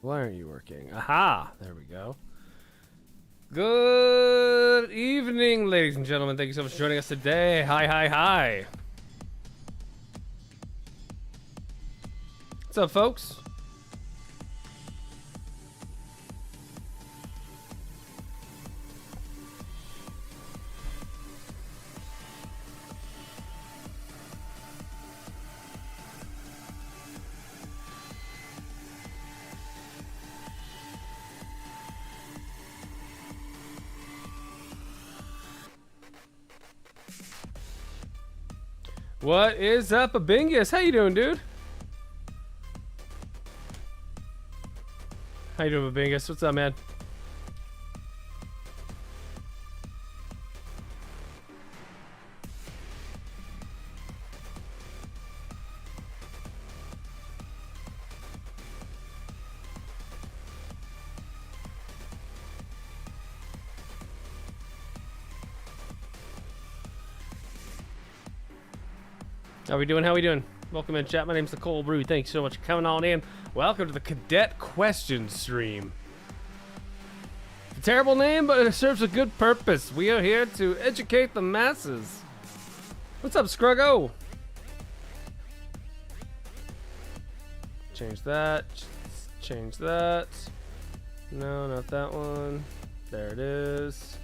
Why aren't you working? Aha! There we go. Good evening, ladies and gentlemen. Thank you so much for joining us today. Hi, hi, hi. What's up, folks? What is up, Abingus? How you doing, dude? How you doing, Abingus? What's up, man? How we doing? How we doing? Welcome in, chat. My name's the Cold Brew. Thanks so much for coming on in. Welcome to the Cadet question stream. It's a terrible name, but it serves a good purpose. We are here to educate the masses. What's up, Scruggo? Change that. Change that. No, not that one. There it is.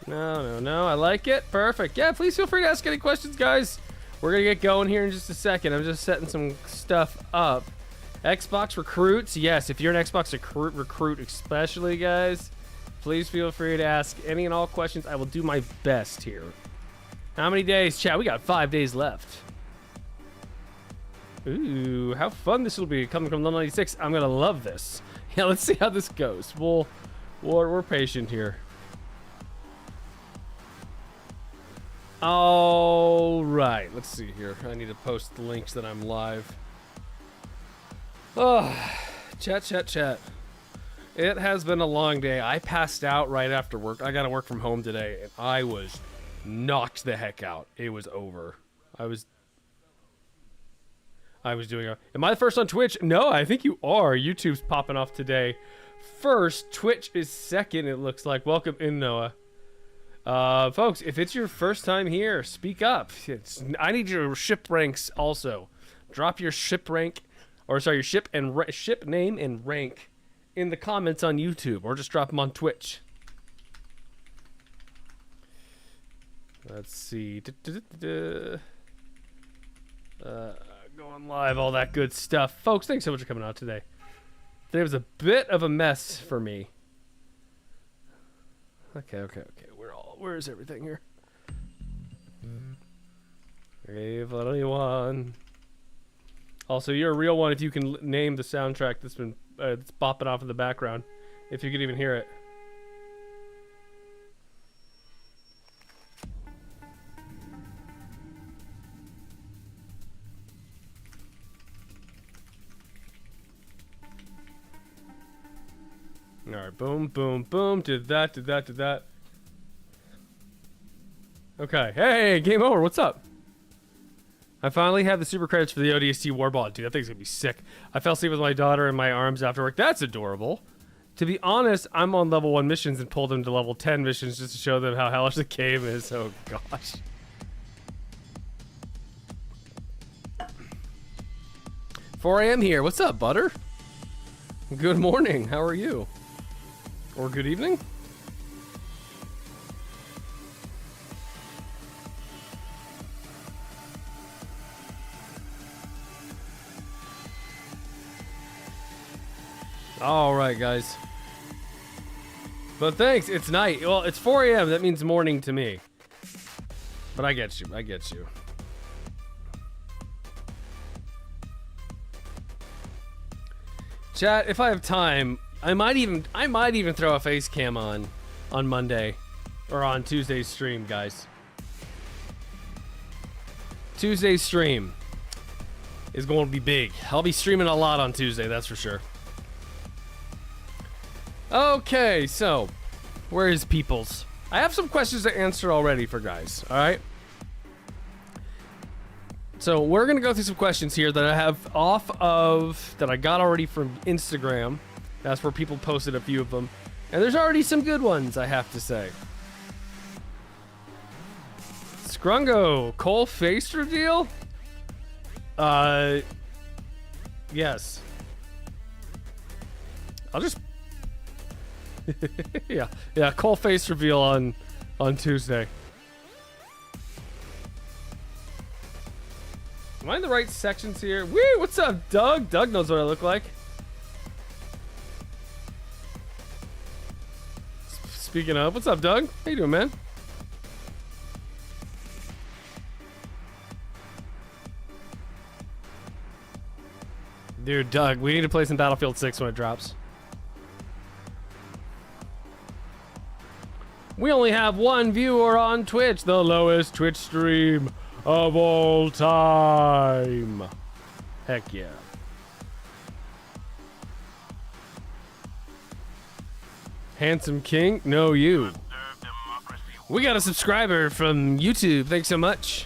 No. I like it. Perfect. Yeah, please feel free to ask any questions, guys. We're going to get going here in just a second. I'm just setting some stuff up. Xbox recruits. Yes, if you're an Xbox recruit especially, guys, please feel free to ask any and all questions. I will do my best here. How many days, chat? We got 5 days left. Ooh, how fun this will be. Coming from Level 96. I'm going to love this. Yeah, let's see how this goes. We're patient here. All right, let's see here. I need to post the links that I'm live. Oh, chat. It has been a long day. I passed out right after work. I got to work from home today, and I was knocked the heck out. It was over. I was doing a... Am I the first on Twitch? No, I think you are. YouTube's popping off today. First, Twitch is second, it looks like. Welcome in, Noah. Folks, if it's your first time here, speak up. I need your ship ranks also. Drop your ship rank, or sorry, your ship name and rank in the comments on YouTube, or just drop them on Twitch. Let's see. Going live, all that good stuff. Folks, thanks so much for coming out today. Today was a bit of a mess for me. Okay. Where is everything here? 341. Also, you're a real one if you can name the soundtrack that's been that's bopping off in the background. If you could even hear it. All right, boom, boom, boom. Did that. Okay, hey, game over. What's up? I finally have the super credits for the ODST Warbot. Dude, that thing's gonna be sick. I fell asleep with my daughter in my arms after work. That's adorable. To be honest, I'm on level 1 missions and pulled them to level 10 missions just to show them how hellish the game is. Oh, gosh. $4 a.m. here. What's up, Butter? Good morning. How are you? Or good evening? All right, guys. But thanks. It's night. Well, it's 4 a.m. That means morning to me. But I get you. Chat, if I have time, I might even throw a face cam on Monday or on Tuesday's stream, guys. Tuesday's stream is going to be big. I'll be streaming a lot on Tuesday, that's for sure. Okay, so where is Peoples? I have some questions to answer already for guys, all right? So we're gonna go through some questions here that I have that I got already from Instagram. That's where people posted a few of them. And there's already some good ones, I have to say. Scrungo, Cole face reveal? Yes. I'll just... yeah, Cole face reveal on Tuesday. Am I in the right sections here? Woo! What's up, Doug? Doug knows what I look like. Speaking of, what's up, Doug? How you doing, man? Dude, Doug, we need to play some Battlefield 6 when it drops. We only have one viewer on Twitch, the lowest Twitch stream of all time. Heck yeah. Handsome King, no you. We got a subscriber from YouTube. Thanks so much.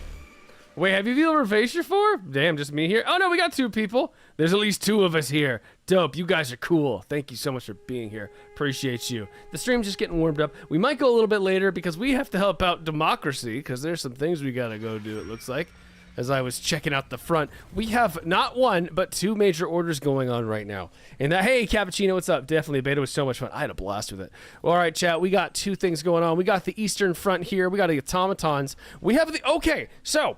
Wait, have you viewed Erasure for? Damn, just me here? Oh no, we got 2 people. There's at least 2 of us here. Dope, you guys are cool. Thank you so much for being here. Appreciate you. The stream's just getting warmed up. We might go a little bit later because we have to help out democracy because there's some things we gotta go do, it looks like. As I was checking out the front, we have not 1, but 2 major orders going on right now. And hey, Cappuccino, what's up? Definitely, beta was so much fun. I had a blast with it. Well, all right, chat, we got 2 things going on. We got the Eastern Front here. We got the automatons. We have the, okay, so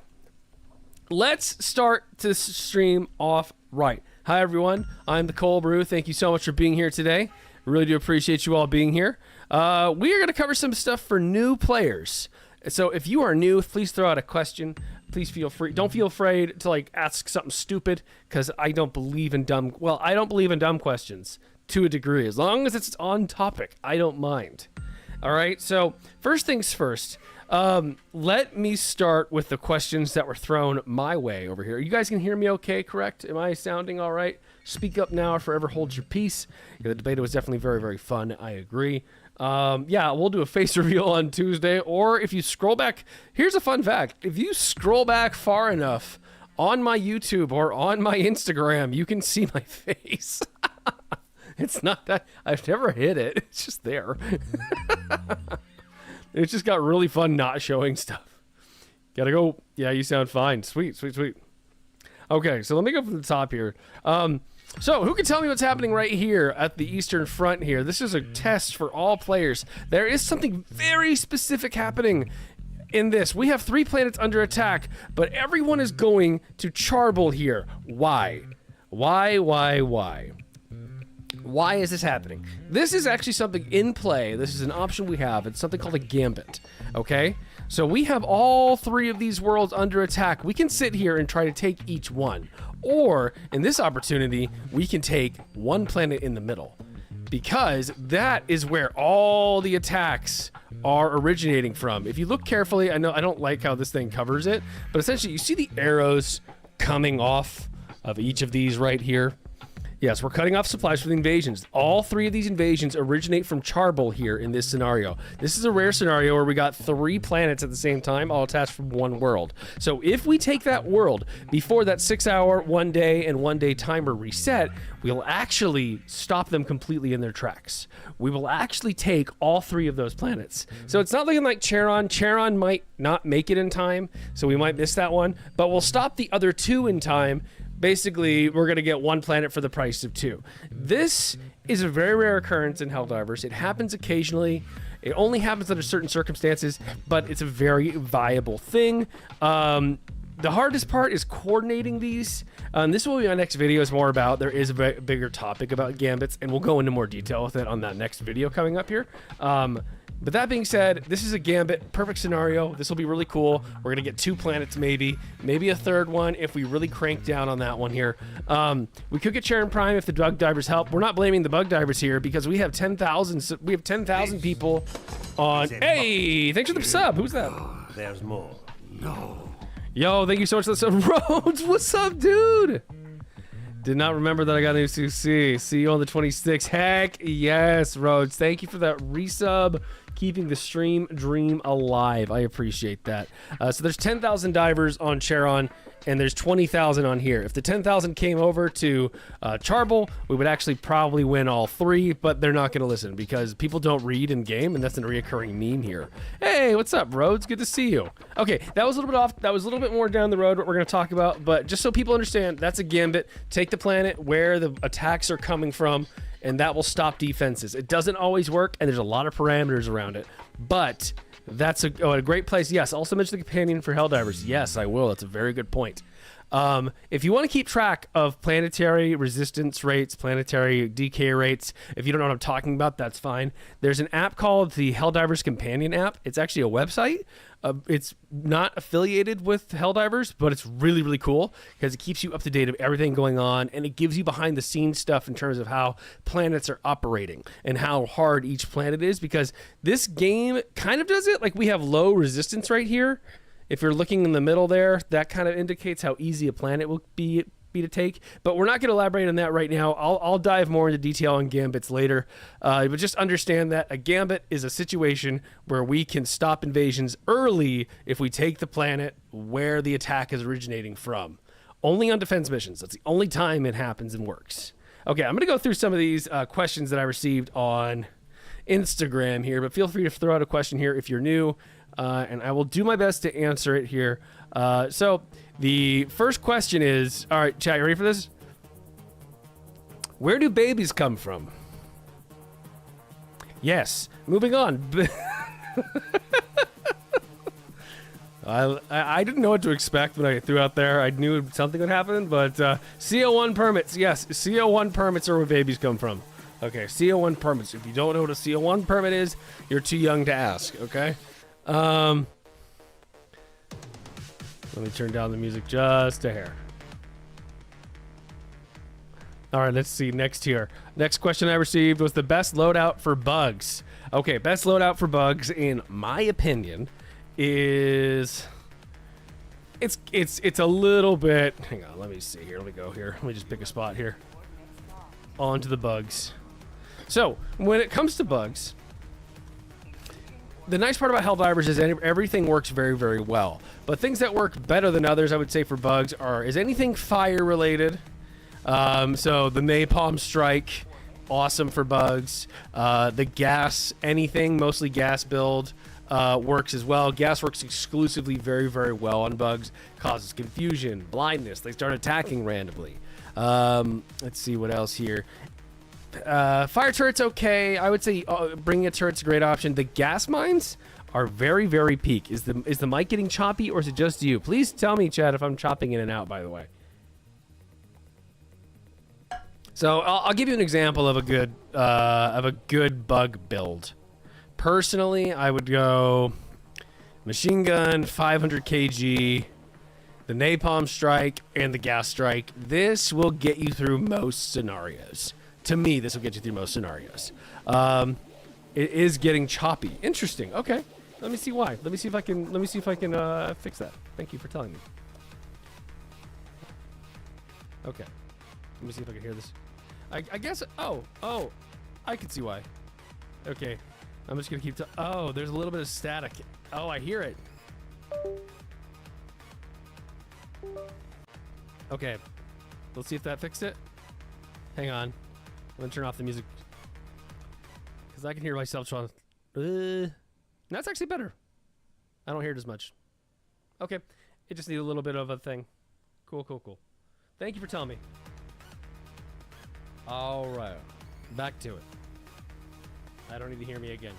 let's start to stream off right. Hi, everyone. I'm the Cold Brew. Thank you so much for being here today. Really do appreciate you all being here. We are going to cover some stuff for new players. So if you are new, please throw out a question. Please feel free. Don't feel afraid to like ask something stupid because I don't believe in dumb. Well, I don't believe in dumb questions to a degree. As long as it's on topic, I don't mind. All right. So first things first. Let me start with the questions that were thrown my way over here. You guys can hear me okay, correct? Am I sounding all right? Speak up now or forever hold your peace. Yeah, the debate was definitely very, very fun. I agree. Yeah, we'll do a face reveal on Tuesday, or if you scroll back, here's a fun fact. If you scroll back far enough on my YouTube or on my Instagram, you can see my face. It's not that, I've never hid it. It's just there. It just got really fun not showing stuff. Gotta go. Yeah, you sound fine. Sweet, sweet, sweet. Okay, so let me go from the top here. So who can tell me what's happening right here at the Eastern Front here? This is a test for all players. There is something very specific happening in this. We have 3 planets under attack, but everyone is going to Charbel here. Why? Why? Why is this happening? This is actually something in play. This is an option we have. It's something called a gambit, okay? So we have all 3 of these worlds under attack. We can sit here and try to take each one. Or, in this opportunity, we can take 1 planet in the middle. Because that is where all the attacks are originating from. If you look carefully, I know I don't like how this thing covers it, but essentially you see the arrows coming off of each of these right here. Yes, we're cutting off supplies for the invasions. All 3 of these invasions originate from Charbel here in this scenario. This is a rare scenario where we got 3 planets at the same time, all attached from 1 world. So if we take that world before that 6-hour, 1 day, and 1 day timer reset, we'll actually stop them completely in their tracks. We will actually take all 3 of those planets. So it's not looking like Charon. Charon might not make it in time, so we might miss that one, but we'll stop the other 2 in time. Basically, we're going to get 1 planet for the price of 2. This is a very rare occurrence in Helldivers. It happens occasionally. It only happens under certain circumstances, but it's a very viable thing. The hardest part is coordinating these. This will be my next video is more about. There is a bigger topic about gambits, and we'll go into more detail with it on that next video coming up here. But that being said, this is a gambit, perfect scenario. This will be really cool. We're gonna get 2 planets, maybe a 3rd one if we really crank down on that one here. We could get Charon Prime if the bug divers help. We're not blaming the bug divers here because we have 10,000. We have 10,000 people on. Hey, thanks for the sub. Who's that? There's more. No. Yo, thank you so much for the sub. Rhodes, what's up, dude? Did not remember that I got a new CC. See you on the 26th. Heck yes, Rhodes. Thank you for that resub. Keeping the stream dream alive. I appreciate that. So there's 10,000 divers on Charon, and there's 20,000 on here. If the 10,000 came over to Charbel, we would actually probably win all 3, but they're not going to listen because people don't read in game, and that's a reoccurring meme here. Hey, what's up, Rhodes? Good to see you. Okay, that was a little bit off. That was a little bit more down the road what we're going to talk about, but just so people understand, that's a gambit. Take the planet where the attacks are coming from, and that will stop defenses. It doesn't always work, and there's a lot of parameters around it, but that's a great place. Yes, also mention the companion for Helldivers. Yes, I will. That's a very good point. If you want to keep track of planetary resistance rates, planetary decay rates, if you don't know what I'm talking about, that's fine. There's an app called the Helldivers Companion app. It's actually a website. It's not affiliated with Helldivers, but it's really, really cool because it keeps you up to date of everything going on, and it gives you behind the scenes stuff in terms of how planets are operating and how hard each planet is, because this game kind of does it. Like, we have low resistance right here. If you're looking in the middle there, that kind of indicates how easy a planet will be to take, but we're not going to elaborate on that right now. I'll dive more into detail on gambits later, but just understand that a gambit is a situation where we can stop invasions early if we take the planet where the attack is originating from. Only on defense missions. That's the only time it happens and works. Okay, I'm going to go through some of these questions that I received on Instagram here, but feel free to throw out a question here if you're new, and I will do my best to answer it here. So the first question is, all right, chat, you ready for this? Where do babies come from? Yes. Moving on. I didn't know what to expect when I threw out there. I knew something would happen, but CO1 permits. Yes, CO1 permits are where babies come from. Okay, CO1 permits. If you don't know what a CO1 permit is, you're too young to ask, okay? Let me turn down the music just a hair. All right, let's see. Next here. Next question I received was the best loadout for bugs. Okay, best loadout for bugs, in my opinion, is... It's a little bit... Hang on, let me see here. Let me go here. Let me just pick a spot here. On to the bugs. So, when it comes to bugs, the nice part about Helldivers is everything works very, very well. But things that work better than others, I would say, for bugs is anything fire related. So the napalm strike, awesome for bugs. The gas, anything, mostly gas build, works as well. Gas works exclusively very, very well on bugs. Causes confusion, blindness. They start attacking randomly. Let's see what else here. Fire turret's okay. I would say bringing a turret's a great option. The gas mines are very, very peak. Is the mic getting choppy, or is it just you? Please tell me, Chad, if I'm chopping in and out, by the way. So I'll give you an example of a good bug build. Personally, I would go machine gun, 500 kg, the napalm strike, and the gas strike. This will get you through most scenarios. To me, this will get you through most scenarios. It is getting choppy. Interesting. Okay. Let me see why. Let me see if I can fix that. Thank you for telling me. Okay. Let me see if I can hear this. I guess. Oh, I can see why. Okay. I'm just gonna keep. Oh, there's a little bit of static. Oh, I hear it. Okay. Let's see if that fixed it. Hang on. I'm gonna turn off the music because I can hear myself trying. That's actually better. I don't hear it as much. Okay, it just needs a little bit of a thing. Cool. Thank you for telling me. All right, back to it. I don't need to hear me again.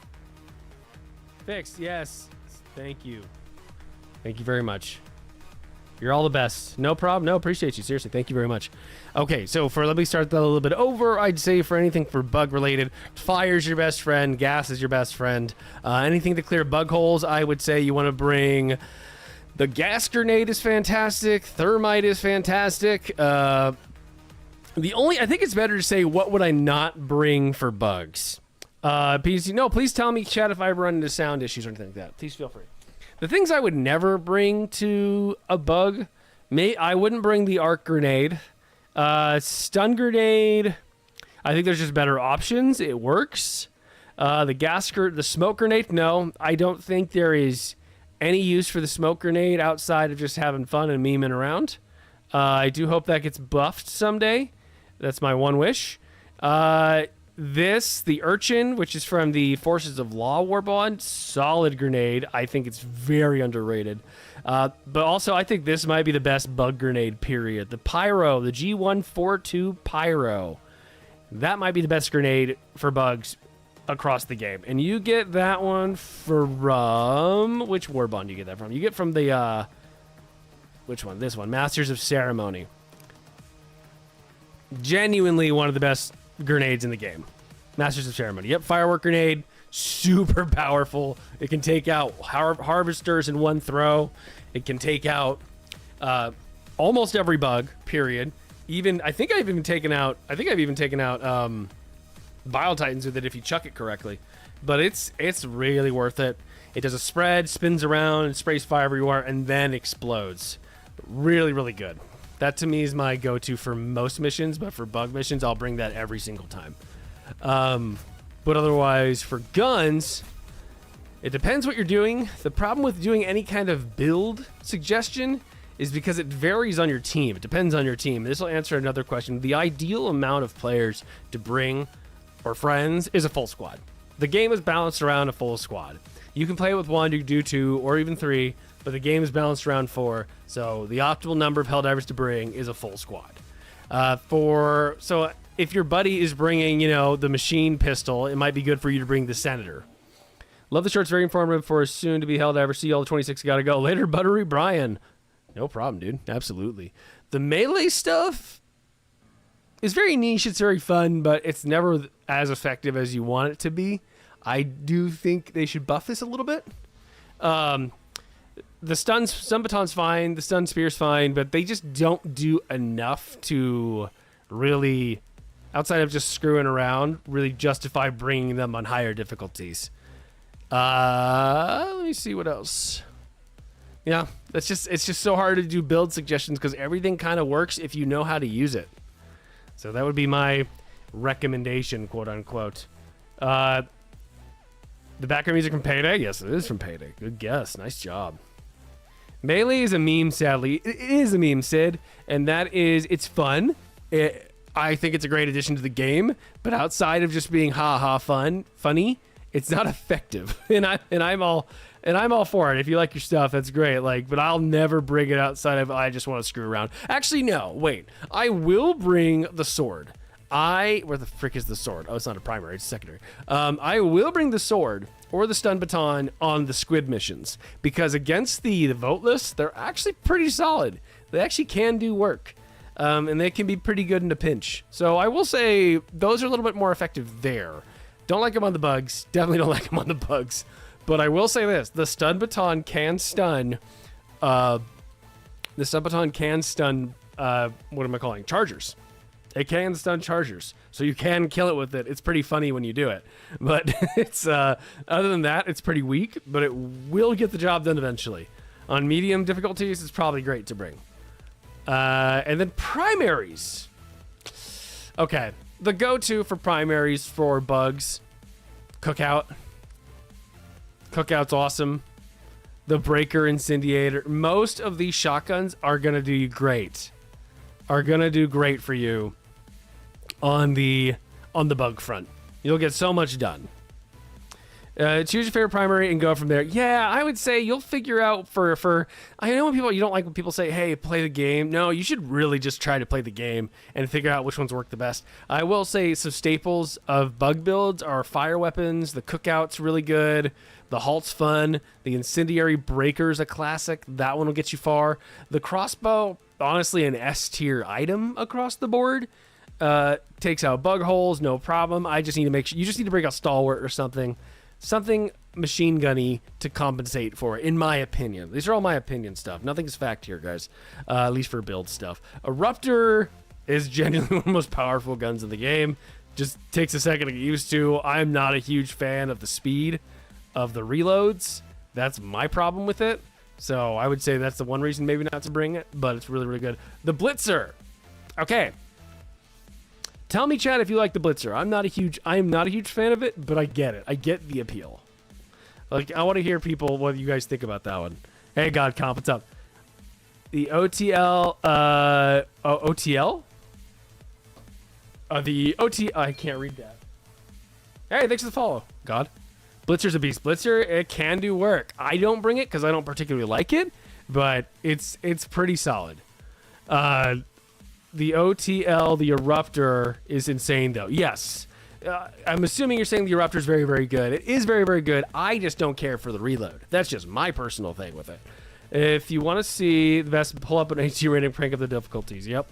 Fixed. Yes. Thank you. Thank you very much. You're all the best. No problem. No, appreciate you. Seriously, thank you very much. Okay, so let me start that a little bit over. I'd say for anything for bug related, fire's your best friend, gas is your best friend. Anything to clear bug holes, I would say you want to bring the gas grenade is fantastic. Thermite is fantastic. I think it's better to say what would I not bring for bugs. Please tell me, chat, if I run into sound issues or anything like that. Please feel free. The things I would never bring to a bug, I wouldn't bring the arc grenade. Stun grenade. I think there's just better options. It works. The smoke grenade. No, I don't think there is any use for the smoke grenade outside of just having fun and memeing around. I do hope that gets buffed someday. That's my one wish. The Urchin, which is from the Forces of Law Warbond, solid grenade. I think it's very underrated. But also, I think this might be the best bug grenade, period. The Pyro, the G142 Pyro. That might be the best grenade for bugs across the game. And you get that one from... Which Warbond do you get that from? You get from the... Which one? This one. Masters of Ceremony. Genuinely one of the best grenades in the game. Masters of Ceremony. Yep, firework grenade. Super powerful. It can take out harvesters in one throw. It can take out almost every bug, period. I think I've even taken out Bile Titans with it if you chuck it correctly. But it's really worth it. It does a spread, spins around, and sprays fire everywhere, and then explodes. Really, really good. That to me is my go-to for most missions, but for bug missions, I'll bring that every single time. But otherwise, for guns, it depends what you're doing. The problem with doing any kind of build suggestion is because it varies on your team. It depends on your team. This will answer another question. The ideal amount of players to bring, or friends, is a full squad. The game is balanced around a full squad. You can play with one, you can do two, or even three, but the game is balanced around 4, so the optimal number of Helldivers to bring is a full squad. So if your buddy is bringing, the machine pistol, it might be good for you to bring the Senator. Love the shorts, very informative for a soon-to-be Helldiver. See all the 26 gotta go. Later, Buttery Brian. No problem, dude. Absolutely. The melee stuff is very niche. It's very fun, but it's never as effective as you want it to be. I do think they should buff this a little bit. The stun baton's fine, the stun spear's fine, but they just don't do enough to really, outside of just screwing around, really justify bringing them on higher difficulties. Let me see what else. Yeah, it's just so hard to do build suggestions because everything kind of works if you know how to use it. So that would be my recommendation, quote unquote. The background music from Payday? Yes, it is from Payday. Good guess. Nice job. Melee is a meme, sadly. It is a meme, Sid, and that is, it's fun. I think it's a great addition to the game, but outside of just being funny, it's not effective. And I'm all for it. If you like your stuff, that's great. But I'll never bring it outside of I just want to screw around. Actually, no. Wait. I will bring the sword. Where the frick is the sword? Oh, it's not a primary, it's a secondary. I will bring the sword or the stun baton on the squid missions because against the voteless, they're actually pretty solid. They actually can do work. And they can be pretty good in a pinch. So I will say those are a little bit more effective there. Don't like them on the bugs. Definitely don't like them on the bugs. But I will say this. The stun baton can stun... what am I calling? Chargers. It can stun chargers. So you can kill it with it. It's pretty funny when you do it. But it's other than that, it's pretty weak. But it will get the job done eventually. On medium difficulties, it's probably great to bring. And then primaries. Okay. The go-to for primaries for bugs. Cookout. Cookout's awesome. The Breaker Incendiator. Most of these shotguns are going to do you great. Are going to do great for you on the bug front. You'll get so much done. Choose your favorite primary and go from there. Yeah, I would say you'll figure out for I know you don't like when people say, hey, play the game. No, you should really just try to play the game and figure out which ones work the best. I will say some staples of bug builds are fire weapons. The Cookout's really good. The Halt's fun. The Incendiary Breaker's a classic. That one will get you far. The crossbow, honestly, an S tier item across the board. Takes out bug holes, no problem. I just need to make sure you just need to break out Stalwart or something machine gunny to compensate for it, in my opinion. These are all my opinion stuff. Nothing's fact here, guys. At least for build stuff. Eruptor is genuinely one of the most powerful guns in the game. Just takes a second to get used to. I'm not a huge fan of the speed of the reloads. That's my problem with it. So I would say that's the one reason maybe not to bring it, but it's really, really good. The Blitzer. Okay. Tell me, Chad, if you like the Blitzer. I am not a huge fan of it, but I get it. I get the appeal. Like, I want to hear people what you guys think about that one. Hey, God Comp, what's up? The OTL, OTL? The OT, I can't read that. Hey, thanks for the follow, God. Blitzer's a beast. Blitzer, it can do work. I don't bring it because I don't particularly like it, but it's pretty solid. The OTL, the Eruptor, is insane, though. Yes. I'm assuming you're saying the Eruptor is very, very good. It is very, very good. I just don't care for the reload. That's just my personal thing with it. If you want to see the best, pull up an HD rating, crank up the difficulties. Yep.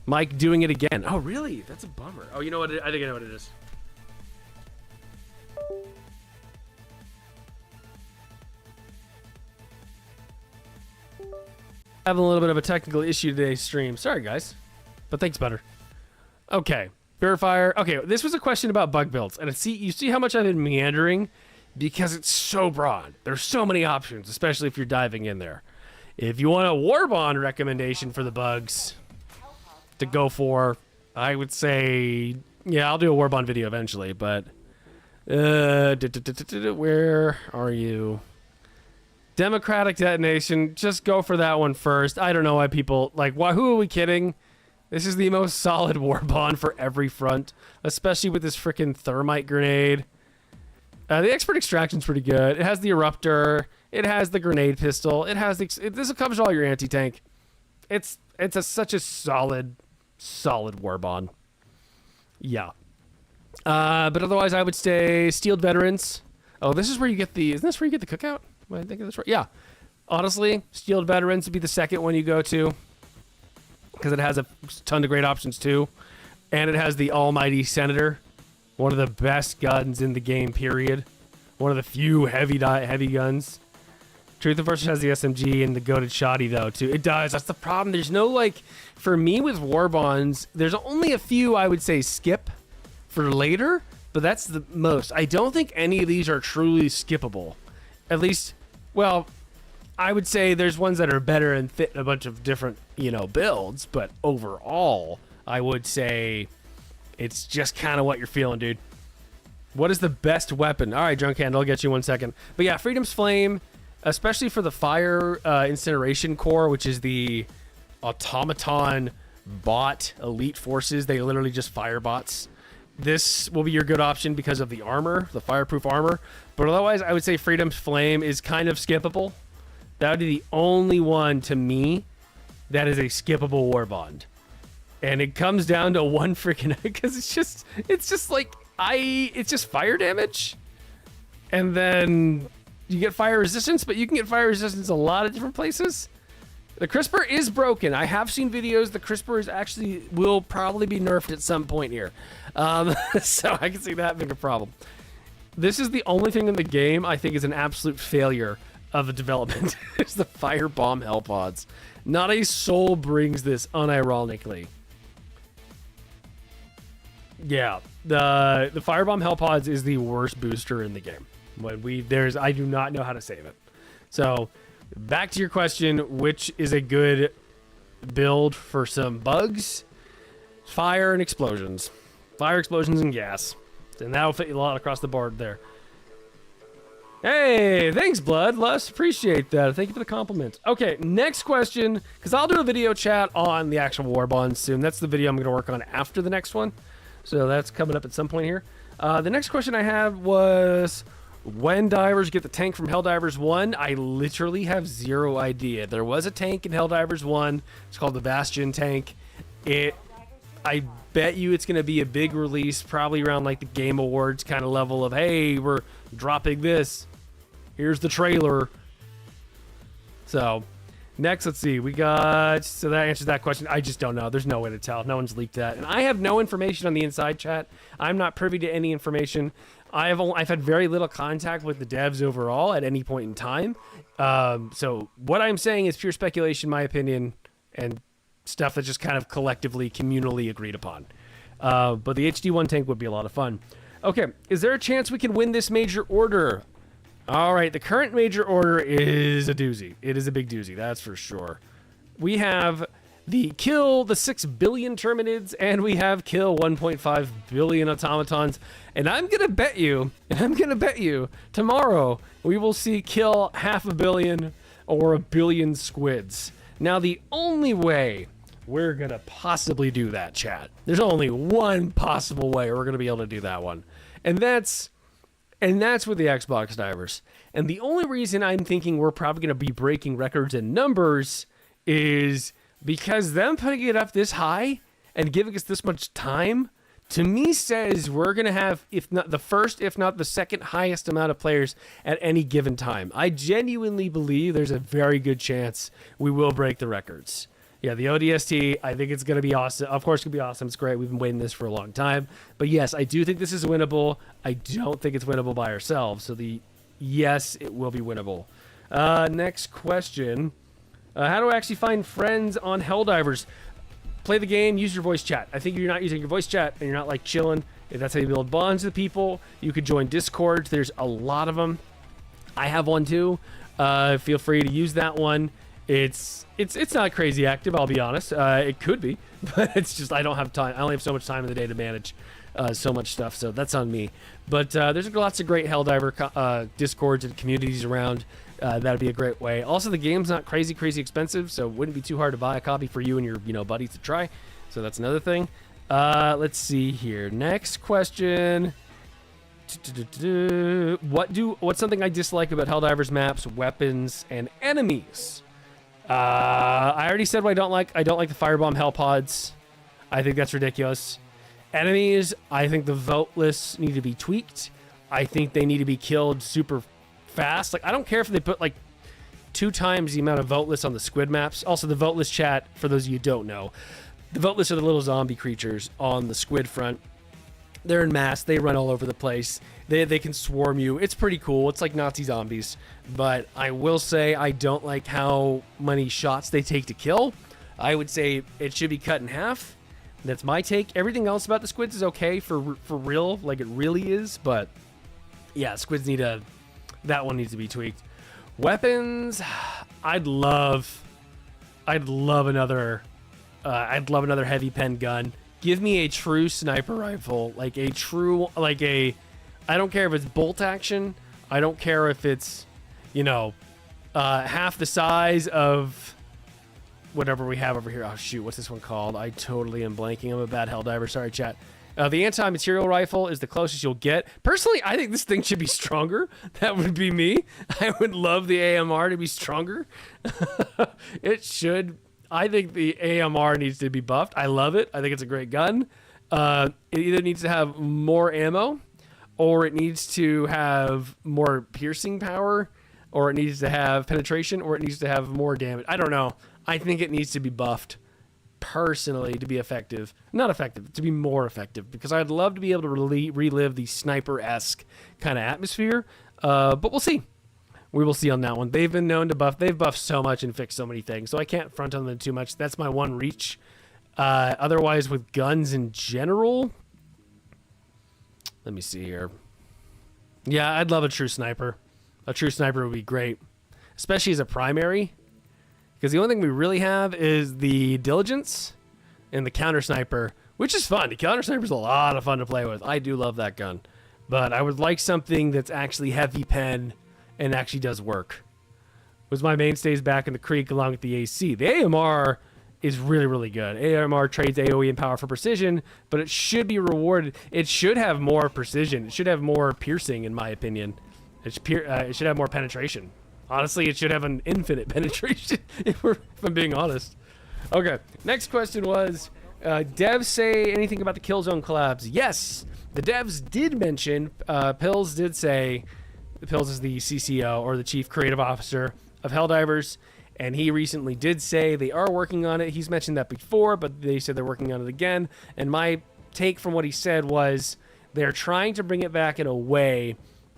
Mike doing it again. Oh, really? That's a bummer. Oh, you know what? I think I know what it is. Having a little bit of a technical issue today's stream. Sorry, guys. But thanks, Butter. Okay. Purifier. Okay, this was a question about bug builds. And you see how much I've been meandering? Because it's so broad. There's so many options, especially if you're diving in there. If you want a Warbond recommendation for the bugs to go for, I would say, yeah, I'll do a Warbond video eventually, but where are you? Democratic Detonation, just go for that one first. I don't know why people, like, who are we kidding? This is the most solid Warbond for every front, especially with this freaking thermite grenade. The Expert Extraction's pretty good. It has the Eruptor. It has the grenade pistol. It has this covers all your anti-tank. It's such a solid Warbond. Yeah. But otherwise, I would say Steeled Veterans. Oh, this is where you get isn't this where you get the cookout? Am I thinking this right? Yeah. Honestly, Steeled Veterans would be the second one you go to, because it has a ton of great options too. And it has the Almighty Senator. One of the best guns in the game, period. One of the few heavy guns. Truth of Force has the SMG and the goated shoddy, though, too. It does. That's the problem. There's no, like... For me, with Warbonds, there's only a few, I would say, skip for later. But that's the most. I don't think any of these are truly skippable. At least, well... I would say there's ones that are better and fit a bunch of different, builds. But overall, I would say... It's just kind of what you're feeling, dude. What is the best weapon? All right, Drunk Hand, I'll get you 1 second. But yeah, Freedom's Flame, especially for the Fire Incineration Core, which is the automaton bot elite forces. They literally just fire bots. This will be your good option because of the armor, the fireproof armor. But otherwise, I would say Freedom's Flame is kind of skippable. That would be the only one, to me, that is a skippable Warbond. And it comes down to one freaking, because it's just fire damage. And then you get fire resistance, but you can get fire resistance a lot of different places. The crisper is broken. I have seen videos. The crisper will probably be nerfed at some point here. So I can see that being a problem. This is the only thing in the game I think is an absolute failure of the development. It's the Firebomb Hellpods. Not a soul brings this unironically. Yeah, the Firebomb Hellpods is the worst booster in the game. I do not know how to save it. So, back to your question, which is a good build for some bugs? Fire and explosions. Fire, explosions, and gas. And that'll fit you a lot across the board there. Hey, thanks, Bloodlust. Appreciate that. Thank you for the compliment. Okay, next question, because I'll do a video chat on the actual Warbond soon. That's the video I'm going to work on after the next one. So that's coming up at some point here. The next question I had was, when divers get the tank from Helldivers 1? I literally have zero idea. There was a tank in Helldivers 1. It's called the Bastion tank. I bet you it's going to be a big release, probably around like the Game Awards kind of level of, hey, we're dropping this. Here's the trailer. So... Next, let's see. So that answers that question. I just don't know. There's no way to tell. No one's leaked that. And I have no information on the inside chat. I'm not privy to any information. I've had very little contact with the devs overall at any point in time. So what I'm saying is pure speculation, my opinion, and stuff that's just kind of collectively, communally agreed upon. But the HD1 tank would be a lot of fun. Okay, is there a chance we can win this major order? All right, the current major order is a doozy. It is a big doozy, that's for sure. We have the kill the 6 billion Terminids, and we have kill 1.5 billion automatons. And I'm gonna bet you tomorrow we will see kill 500 million or 1 billion squids. Now the only way we're gonna possibly do that, chat, there's only one possible way we're gonna be able to do that one, and that's with the Xbox divers. And the only reason I'm thinking we're probably gonna be breaking records in numbers is because them putting it up this high and giving us this much time, to me, says we're going to have, if not the first, if not the second highest amount of players at any given time. I genuinely believe there's a very good chance we will break the records. Yeah, the ODST, I think it's going to be awesome. Of course, it's going to be awesome. It's great. We've been waiting this for a long time. But yes, I do think this is winnable. I don't think it's winnable by ourselves. So yes, it will be winnable. Next question. How do I actually find friends on Helldivers? Play the game, use your voice chat. I think if you're not using your voice chat and you're not like chilling, if that's how you build bonds with people, you could join Discords. There's a lot of them. I have one too. Feel free to use that one. It's not crazy active, I'll be honest. It could be, but it's just I don't have time. I only have so much time in the day to manage so much stuff, so that's on me. But there's lots of great Helldiver Discords and communities around. That'd be a great way. Also, the game's not crazy expensive, so it wouldn't be too hard to buy a copy for you and your buddies to try. So that's another thing. Let's see here. Next question. What's something I dislike about Helldivers maps, weapons, and enemies? I already said what I don't like. I don't like the firebomb hell pods. I think that's ridiculous. Enemies, I think the voteless need to be tweaked. I think they need to be killed super fast. Like, I don't care if they put like 2 times the amount of voteless on the squid maps. Also, the voteless, chat, for those of you who don't know, the voteless are the little zombie creatures on the squid front. They're in mass. They run all over the place. They can swarm you. It's pretty cool. It's like Nazi zombies. But I will say I don't like how many shots they take to kill. I would say it should be cut in half. That's my take. Everything else about the squids is okay for real, like it really is. But yeah, squids that one needs to be tweaked. Weapons, I'd love another heavy pen gun. Give me a true sniper rifle, I don't care if it's bolt action. I don't care if it's, half the size of whatever we have over here. Oh shoot, what's this one called? I totally am blanking. I'm a bad Helldiver. Sorry, chat. The anti-material rifle is the closest you'll get. Personally, I think this thing should be stronger. That would be me. I would love the AMR to be stronger. It should. I think the AMR needs to be buffed. I love it. I think it's a great gun. It either needs to have more ammo, or it needs to have more piercing power, or it needs to have penetration, or it needs to have more damage. I don't know. I think it needs to be buffed, personally, to be effective. Not effective, to be more effective, because I'd love to be able to relive the sniper-esque kind of atmosphere, but we'll see. We will see on that one. They've been known to buff. They've buffed so much and fixed so many things, so I can't front on them too much. That's my one reach. Otherwise, with guns in general, let me see here. Yeah, I'd love a true sniper. A true sniper would be great, especially as a primary, because the only thing we really have is the diligence and the counter sniper, which is fun. The counter sniper is a lot of fun to play with. I do love that gun, but I would like something that's actually heavy pen and actually does work. Was my mainstays back in the creek along with the AC. The AMR is really, really good. AMR trades AoE and power for precision, but it should be rewarded. It should have more precision. It should have more piercing, in my opinion. It should have more penetration. Honestly, it should have an infinite penetration, if I'm being honest. Okay, next question was, devs say anything about the Killzone collabs? Yes, the devs did mention, Pills did say, Pills is the CCO, or the Chief Creative Officer of Helldivers, and he recently did say they are working on it. He's mentioned that before, but they said they're working on it again, and my take from what he said was they're trying to bring it back in a way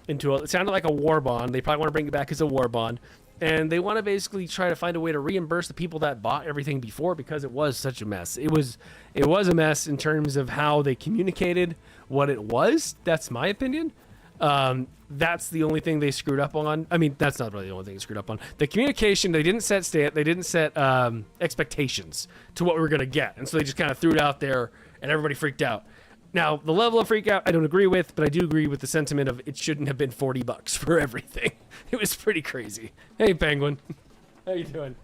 it sounded like a war bond. They probably want to bring it back as a war bond, and they want to basically try to find a way to reimburse the people that bought everything before, because it was such a mess. It was a mess in terms of how they communicated what it was. That's my opinion. That's the only thing they screwed up on. I mean, that's not really the only thing they screwed up on. The communication, they didn't set expectations to what we were going to get. And so they just kind of threw it out there and everybody freaked out. Now, the level of freak out I don't agree with, but I do agree with the sentiment of it shouldn't have been $40 for everything. It was pretty crazy. Hey, Penguin. How you doing?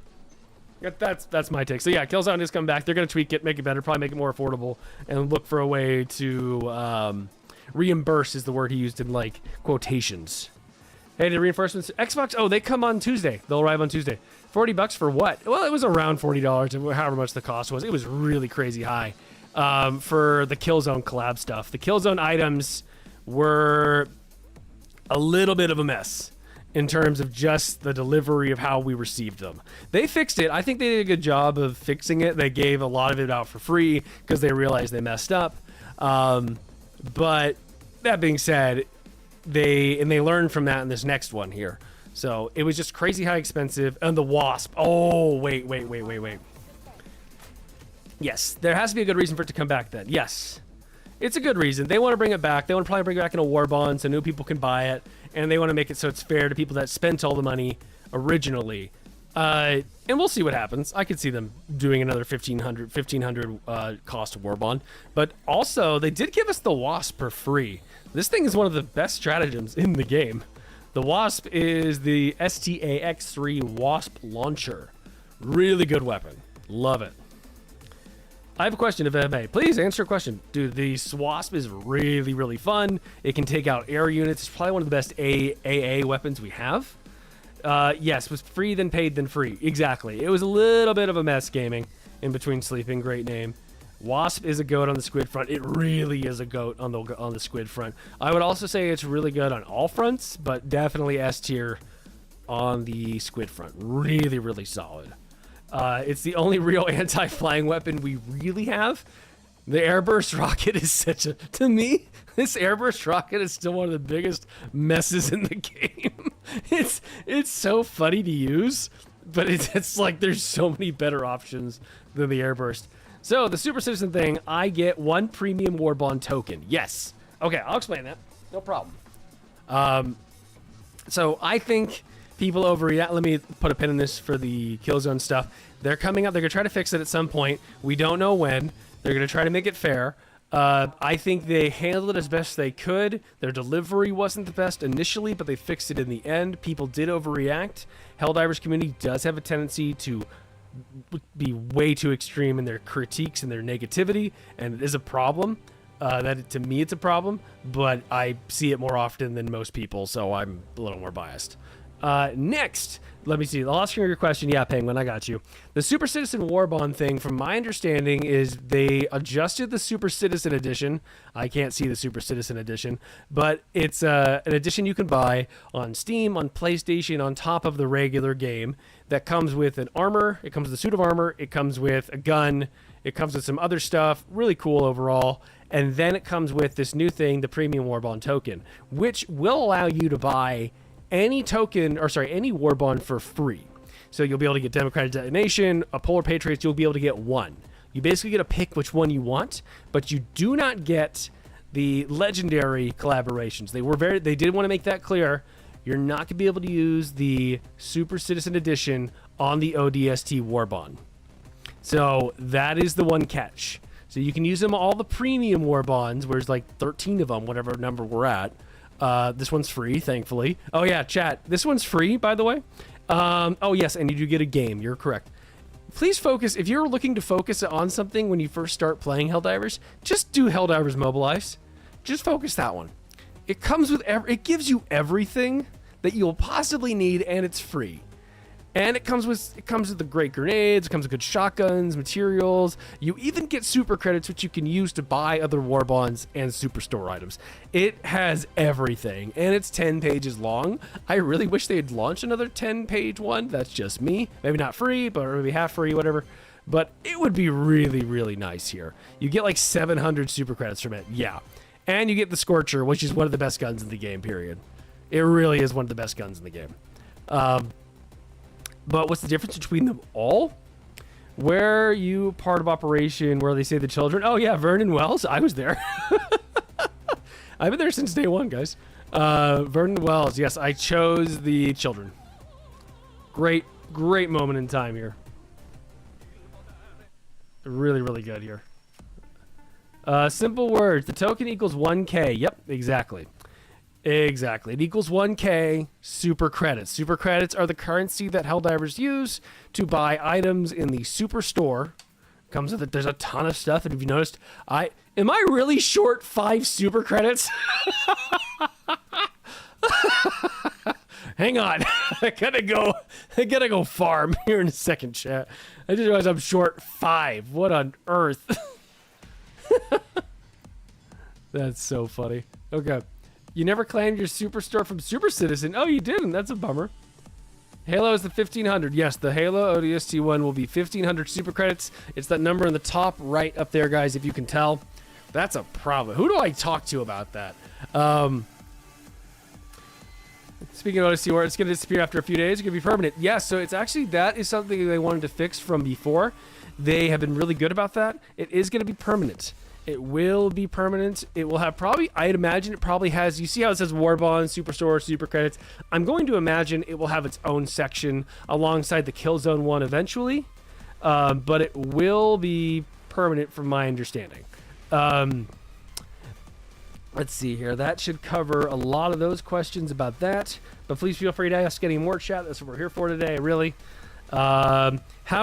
That's my take. So yeah, Killzone is coming back. They're going to tweak it, make it better, probably make it more affordable, and look for a way to reimburse is the word he used in like quotations. Hey, the reinforcements. Xbox, oh, they come on Tuesday. They'll arrive on Tuesday. $40 for what? Well, it was around $40, however much the cost was. It was really crazy high for the Killzone collab stuff. The Killzone items were a little bit of a mess in terms of just the delivery of how we received them. They fixed it. I think they did a good job of fixing it. They gave a lot of it out for free because they realized they messed up. But that being said, they learned from that in this next one here. So it was just crazy high expensive. And the Wasp. Oh, wait. Yes, there has to be a good reason for it to come back then. Yes. It's a good reason. They want to bring it back. They want to probably bring it back in a war bond so new people can buy it. And they want to make it so it's fair to people that spent all the money originally. And we'll see what happens. I could see them doing another 1500 cost war bond. But also, they did give us the Wasp for free. This thing is one of the best stratagems in the game. The Wasp is the STAX-3 Wasp launcher. Really good weapon. Love it. I have a question, if I may. Please answer a question. Dude, the Wasp is really, really fun. It can take out air units. It's probably one of the best AA weapons we have. Yes, was free, then paid, then free. Exactly. It was a little bit of a mess gaming in between sleeping. Great name. Wasp is a goat on the squid front. It really is a goat on the squid front. I would also say it's really good on all fronts, but definitely S tier on the squid front. Really, really solid. It's the only real anti-flying weapon we really have. The airburst rocket is to me, this airburst rocket is still one of the biggest messes in the game. It's so funny to use, but it's like there's so many better options than the airburst. So the Super Citizen thing, I get 1 premium war bond token. Yes. Okay, I'll explain that. No problem. So I think people overreact. Let me put a pin in this for the Killzone stuff. They're coming up. They're going to try to fix it at some point. We don't know when. They're going to try to make it fair. I think they handled it as best they could. Their delivery wasn't the best initially, but they fixed it in the end. People did overreact. Helldivers community does have a tendency to be way too extreme in their critiques and their negativity, and it is a problem. To me, it's a problem, but I see it more often than most people, so I'm a little more biased. Next, let me see. I'll ask you your question. Yeah, Penguin, I got you. The Super Citizen War Bond thing, from my understanding, is they adjusted the Super Citizen Edition. I can't see the Super Citizen Edition, but it's an edition you can buy on Steam, on PlayStation, on top of the regular game that comes with an armor. It comes with a suit of armor. It comes with a gun. It comes with some other stuff. Really cool overall. And then it comes with this new thing, the Premium War Bond token, which will allow you to buy any war bond for free. So you'll be able to get Democratic Detonation, a Polar Patriots, you'll be able to get one. You basically get to pick which one you want, but you do not get the legendary collaborations. They did want to make that clear. You're not going to be able to use the Super Citizen Edition on the ODST war bond. So that is the one catch. So you can use them all the premium war bonds, where there's like 13 of them, whatever number we're at. This one's free, thankfully. Oh yeah, chat. This one's free, by the way. Oh yes, and you do get a game. You're correct. Please focus. If you're looking to focus on something when you first start playing Helldivers, just do Helldivers Mobilize. Just focus that one. It comes with it gives you everything that you'll possibly need, and it's free. And it comes with the great grenades, it comes with good shotguns, materials. You even get super credits, which you can use to buy other war bonds and superstore items. It has everything, and it's 10 pages long. I really wish they'd launch another 10-page one. That's just me. Maybe not free, but maybe half free, whatever. But it would be really, really nice here. You get like 700 super credits from it. Yeah. And you get the Scorcher, which is one of the best guns in the game, period. It really is one of the best guns in the game. But what's the difference between them all? Where you part of operation where they save the children? Oh yeah, Vernon Wells. I was there. I've been there since day one, guys. Vernon Wells. Yes, I chose the children. Great moment in time here. Really, really good here. Simple words. The token equals 1K. Yep, exactly. Exactly. It equals 1K super credits. Super credits are the currency that Helldivers use to buy items in the super store. Comes with it. There's a ton of stuff. And if you noticed, am I really short 5 super credits? Hang on. I gotta go farm here in a second, chat. I just realized I'm short 5. What on earth? That's so funny. Okay. You never claimed your superstore from Super Citizen. Oh, you didn't. That's a bummer. Halo is the 1500. Yes, the Halo ODST one will be 1500 super credits. It's that number in the top right up there, guys, if you can tell. That's a problem. Who do I talk to about that? Speaking of ODST, where it's going to disappear after a few days, it's going to be permanent. Yes, so it's actually, that is something they wanted to fix from before. They have been really good about that. It is going to be permanent. It will be permanent. It will have probably, I'd imagine it probably has, you see how it says War Bond, Superstore, Super Credits? I'm going to imagine it will have its own section alongside the Killzone one eventually, but it will be permanent from my understanding. Let's see here. That should cover a lot of those questions about that, but please feel free to ask any more, chat. That's what we're here for today, really. How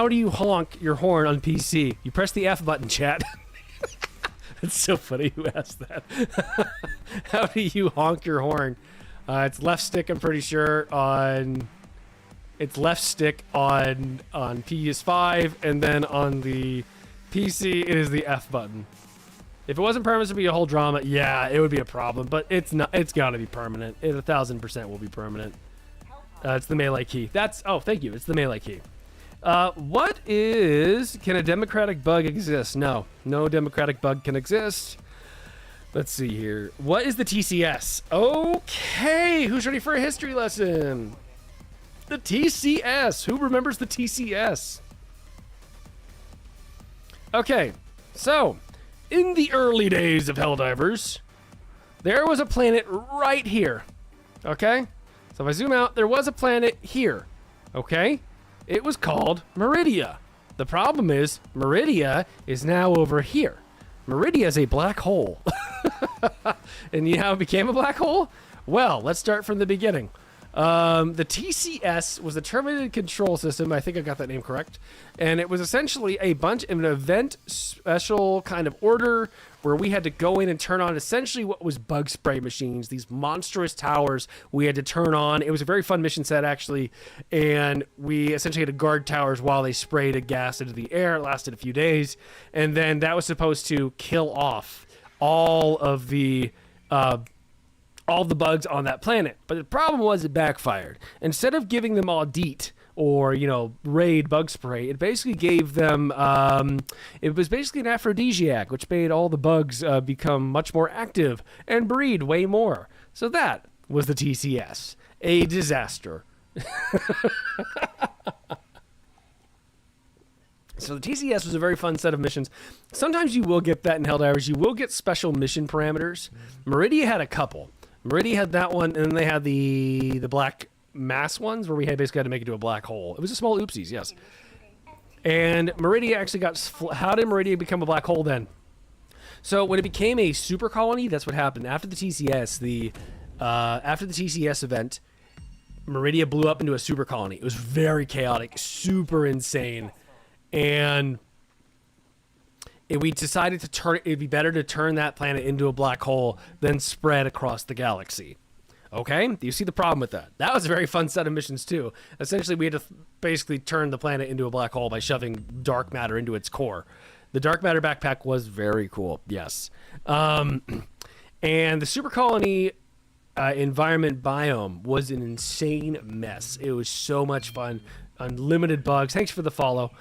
do you honk your horn on PC? You press the F button, chat. It's so funny who asked that. How do you honk your horn? It's left stick, I'm pretty sure, on... It's left stick on PS5, and then on the PC, it is the F button. If it wasn't permanent, it would be a whole drama. Yeah, it would be a problem, but it's not. It's got to be permanent. It 1000% will be permanent. It's the melee key. Oh, thank you. It's the melee key. Can a democratic bug exist? No democratic bug can exist. Let's see here. What is the TCS? Okay, who's ready for a history lesson? The TCS. Who remembers the TCS? Okay, so in the early days of Helldivers, there was a planet right here. Okay, so if I zoom out, there was a planet here. Okay. It was called Meridia. The problem is, Meridia is now over here. Meridia is a black hole. And you know how it became a black hole? Well, let's start from the beginning. The TCS was the Terminated Control System. I think I got that name correct. And it was essentially a bunch of an event special kind of order where we had to go in and turn on essentially what was bug spray machines, these monstrous towers we had to turn on. It was a very fun mission set, actually. And we essentially had to guard towers while they sprayed a gas into the air. It lasted a few days. And then that was supposed to kill off all of the bugs on that planet. But the problem was it backfired. Instead of giving them all DEET or, raid bug spray, it basically gave them, it was basically an aphrodisiac, which made all the bugs become much more active and breed way more. So that was the TCS. A disaster. So the TCS was a very fun set of missions. Sometimes you will get that in Helldivers. You will get special mission parameters. Meridia had a couple. Meridia had that one, and then they had the black mass ones where we basically had to make it to a black hole. It was a small oopsies, yes. And Meridia actually how did Meridia become a black hole then? So when it became a super colony, that's what happened. After the TCS, after the TCS event, Meridia blew up into a super colony. It was very chaotic, super insane. And we decided it'd be better to turn that planet into a black hole than spread across the galaxy. Okay? Do you see the problem with that? That was a very fun set of missions, too. Essentially, we had to basically turn the planet into a black hole by shoving dark matter into its core. The dark matter backpack was very cool, yes. And the super colony environment biome was an insane mess. It was so much fun. Unlimited bugs. Thanks for the follow.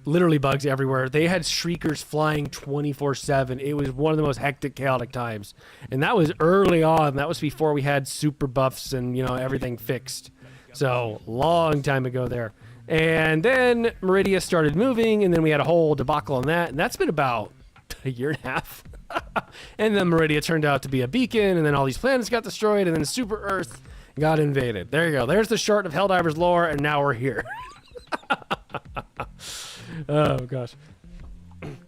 Literally bugs everywhere. They had shriekers flying 24/7. It was one of the most hectic, chaotic times. And that was early on. That was before we had super buffs and, everything fixed. So, long time ago there. And then Meridia started moving, and then we had a whole debacle on that. And that's been about a year and a half. And then Meridia turned out to be a beacon, and then all these planets got destroyed, and then Super Earth got invaded. There you go. There's the short of Helldivers lore, and now we're here. Oh, gosh.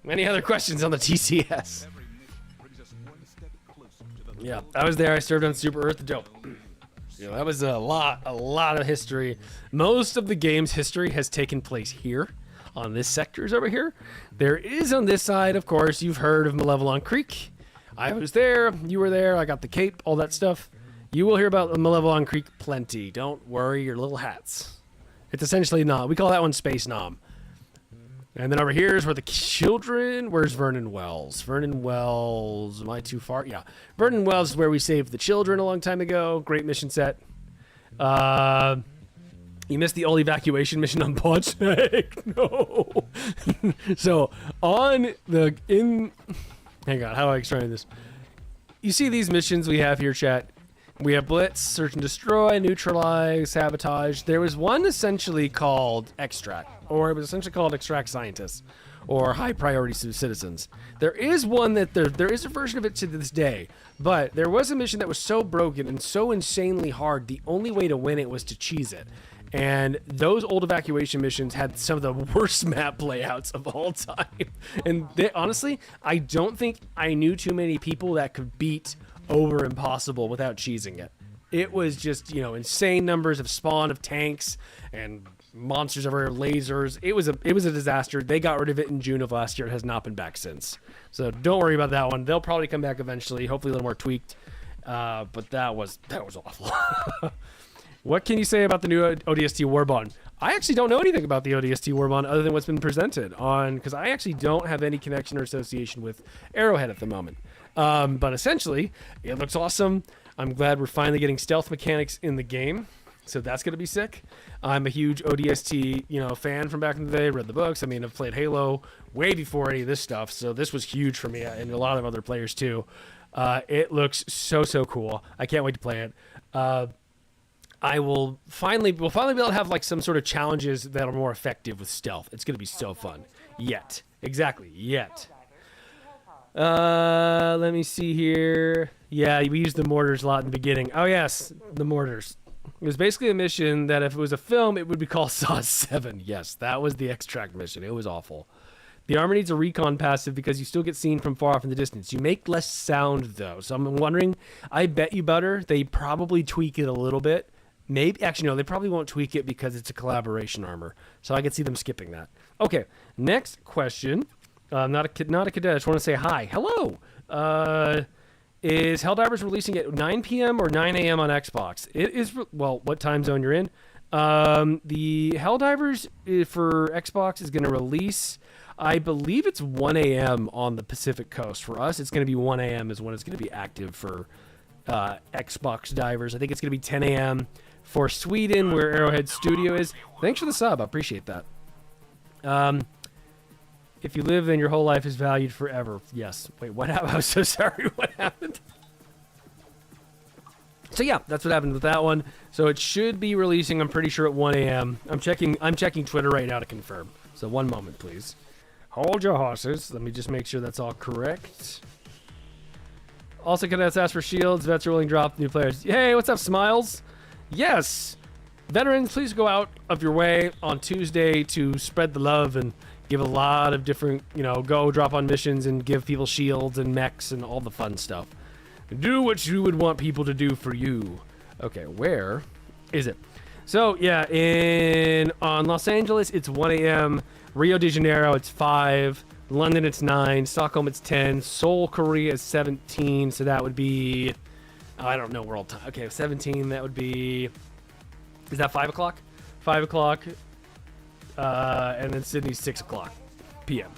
Any other questions on the TCS? Yeah, I was there. I served on Super Earth. Dope. Yeah, that was a lot of history. Most of the game's history has taken place here. On this sectors over here. There is on this side, of course, you've heard of Malevelon Creek. I was there. You were there. I got the cape, all that stuff. You will hear about Malevelon Creek plenty. Don't worry your little hats. It's essentially Nom. We call that one Space Nom. And then over here is where the children... Where's Vernon Wells? Vernon Wells... Am I too far? Yeah. Vernon Wells is where we saved the children a long time ago. Great mission set. You missed the old evacuation mission on Pod's Neck. No. So, on the... Hang on. How do I explain this? You see these missions we have here, chat. We have Blitz, Search and Destroy, Neutralize, Sabotage. There was one essentially called Extract, or it was essentially called Extract Scientists, or High Priority Citizens. There is one that there is a version of it to this day, but there was a mission that was so broken and so insanely hard, the only way to win it was to cheese it. And those old evacuation missions had some of the worst map layouts of all time. And they, honestly, I don't think I knew too many people that could beat over Impossible without cheesing it. It was just, you know, insane numbers of spawn of tanks and monsters everywhere, lasers. It was a disaster. They got rid of it in June of last year. It has not been back since. So don't worry about that one. They'll probably come back eventually, hopefully a little more tweaked. But that was awful. What can you say about the new ODST Warbond? I actually don't know anything about the ODST Warbond other than what's been presented on, because I actually don't have any connection or association with Arrowhead at the moment. But essentially, it looks awesome. I'm glad we're finally getting stealth mechanics in the game, so that's going to be sick. I'm a huge ODST, fan from back in the day. Read the books. I mean, I've played Halo way before any of this stuff, so this was huge for me and a lot of other players too. It looks so cool. I can't wait to play it. We'll finally be able to have like some sort of challenges that are more effective with stealth. It's going to be so fun. Yet. Let me see here. Yeah, we used the mortars a lot in the beginning. Oh yes, the mortars. It was basically a mission that if it was a film, it would be called Saw 7. Yes, that was the extract mission. It was awful. The armor needs a recon passive because you still get seen from far off in the distance. You make less sound though, so I'm wondering, I bet you butter, they probably tweak it a little bit. Maybe, actually no, they probably won't tweak it because it's a collaboration armor. So I could see them skipping that. Okay, next question. Not a cadet. I just want to say hi. Hello. Is Helldivers releasing at 9 p.m. or 9 a.m. on Xbox? It is. Well, what time zone you're in? The Helldivers for Xbox is going to release. I believe it's 1 a.m. on the Pacific Coast. For us, it's going to be 1 a.m. is when it's going to be active for Xbox divers. I think it's going to be 10 a.m. for Sweden, where Arrowhead Studio is. Thanks for the sub. I appreciate that. If you live, then your whole life is valued forever. Yes. Wait, what happened? I'm so sorry. What happened? So yeah, that's what happened with that one. So it should be releasing, I'm pretty sure, at 1 a.m. I'm checking Twitter right now to confirm. So one moment, please. Hold your horses. Let me just make sure that's all correct. Also, cadets ask for shields. Vets are willing to drop new players. Hey, what's up, Smiles? Yes. Veterans, please go out of your way on Tuesday to spread the love and give a lot of different, go drop on missions and give people shields and mechs and all the fun stuff. Do what you would want people to do for you. Okay, where is it? So, yeah, on Los Angeles, it's 1 a.m. Rio de Janeiro, it's 5. London, it's 9. Stockholm, it's 10. Seoul, Korea, is 17. So that would be, I don't know world time. Okay, 17, that would be, is that 5 o'clock? 5 o'clock. And then Sydney's 6 o'clock p.m.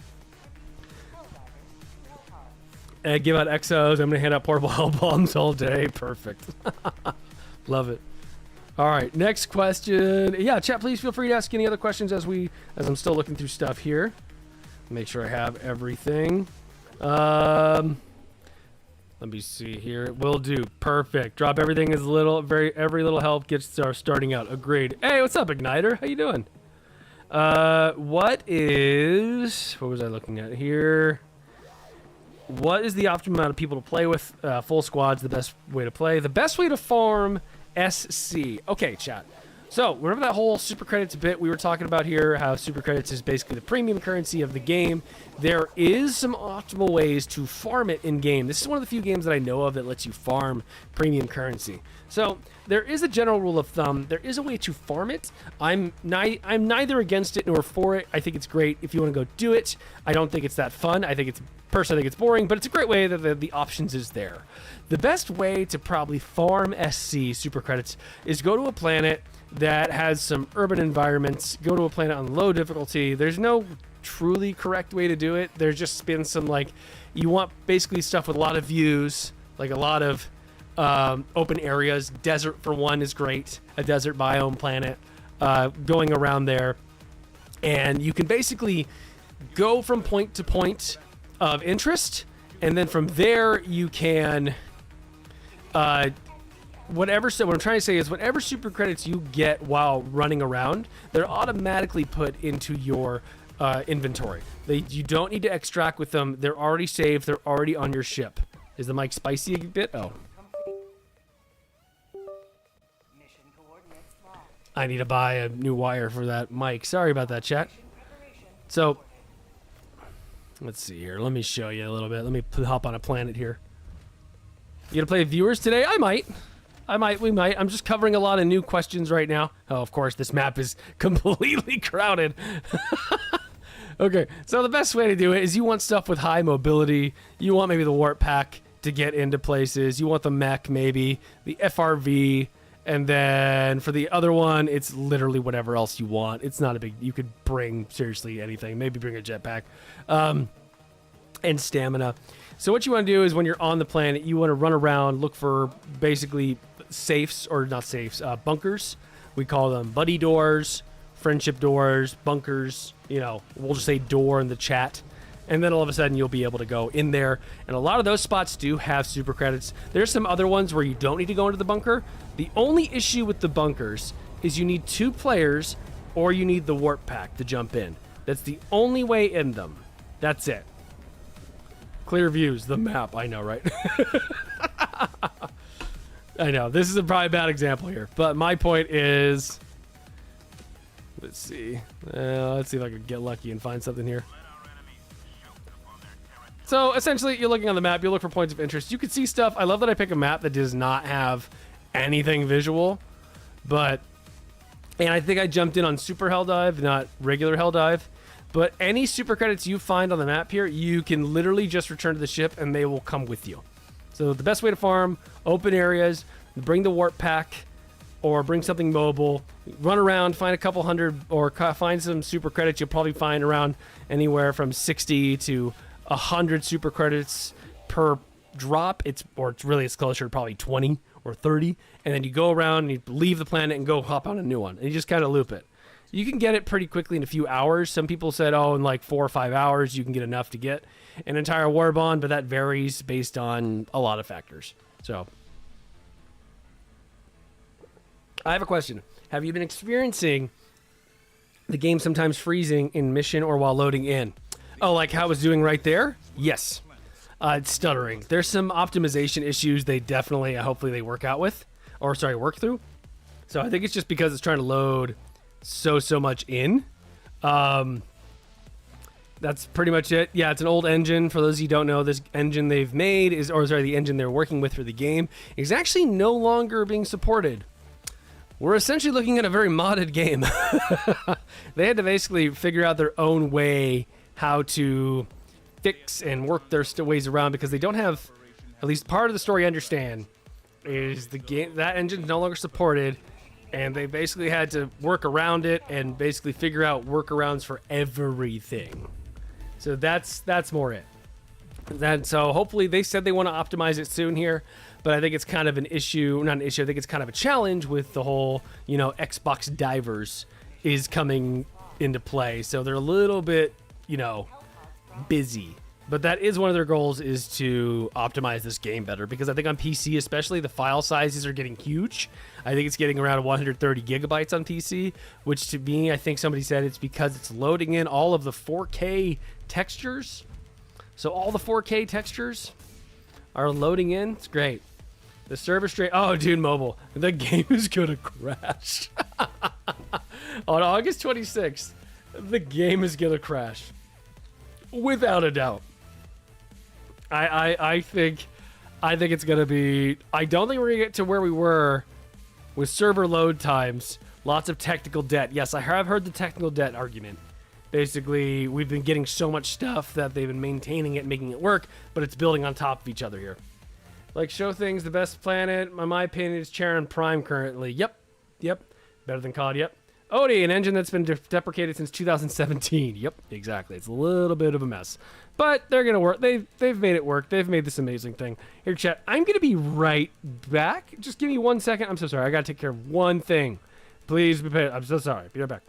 And give out exos. I'm going to hand out portable hell bombs all day. Perfect. Love it. All right, next question. Yeah, chat, please feel free to ask any other questions as I'm still looking through stuff here. Make sure I have everything. Let me see here. Will do. Perfect. Drop everything as every little help gets our starting out. Agreed. Hey, what's up, Igniter? How you doing? What was I looking at here? what is the optimum amount of people to play with? Full squad's the best way to play. The best way to farm SC. Okay, chat. So, remember that whole super credits bit we were talking about here, how super credits is basically the premium currency of the game. There is some optimal ways to farm it in-game. This is one of the few games that I know of that lets you farm premium currency. So, there is a general rule of thumb. There is a way to farm it. I'm neither against it nor for it. I think it's great if you want to go do it. I don't think it's that fun. Personally, I think it's boring, but it's a great way that the options is there. The best way to probably farm SC super credits is go to a planet that has some urban environments. Go to a planet on low difficulty. There's no truly correct way to do it. There's just been some, like, you want basically stuff with a lot of views, like a lot of open areas. Desert, for one, is great. A desert biome planet going around there. And you can basically go from point to point of interest, and then from there you can what I'm trying to say is whatever super credits you get while running around, they're automatically put into your inventory. You don't need to extract with them. They're already saved. They're already on your ship. Is the mic spicy a bit? Oh. I need to buy a new wire for that mic. Sorry about that, chat. So, let's see here. Let me show you a little bit. Let me hop on a planet here. You gonna play viewers today? I might. We might. I'm just covering a lot of new questions right now. Oh, of course, this map is completely crowded. Okay, so the best way to do it is you want stuff with high mobility. You want maybe the warp pack to get into places. You want the mech, maybe. The FRV. And then for the other one, it's literally whatever else you want. It's not a big... You could bring, seriously, anything. Maybe bring a jetpack. And stamina. So what you want to do is when you're on the planet, you want to run around, look for basically safes, or not safes, bunkers. We call them buddy doors, friendship doors, bunkers. You know, we'll just say door in the chat. And then all of a sudden you'll be able to go in there. And a lot of those spots do have super credits. There's some other ones where you don't need to go into the bunker. The only issue with the bunkers is you need 2 players or you need the warp pack to jump in. That's the only way in them. That's it. Clear views, the map. I know, right? I know. This is probably a bad example here. But my point is... Let's see. Let's see if I can get lucky and find something here. So, essentially, you're looking on the map. You look for points of interest. You can see stuff. I love that I pick a map that does not have anything visual. But... And I think I jumped in on Super Helldive, not regular Helldive. But any super credits you find on the map here, you can literally just return to the ship and they will come with you. So the best way to farm, open areas, bring the warp pack or bring something mobile, run around, find a couple hundred or find some super credits. You'll probably find around anywhere from 60 to 100 super credits per drop. It's closer to probably 20 or 30. And then you go around and you leave the planet and go hop on a new one. And you just kind of loop it. You can get it pretty quickly in a few hours. Some people said, in like 4 or 5 hours, you can get enough to get an entire war bond, but that varies based on a lot of factors. So, I have a question. Have you been experiencing the game sometimes freezing in mission or while loading in? Oh, like how it was doing right there? Yes. It's stuttering. There's some optimization issues they definitely, hopefully they work through. So I think it's just because it's trying to load so much in. That's pretty much it. Yeah, it's an old engine. For those of you who don't know, this engine they've made the engine they're working with for the game is actually no longer being supported. We're essentially looking at a very modded game. They had to basically figure out their own way how to fix and work their ways around because they don't have, at least part of the story I understand, is the game that engine's no longer supported. And they basically had to work around it and basically figure out workarounds for everything. So that's more it. So hopefully they said they want to optimize it soon here, but I think it's kind of an issue, not an issue, I think it's kind of a challenge with the whole, Xbox Divers is coming into play. So they're a little bit, busy. But that is one of their goals, is to optimize this game better, because I think on PC especially, the file sizes are getting huge. I think it's getting around 130 gigabytes on PC, which to me, I think somebody said it's because it's loading in all of the 4K textures. So all the 4K textures are loading in. It's great. The server straight. Oh, dude, mobile. The game is going to crash. On August 26th, the game is going to crash. Without a doubt. I think it's going to be... I don't think we're going to get to where we were with server load times. Lots of technical debt. Yes, I have heard the technical debt argument. Basically, we've been getting so much stuff that they've been maintaining it, making it work, but it's building on top of each other here. Like, show things, the best planet, in my opinion, is Charon Prime currently. Yep. Better than COD, yep. Odie, an engine that's been deprecated since 2017. Yep, exactly. It's a little bit of a mess. But they're going to work. They've made it work. They've made this amazing thing. Here, chat, I'm going to be right back. Just give me 1 second. I'm so sorry. I got to take care of one thing. Please be patient. I'm so sorry. Be right back.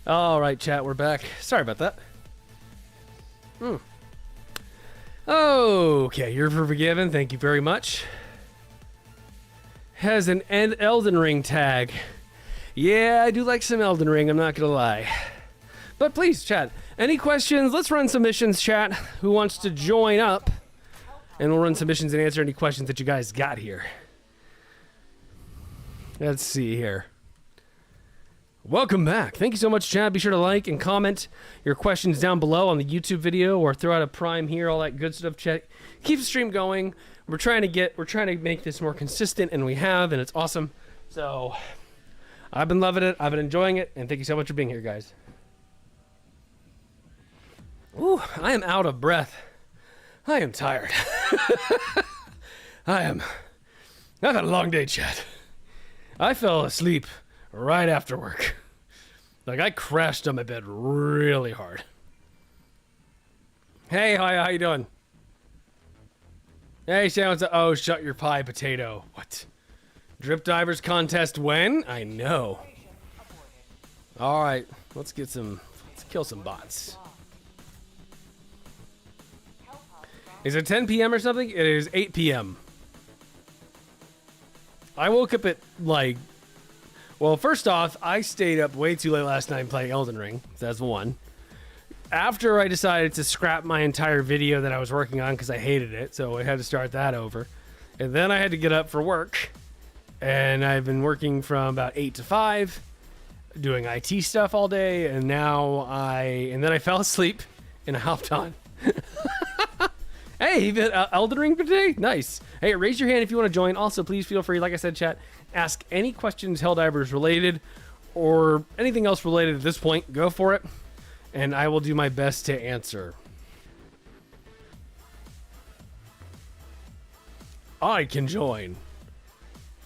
All right, chat, we're back. Sorry about that. Okay, you're forgiven. Thank you very much. Has an Elden Ring tag. Yeah, I do like some Elden Ring, I'm not going to lie. But please, chat, any questions? Let's run some missions, chat. Who wants to join up? And we'll run some missions and answer any questions that you guys got here. Let's see here. Welcome back. Thank you so much, chat. Be sure to like and comment your questions down below on the YouTube video or throw out a prime here, all that good stuff. Chat. Keep the stream going. We're trying to make this more consistent, and we have, and it's awesome. So I've been loving it. I've been enjoying it, and thank you so much for being here, guys. Ooh, I am out of breath. I am tired. I've had a long day, chat. I fell asleep right after work. Like, I crashed on my bed really hard. Hey, hi, how you doing? Hey, Shan, oh, shut your pie, potato. What? Drip Divers contest when? I know. Alright, let's kill some bots. Is it 10 p.m. or something? It is 8 p.m. I woke up at, like... Well, first off, I stayed up way too late last night playing Elden Ring. So that's one. After I decided to scrap my entire video that I was working on because I hated it, so I had to start that over. And then I had to get up for work. And I've been working from about 8 to 5, doing IT stuff all day, and then I fell asleep and I hopped on. Hey, even Elden Ring for today? Nice. Hey, raise your hand if you want to join. Also, please feel free, like I said, chat, ask any questions Helldivers related or anything else related at this point. Go for it, and I will do my best to answer. I can join.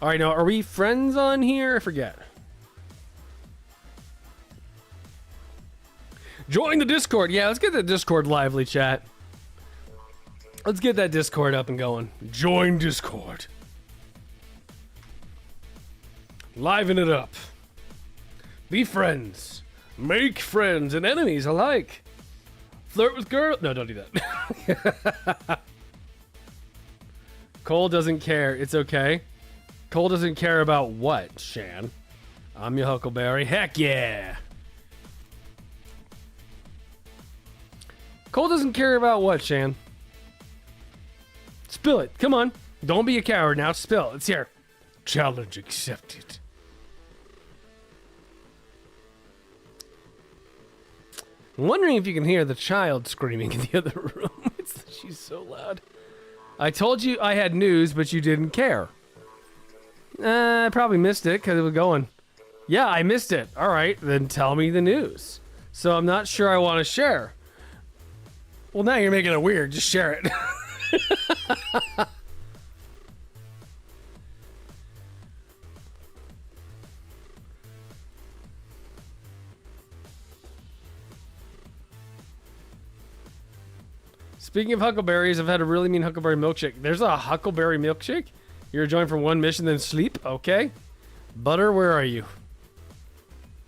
All right, now, are we friends on here? I forget. Join the Discord. Yeah, let's get the Discord lively, chat. Let's get that Discord up and going. Join Discord. Liven it up. Be friends. Make friends and enemies alike. Flirt with girls. No, don't do that. Cole doesn't care. It's okay. Cole doesn't care about what, Shan? I'm your Huckleberry. Heck yeah. Cole doesn't care about what, Shan? spill it. Come on. Don't be a coward now. Spill. It's here. Challenge accepted. I'm wondering if you can hear the child screaming in the other room. She's so loud. I told you I had news, but you didn't care. I probably missed it because it was going. Yeah, I missed it. All right, then tell me the news. So I'm not sure I want to share. Well, now you're making it weird. Just share it. Speaking of huckleberries, I've had a really mean huckleberry milkshake. There's a huckleberry milkshake? You're joined from one mission, then sleep? Okay. Butter, where are you?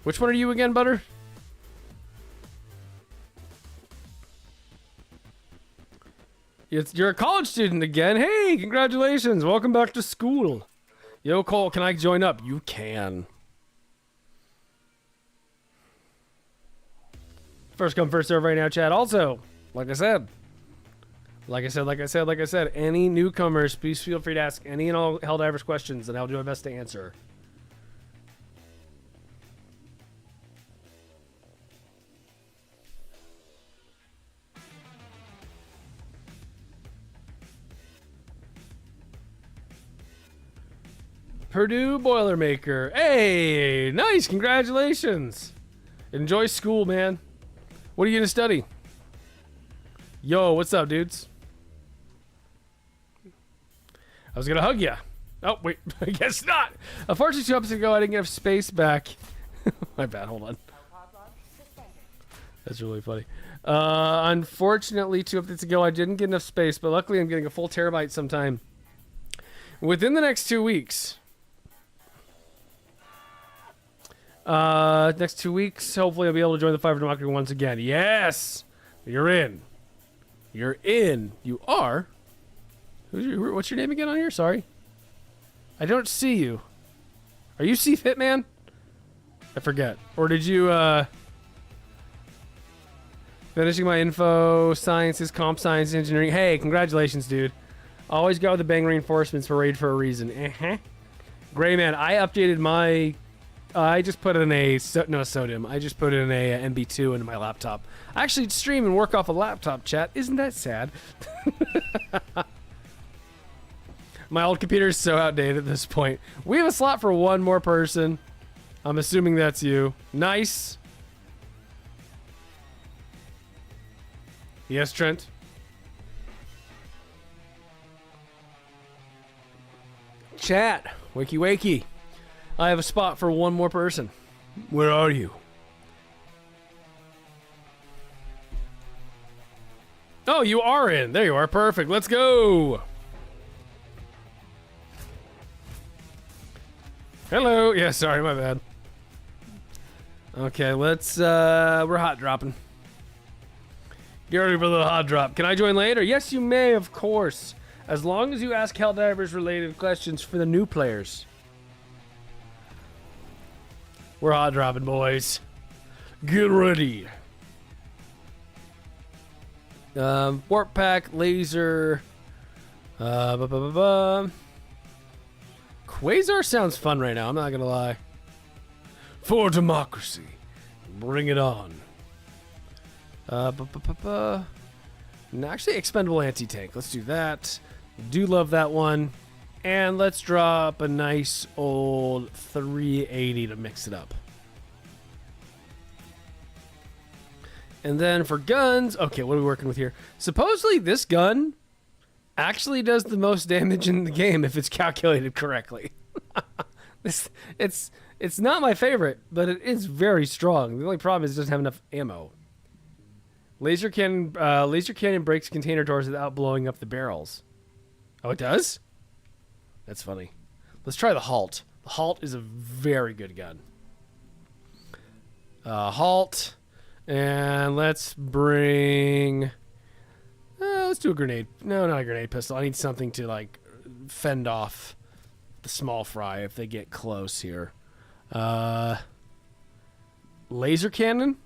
Which one are you again, Butter? You're a college student again. Hey, congratulations. Welcome back to school. Yo, Cole, can I join up? You can. First come, first serve right now, chat. Also, like I said, any newcomers, please feel free to ask any and all Helldivers questions, and I'll do my best to answer. Purdue Boilermaker. Hey, nice. Congratulations. Enjoy school, man. What are you going to study? Yo, what's up, dudes? I was going to hug you. Oh, wait. I guess not. Unfortunately, 2 episodes ago, I didn't get enough space back. My bad. Hold on. That's really funny. Unfortunately, 2 episodes ago, I didn't get enough space, but luckily I'm getting a full terabyte sometime within the next 2 weeks. Next 2 weeks, hopefully I'll be able to join the Five for Democracy once again. Yes! You're in. You're in. You are? What's your name again on here? Sorry. I don't see you. Are you Steve Hitman? I forget. Or did you, finishing my info, sciences, comp science, engineering. Hey, congratulations, dude. Always go with the bang reinforcements for raid for a reason. Gray man, I updated my... I just put in a sodium. I just put in a MB2 into my laptop. I actually stream and work off a laptop, chat. Isn't that sad? My old computer is so outdated at this point. We have a slot for one more person. I'm assuming that's you. Nice. Yes, Trent. Chat. Wakey wakey. I have a spot for one more person. Where are you? Oh, you are in. There you are. Perfect. Let's go. Hello. Yeah, sorry, my bad. Okay, let's, we're hot dropping. Get ready for the hot drop. Can I join later? Yes, you may, of course. As long as you ask Helldivers related questions for the new players. We're hot dropping, boys. Get ready. Warp pack, laser. Quasar sounds fun right now, I'm not gonna lie. For democracy. Bring it on. Actually, expendable anti-tank. Let's do that. Do love that one. And let's drop a nice old 380 to mix it up. And then for guns, okay, what are we working with here? Supposedly this gun actually does the most damage in the game if it's calculated correctly. It's not my favorite, but it is very strong. The only problem is it doesn't have enough ammo. Laser cannon breaks container doors without blowing up the barrels. Oh, it does? That's funny. Let's try the Halt. The Halt is a very good gun. Halt. And let's bring... let's do a grenade. No, not a grenade pistol. I need something to, like, fend off the small fry if they get close here. Laser cannon.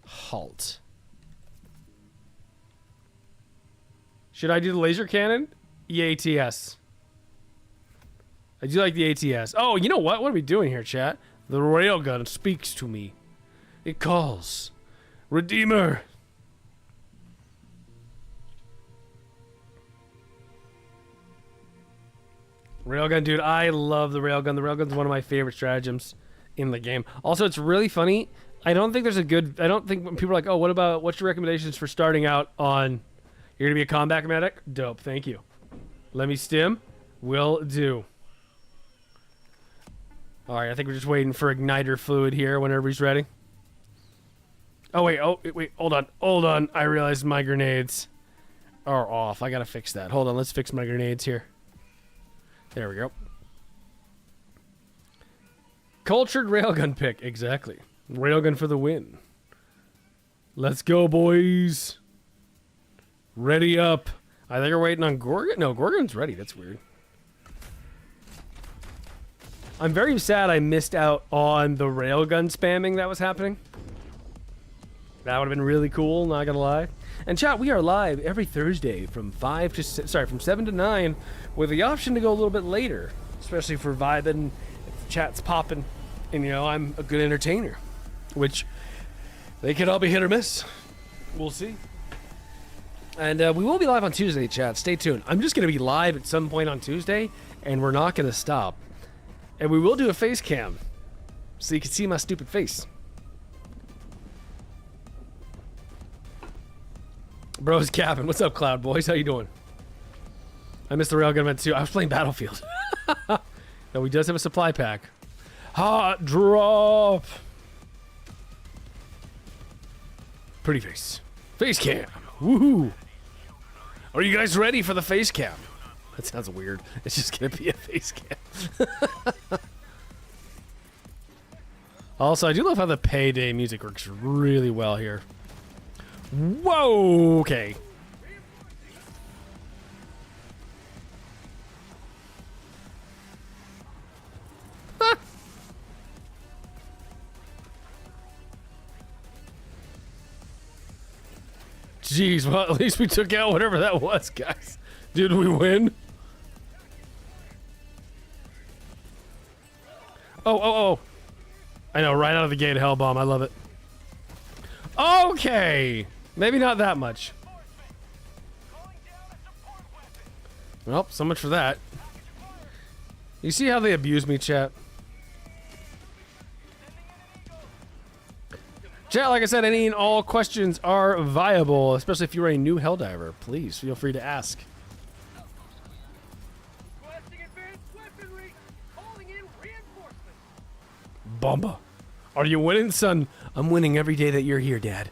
Halt. Should I do the laser cannon? EATS. I do like the ATS. Oh, you know what? What are we doing here, chat? The railgun speaks to me. It calls. Redeemer. Railgun, dude. I love the railgun. The railgun's one of my favorite stratagems in the game. Also, it's really funny. I don't think when people are like, oh, what's your recommendations for starting out on, you're going to be a combat medic? Dope. Thank you. Let me stim. Will do. All right, I think we're just waiting for igniter fluid here whenever he's ready. Oh, wait. Oh, wait. Hold on. Hold on. I realized my grenades are off. I got to fix that. Hold on. Let's fix my grenades here. There we go. Cultured railgun pick. Exactly. Railgun for the win. Let's go, boys. Ready up. I think we're waiting on Gorgon. No, Gorgon's ready. That's weird. I'm very sad I missed out on the railgun spamming that was happening. That would have been really cool, not gonna lie. And chat, we are live every Thursday from 7 to 9 with the option to go a little bit later, especially for vibing, if the chat's popping, and you know, I'm a good entertainer, which they could all be hit or miss. We'll see. And we will be live on Tuesday, chat. Stay tuned. I'm just gonna be live at some point on Tuesday, and we're not gonna stop. And we will do a face cam, so you can see my stupid face. Bro's capping. What's up, Cloud Boys? How you doing? I missed the railgun event too. I was playing Battlefield. No, he does have a supply pack. Hot drop. Pretty face. Face cam. Woohoo. Are you guys ready for the face cam? That sounds weird. It's just gonna be a face cam. Also, I do love how the payday music works really well here. Whoa! Okay. Jeez, well, at least we took out whatever that was, guys. Did we win? Oh. I know, right out of the gate, hell bomb. I love it. Okay. Maybe not that much. Well, so much for that. You see how they abuse me, chat? Chat, like I said, any and all questions are viable, especially if you're a new Helldiver. Please feel free to ask. Bomba. Are you winning, son? I'm winning every day that you're here, Dad.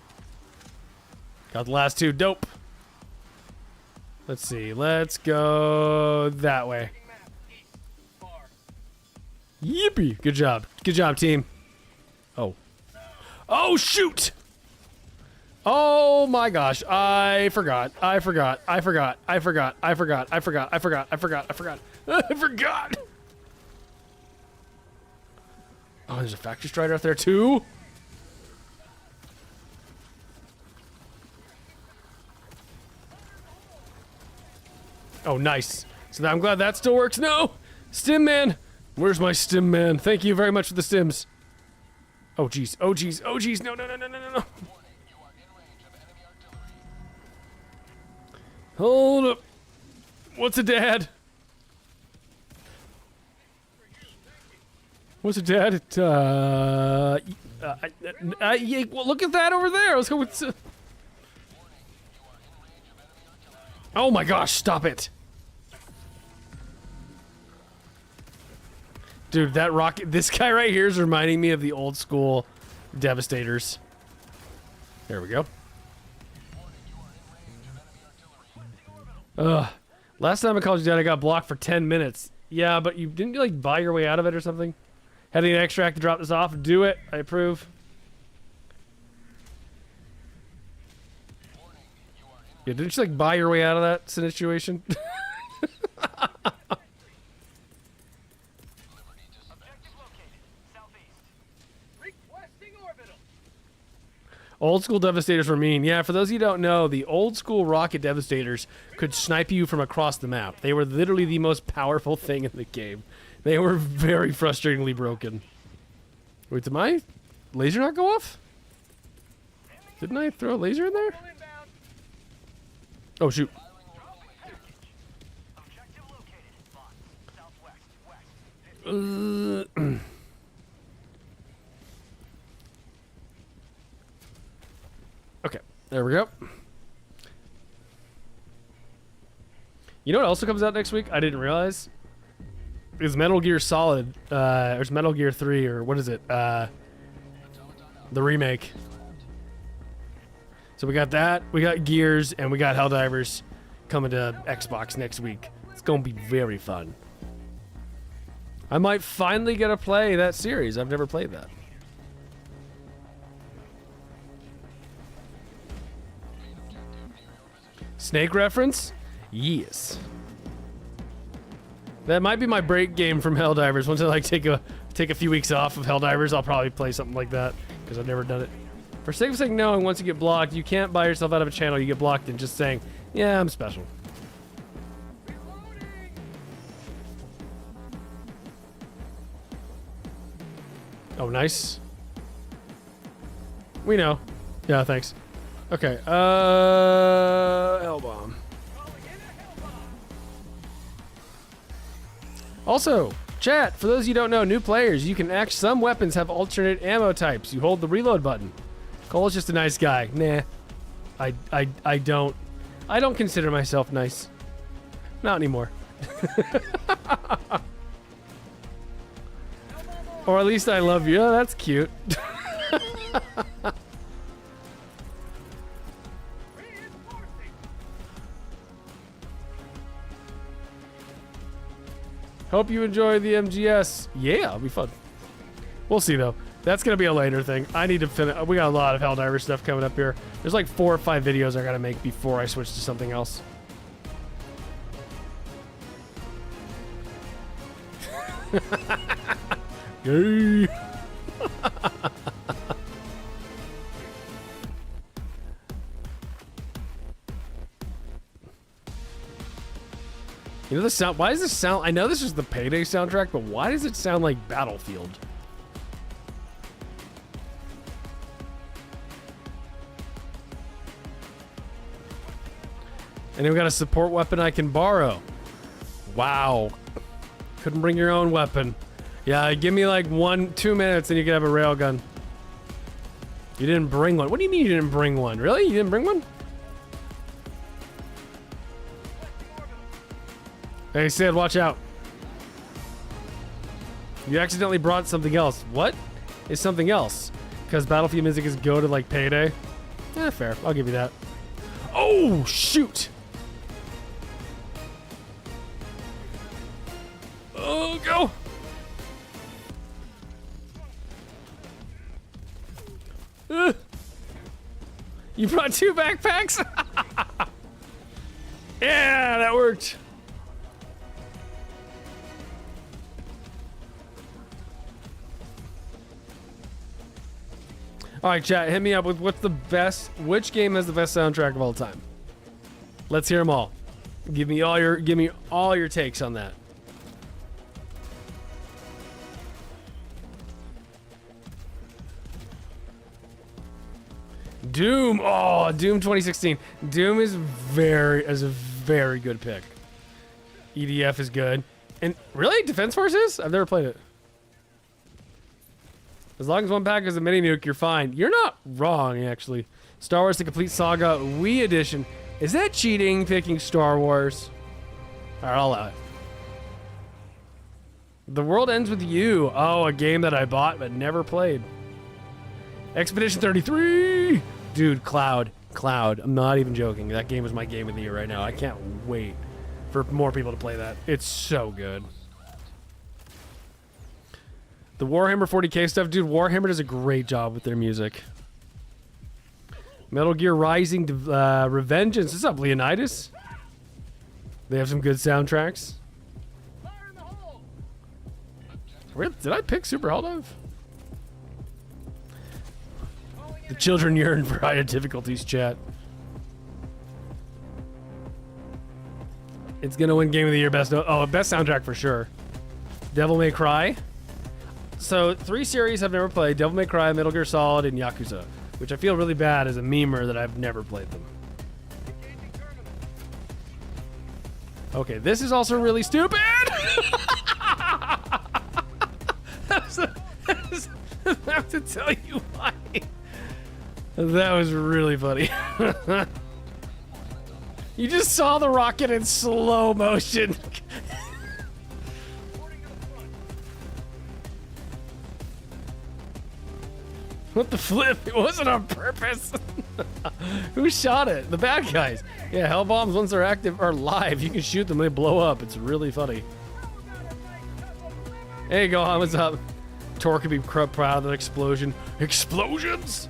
Got the last two. Dope. Let's see. Let's go that way. Yippee. Good job. Good job, team. Oh. Oh, shoot. Oh, my gosh. I forgot. I forgot. Oh, there's a factory strider out there, too? Oh, nice. So I'm glad that still works. No! Stim man! Where's my stim man? Thank you very much for the stims. Oh, jeez. Oh, jeez. Oh, jeez. No. Hold up. What's a dad? What's a dad? Yeah, well, look at that over there. Let's go with... Oh my gosh, stop it. Dude, that rocket... This guy right here is reminding me of the old school Devastators. There we go. Last time I called you dad, I got blocked for 10 minutes. Yeah, but you didn't like buy your way out of it or something? Heading an extract to drop this off. Do it. I approve. Yeah, didn't you like buy your way out of that situation? Old school Devastators were mean. Yeah, for those of you who don't know, the old school rocket Devastators could snipe you from across the map. They were literally the most powerful thing in the game. They were very frustratingly broken. Wait, did my laser not go off? Didn't I throw a laser in there? Oh, shoot. Okay, there we go. You know what also comes out next week? I didn't realize. Is Metal Gear Solid, or it's Metal Gear 3, or what is it? The remake. So we got that, we got Gears, and we got Helldivers coming to Xbox next week. It's gonna be very fun. I might finally get to play that series. I've never played that. Snake reference? Yes. That might be my break game from Helldivers. Once I like take a few weeks off of Helldivers, I'll probably play something like that because I've never done it. For sake of saying no, and once you get blocked, you can't buy yourself out of a channel. You get blocked and just saying, yeah, I'm special. Oh, nice. We know. Yeah, thanks. Okay, L-bomb. Also, chat, for those of you who don't know, new players, you can some weapons have alternate ammo types. You hold the reload button. Cole's just a nice guy. Nah. I don't consider myself nice. Not anymore. Or at least I love you. Oh, that's cute. Hope you enjoy the MGS. Yeah, it'll be fun. We'll see though. That's gonna be a later thing. I need to finish. We got a lot of Helldivers stuff coming up here. There's like 4 or 5 videos I gotta make before I switch to something else. Yay! You know the sound? Why does this sound? I know this is the Payday soundtrack, but why does it sound like Battlefield? And then we got a support weapon I can borrow. Wow. Couldn't bring your own weapon. Yeah, give me like 2 minutes and you can have a railgun. You didn't bring one. What do you mean you didn't bring one? Really? You didn't bring one? Hey, Sid, watch out. You accidentally brought something else. What is something else? Because Battlefield music is go to like Payday? Eh, fair. I'll give you that. Oh, shoot. Oh, go. You brought 2 backpacks? Yeah, that worked. All right, chat, hit me up with which game has the best soundtrack of all time? Let's hear them all. Give me all your takes on that. Doom. Oh, Doom 2016. Doom is a very good pick. EDF is good. And really, Defense Forces? I've never played it. As long as one pack is a mini nuke, you're fine. You're not wrong, actually. Star Wars: The Complete Saga Wii Edition. Is that cheating, picking Star Wars? All right, I'll allow it. The World Ends With You. Oh, a game that I bought but never played. Expedition 33. Dude, Cloud. I'm not even joking. That game is my game of the year right now. I can't wait for more people to play that. It's so good. The Warhammer 40k stuff. Dude, Warhammer does a great job with their music. Metal Gear Rising, Revengeance. What's up, Leonidas? They have some good soundtracks. Did I pick Super Helldive? The children yearn for higher difficulties, chat. It's gonna win Game of the Year best soundtrack for sure. Devil May Cry. So 3 series I've never played: Devil May Cry, Metal Gear Solid, and Yakuza. Which I feel really bad as a memer that I've never played them. Okay, this is also really stupid. I have to tell you why. That was really funny. You just saw the rocket in slow motion. What the flip? It wasn't on purpose. Who shot it? The bad guys. Yeah, hell bombs, once they're active or live, you can shoot them, they blow up. It's really funny. Hey, Gohan, what's up? Tor could be proud of that explosion. Explosions?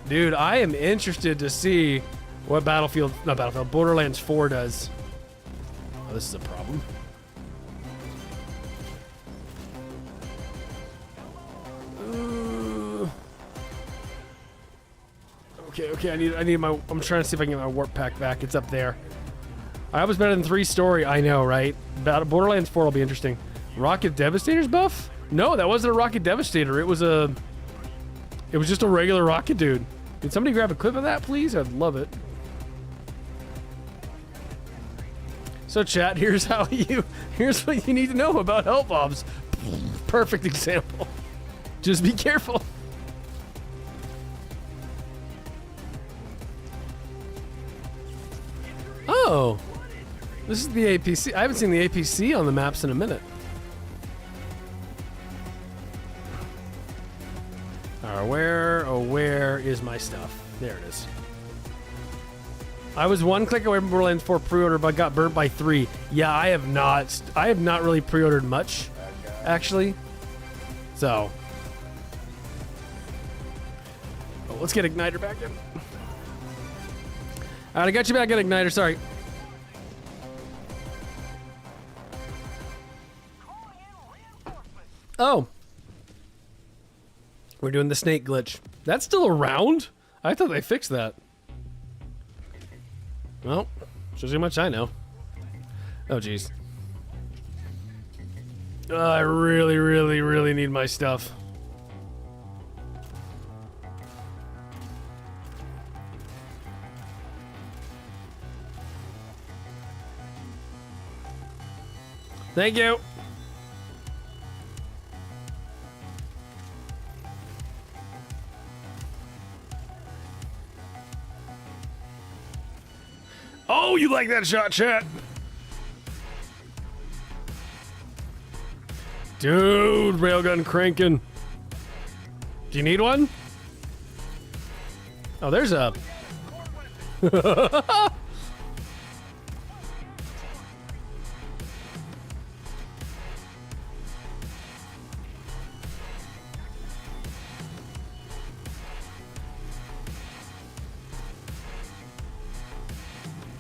Dude, I am interested to see what Borderlands 4 does. Oh, this is a problem. Okay, I need my, I'm trying to see if I can get my warp pack back. It's up there. I was better than 3 story, I know, right? Borderlands 4 will be interesting. Rocket Devastator's buff? No, that wasn't a Rocket Devastator. It was just a regular rocket dude. Did somebody grab a clip of that, please? I'd love it. So chat, here's what you need to know about hell bombs. Perfect example. Just be careful. Oh, this is the APC. I haven't seen the APC on the maps in a minute. Where is my stuff? There it is. I was 1 click away from Borderlands 4 pre-order, but got burnt by 3. Yeah, I have not really pre-ordered much, actually. So, let's get Igniter back in. All right, I got you back at Igniter. Sorry. Oh. We're doing the snake glitch. That's still around? I thought they fixed that. Well, shows you how much I know. Oh, jeez. I really, really, really need my stuff. Thank you. Oh, you like that shot, chat? Dude, railgun cranking. Do you need one? Oh, there's a...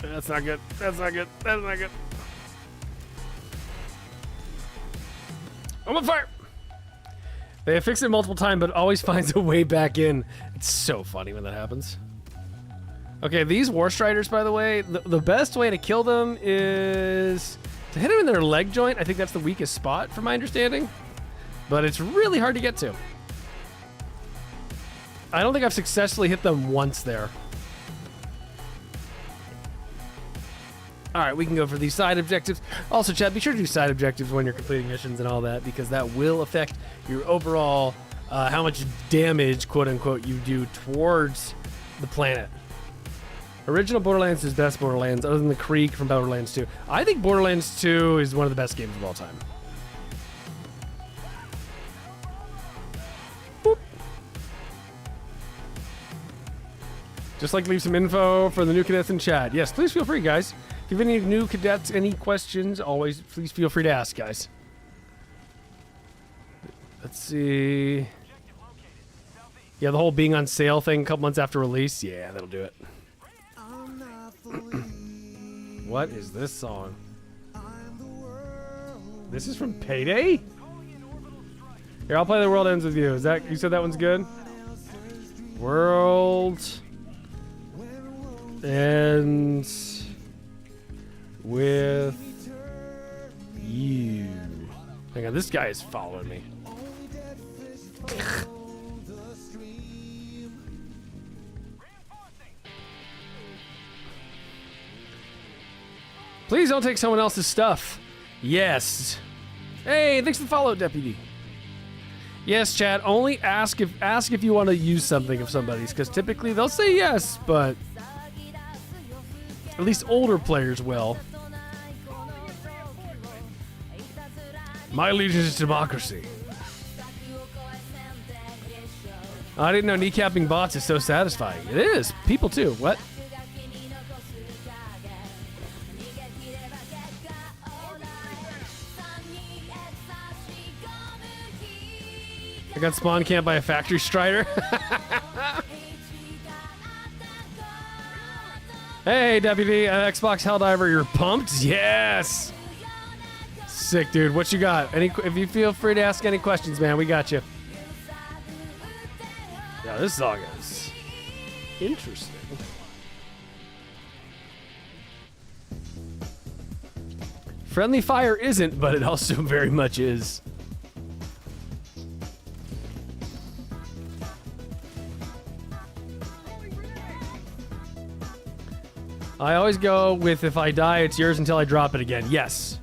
That's not good. That's not good. That's not good. I'm on fire! They have fixed it multiple times, but it always finds a way back in. It's so funny when that happens. Okay, these War Striders, by the way, the best way to kill them is to hit them in their leg joint. I think that's the weakest spot, from my understanding. But it's really hard to get to. I don't think I've successfully hit them once there. All right, we can go for these side objectives. Also, chat, be sure to do side objectives when you're completing missions and all that, because that will affect your overall, how much damage, quote unquote, you do towards the planet. Original Borderlands is best Borderlands, other than the Creek from Borderlands 2. I think Borderlands 2 is one of the best games of all time. Boop. Just like leave some info for the new cadets in chat. Yes, please feel free, guys. If you have any new cadets, any questions, always please feel free to ask, guys. Let's see. Yeah, the whole being on sale thing a couple months after release. Yeah, that'll do it. What is this song? This is from Payday? Here, I'll play The World Ends With You. Is that, you said that one's good? World world ends with you. Hang on, this guy is following me. Please don't take someone else's stuff. Yes. Hey, thanks for the follow, Deputy. Yes, chat. Only ask if you want to use something of somebody's, because typically they'll say yes, but at least older players will. My allegiance to democracy. I didn't know kneecapping bots is so satisfying. It is. People too. What? I got spawn camped by a factory strider. Hey, WD, Xbox Helldiver, you're pumped? Yes! Sick, dude. What you got? If you feel free to ask any questions, man, we got you. Yeah, this song is interesting. Friendly fire isn't, but it also very much is. I always go with if I die, it's yours until I drop it again. Yes.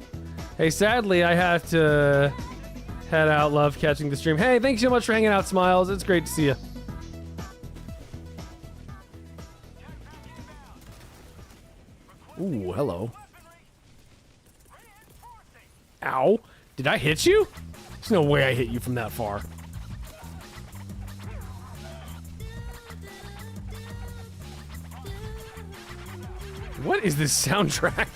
Hey, sadly, I have to head out. Love catching the stream. Hey, thanks so much for hanging out, Smiles. It's great to see you. Ooh, hello. Ow. Did I hit you? There's no way I hit you from that far. What is this soundtrack?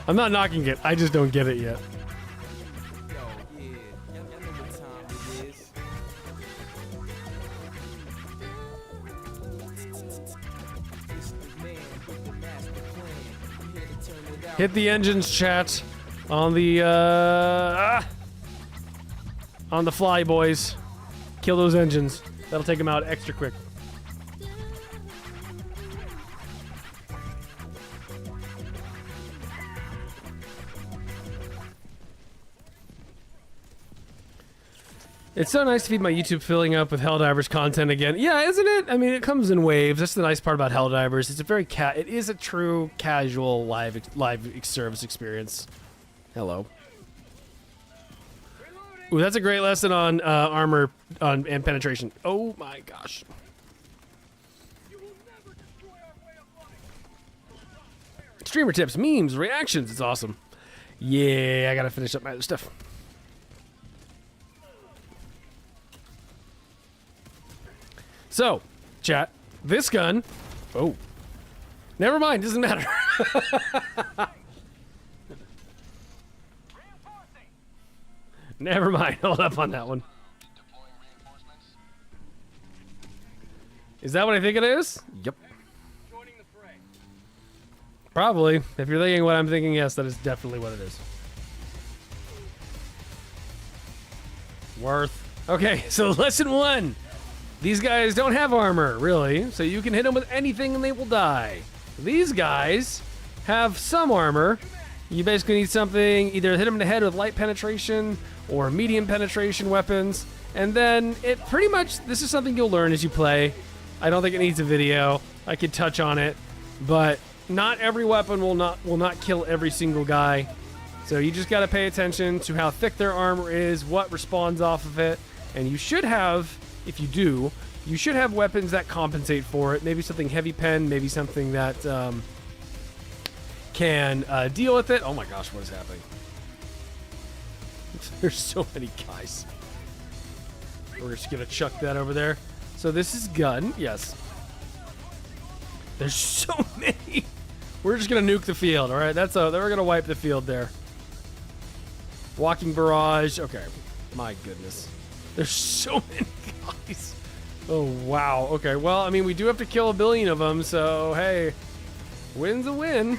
I'm not knocking it. I just don't get it yet. Hit the engines, chat. On the fly, boys. Kill those engines. That'll take them out extra quick. It's so nice to see my YouTube filling up with Helldivers content again. Yeah, isn't it? I mean, it comes in waves. That's the nice part about Helldivers. It's a very it is a true casual live service experience. Hello. Ooh, that's a great lesson on armor and penetration. Oh my gosh. Streamer tips, memes, reactions. It's awesome. Yeah, I gotta finish up my other stuff. So, chat, this gun... Oh. Never mind, doesn't matter. Never mind, hold up on that one. Is that what I think it is? Yep. Probably. If you're thinking what I'm thinking, yes, that is definitely what it is. Worth. Okay, so lesson 1. These guys don't have armor, really, so you can hit them with anything and they will die. These guys have some armor. You basically need something, either hit them in the head with light penetration or medium penetration weapons, and then it pretty much, this is something you'll learn as you play. I don't think it needs a video. I could touch on it, but not every weapon will not kill every single guy. So you just gotta pay attention to how thick their armor is, what responds off of it, and you should have, if you do, you should have weapons that compensate for it. Maybe something heavy pen, maybe something that can deal with it. Oh my gosh, what is happening? There's so many guys. We're just gonna chuck that over there. So this is gun, yes. There's so many. We're just gonna nuke the field, all right? We're gonna wipe the field there. Walking barrage. Okay, my goodness. There's so many guys. Oh, wow. Okay, well, I mean, we do have to kill 1 billion of them, so, hey. Win's a win.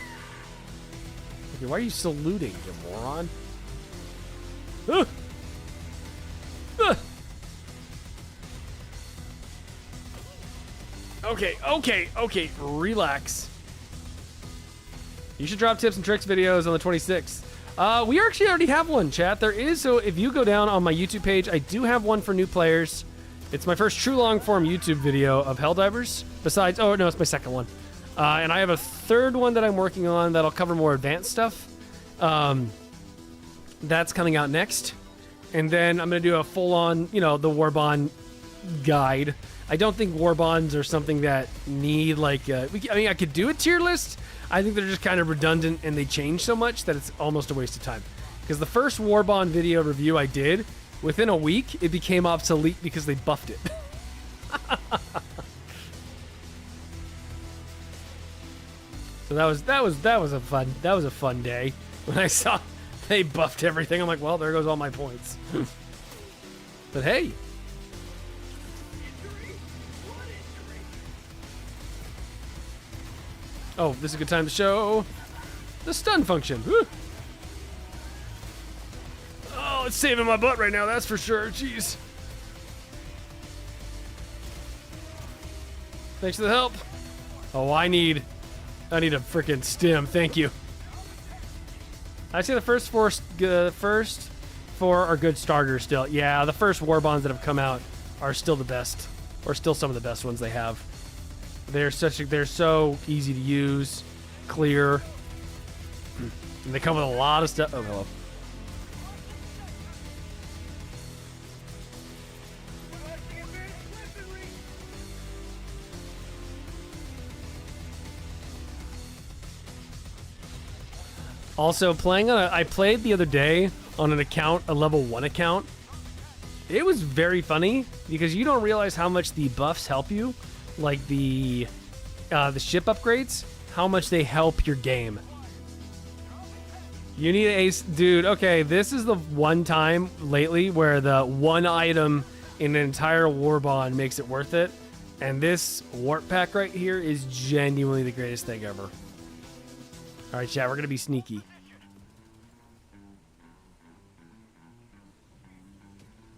Okay, why are you still looting, you moron? Okay. Relax. You should drop tips and tricks videos on the 26th. We actually already have one, chat. There is, so if you go down on my YouTube page, I do have one for new players. It's my first true long-form YouTube video of Helldivers. Besides, oh no, it's my second one. And I have a third one that I'm working on that'll cover more advanced stuff. That's coming out next. And then I'm going to do a full-on, the Warbond guide. I don't think Warbonds are something that need, I could do a tier list. I think they're just kind of redundant and they change so much that it's almost a waste of time. Because the first Warbond video review I did, within a week, it became obsolete because they buffed it. So that was a fun day. When I saw they buffed everything, I'm like, well, there goes all my points. But hey. Oh, this is a good time to show the stun function. Woo. Oh, it's saving my butt right now, that's for sure. Jeez. Thanks for the help. Oh, I need a freaking stim. Thank you. I'd say the first four are good starters still. Yeah, the first Warbonds that have come out are still the best, or still some of the best ones they have. They're so easy to use, clear, and they come with a lot of stuff. Oh, hello. Also, I played the other day on an account, a level 1 account. It was very funny because you don't realize how much the buffs help you, like the ship upgrades, how much they help your game. You need ace, dude. Okay, this is the one time lately where the one item in an entire Warbond makes it worth it, and this warp pack right here is genuinely the greatest thing ever. All right, chat, we're gonna be sneaky.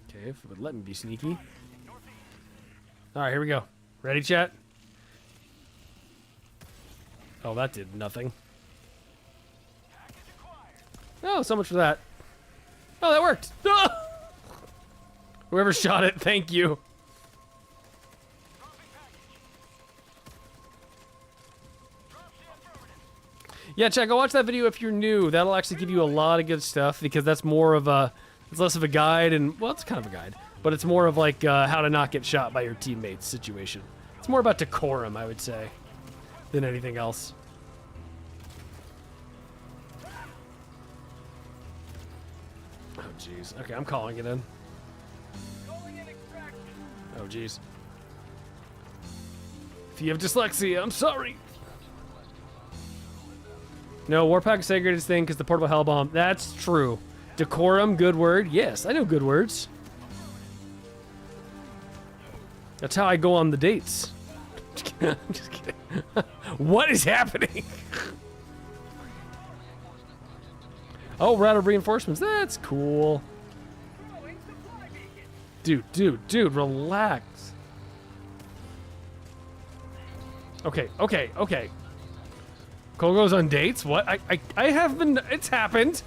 Okay, if it would let me be sneaky. All right, here we go. Ready, chat? Oh, that did nothing. Oh, so much for that. Oh, that worked. Ah! Whoever shot it, thank you. Yeah, chat, go watch that video if you're new. That'll actually give you a lot of good stuff because that's more of a, it's less of a guide and, well, it's kind of a guide, but it's more of like how to not get shot by your teammates situation. It's more about decorum, I would say, than anything else. Oh, jeez. Okay, I'm calling it in. Oh, jeez. If you have dyslexia, I'm sorry. No, Warpack is the greatest thing because the portable hell bomb. That's true. Decorum, good word. Yes, I know good words. That's how I go on the dates. I'm just kidding. What is happening? Oh, we're out of reinforcements. That's cool. Dude, relax. Okay. Cole goes on dates? What? I have been... It's happened.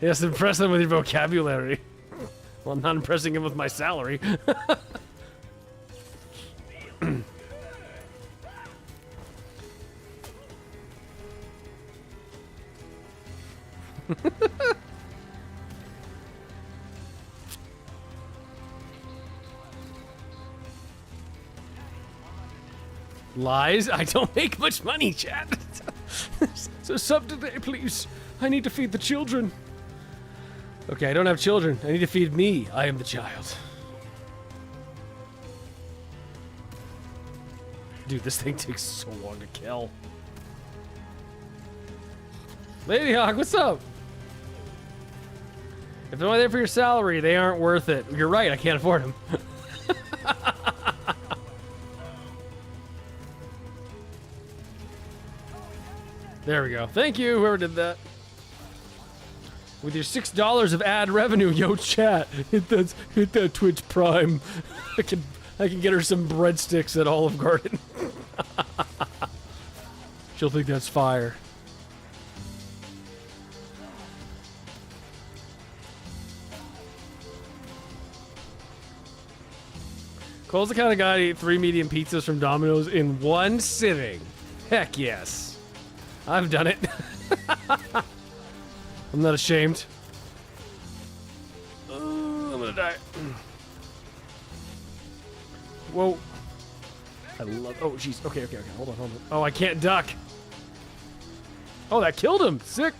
Yes, impress him with your vocabulary. Well, I'm not impressing him with my salary. Lies? I don't make much money, chat. So sub today, please. I need to feed the children. Okay, I don't have children. I need to feed me. I am the child. Dude, this thing takes so long to kill. Lady Hawk, what's up? If they're only there for your salary, they aren't worth it. You're right, I can't afford them. There we go. Thank you, whoever did that. With your $6 of ad revenue, yo chat, hit that Twitch Prime. I can get her some breadsticks at Olive Garden. She'll think that's fire. Cole's the kind of guy to eat 3 medium pizzas from Domino's in one sitting. Heck yes. I've done it. I'm not ashamed. I'm gonna die. Whoa. I love. Oh, jeez. Okay. Hold on. Oh, I can't duck. Oh, that killed him. Sick.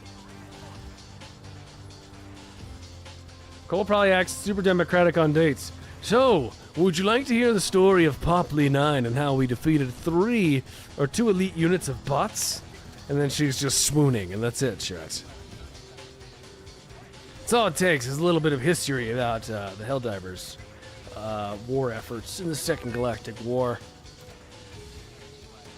Cole probably acts super democratic on dates. So, would you like to hear the story of Popley 9 and how we defeated 2 elite units of bots? And then she's just swooning, and that's it, chat. That's all it takes is a little bit of history about the Helldivers war efforts in the Second Galactic War.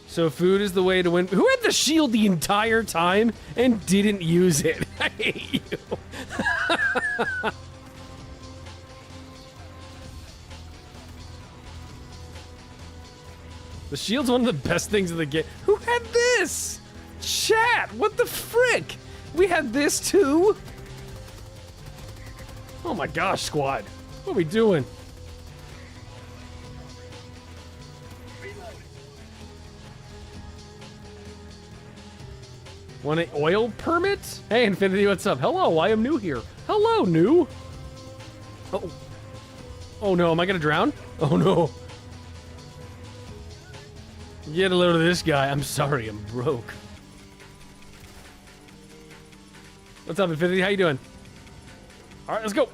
So food is the way to win. Who had the shield the entire time and didn't use it? I hate you. The shield's one of the best things in the game. Who had this? Chat, what the frick? We had this too? Oh my gosh, squad. What are we doing? Want an oil permit? Hey, Infinity, what's up? Hello, I am new here. Hello, new. Oh. Oh no, am I gonna drown? Oh no. Get a load of this guy. I'm sorry, I'm broke. What's up, Infinity? How you doing? All right, let's go.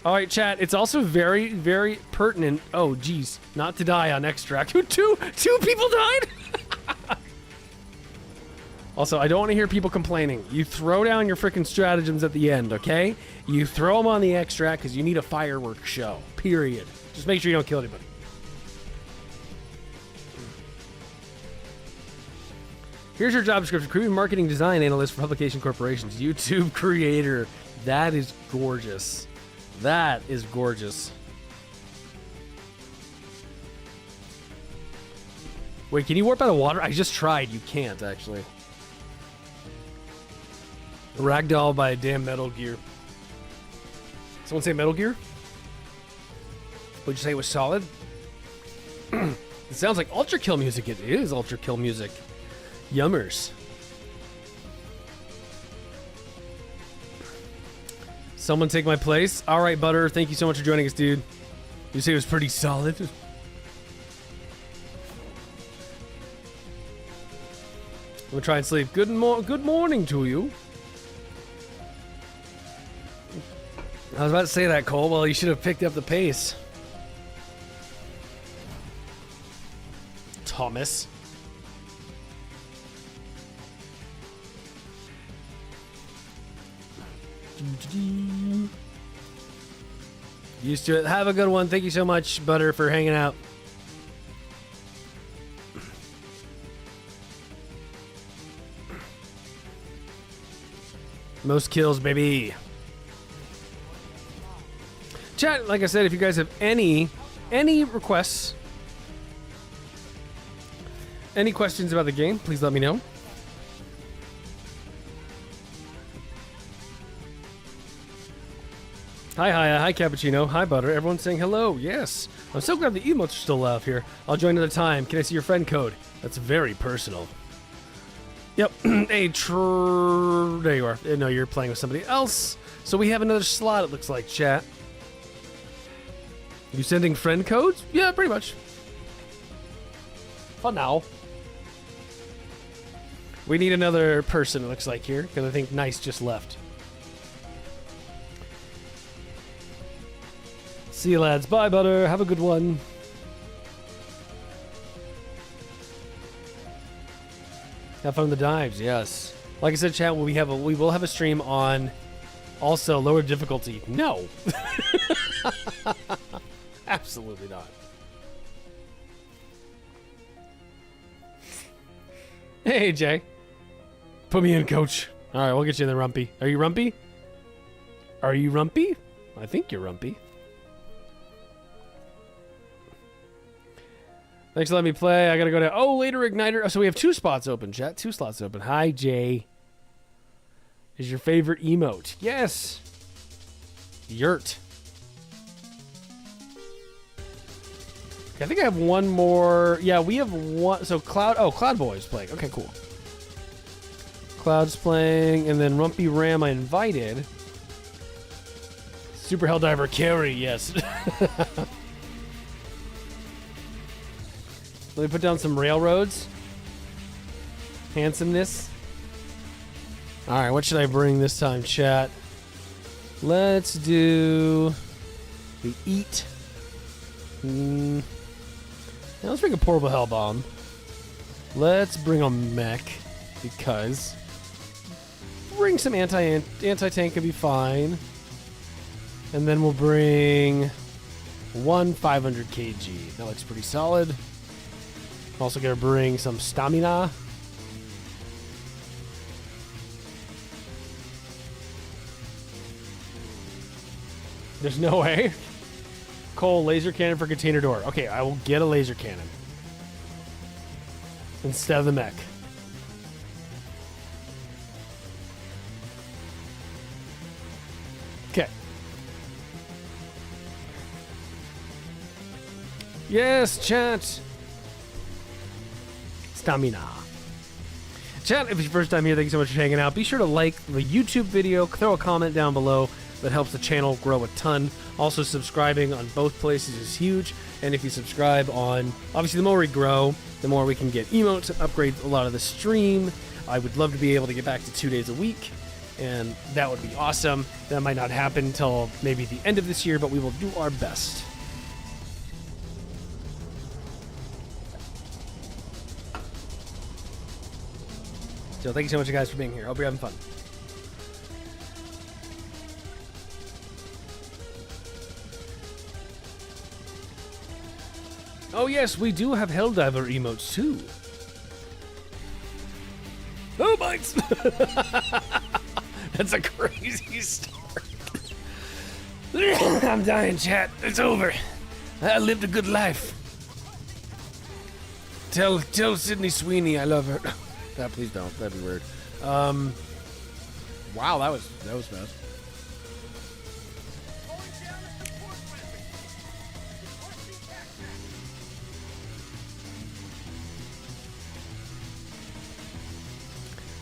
All right, chat. It's also very, very pertinent. Oh, geez, not to die on extract. Two people died. Also, I don't want to hear people complaining. You throw down your freaking stratagems at the end, okay? You throw them on the extract because you need a fireworks show. Period. Just make sure you don't kill anybody. Here's your job description. Creative Marketing Design Analyst for Publication Corporations. YouTube creator. That is gorgeous. That is gorgeous. Wait, can you warp out of water? I just tried. You can't, actually. Ragdoll by a damn Metal Gear. Someone say Metal Gear? Would you say it was solid? It sounds like Ultra Kill music. It is Ultra Kill music. Yummers. Someone take my place. All right, Butter. Thank you so much for joining us, dude. You say it was pretty solid. I'm gonna try and sleep. Good morning to you. I was about to say that, Cole. Well, you should have picked up the pace. Thomas. Used to it. Have a good one. Thank you so much, Butter, for hanging out. Most kills, baby. Chat, like I said, if you guys have any requests, any questions about the game, please let me know. Hi, Cappuccino. Hi, Butter. Everyone's saying hello. Yes. I'm so glad the emotes are still alive here. I'll join another time. Can I see your friend code? That's very personal. Yep. Hey, there you are. No, you're playing with somebody else. So we have another slot, it looks like, chat. You sending friend codes? Yeah, pretty much. For now. We need another person, it looks like, here, because I think Nice just left. See you, lads. Bye, Butter. Have a good one. Have fun with the dives, yes. Like I said, chat, we will have a stream on also lower difficulty. No. Absolutely not. Hey, Jay. Put me in, coach. All right, we'll get you in the Rumpy. Are you Rumpy? Are you Rumpy? I think you're Rumpy. Thanks for letting me play. I gotta go to... Oh, later Igniter. Oh, so we have 2 spots open, chat. 2 slots open. Hi, Jay. Is your favorite emote? Yes. Yurt. I think I have one more. Yeah, we have one. So Cloud. Oh, Cloud Boy's playing. Okay, cool. Cloud's playing, and then Rumpy Ram I invited. Super Helldiver carry, yes. Let me put down some railroads. Handsomeness. All right, what should I bring this time, chat? Let's do the eat. Now let's bring a portable hell bomb. Let's bring a mech because bring some anti-tank could be fine. And then we'll bring one 500 kg. That looks pretty solid. Also gonna bring some stamina. There's no way. Cole, laser cannon for container door. Okay, I will get a laser cannon instead of the mech. Okay. Yes, chat. Stamina. Chat, if it's your first time here, thank you so much for hanging out. Be sure to like the YouTube video, throw a comment down below. That helps the channel grow a ton. Also, subscribing on both places is huge. And if you subscribe on, obviously, the more we grow, the more we can get emotes and upgrade a lot of the stream. I would love to be able to get back to 2 days a week, and that would be awesome. That might not happen until maybe the end of this year, but we will do our best. So thank you so much, guys, for being here. Hope you're having fun. Oh yes, we do have Helldiver emotes too. Oh, bites! That's a crazy start. I'm dying, chat. It's over. I lived a good life. Tell Sydney Sweeney I love her. Please don't. That'd be weird. Wow, that was fast.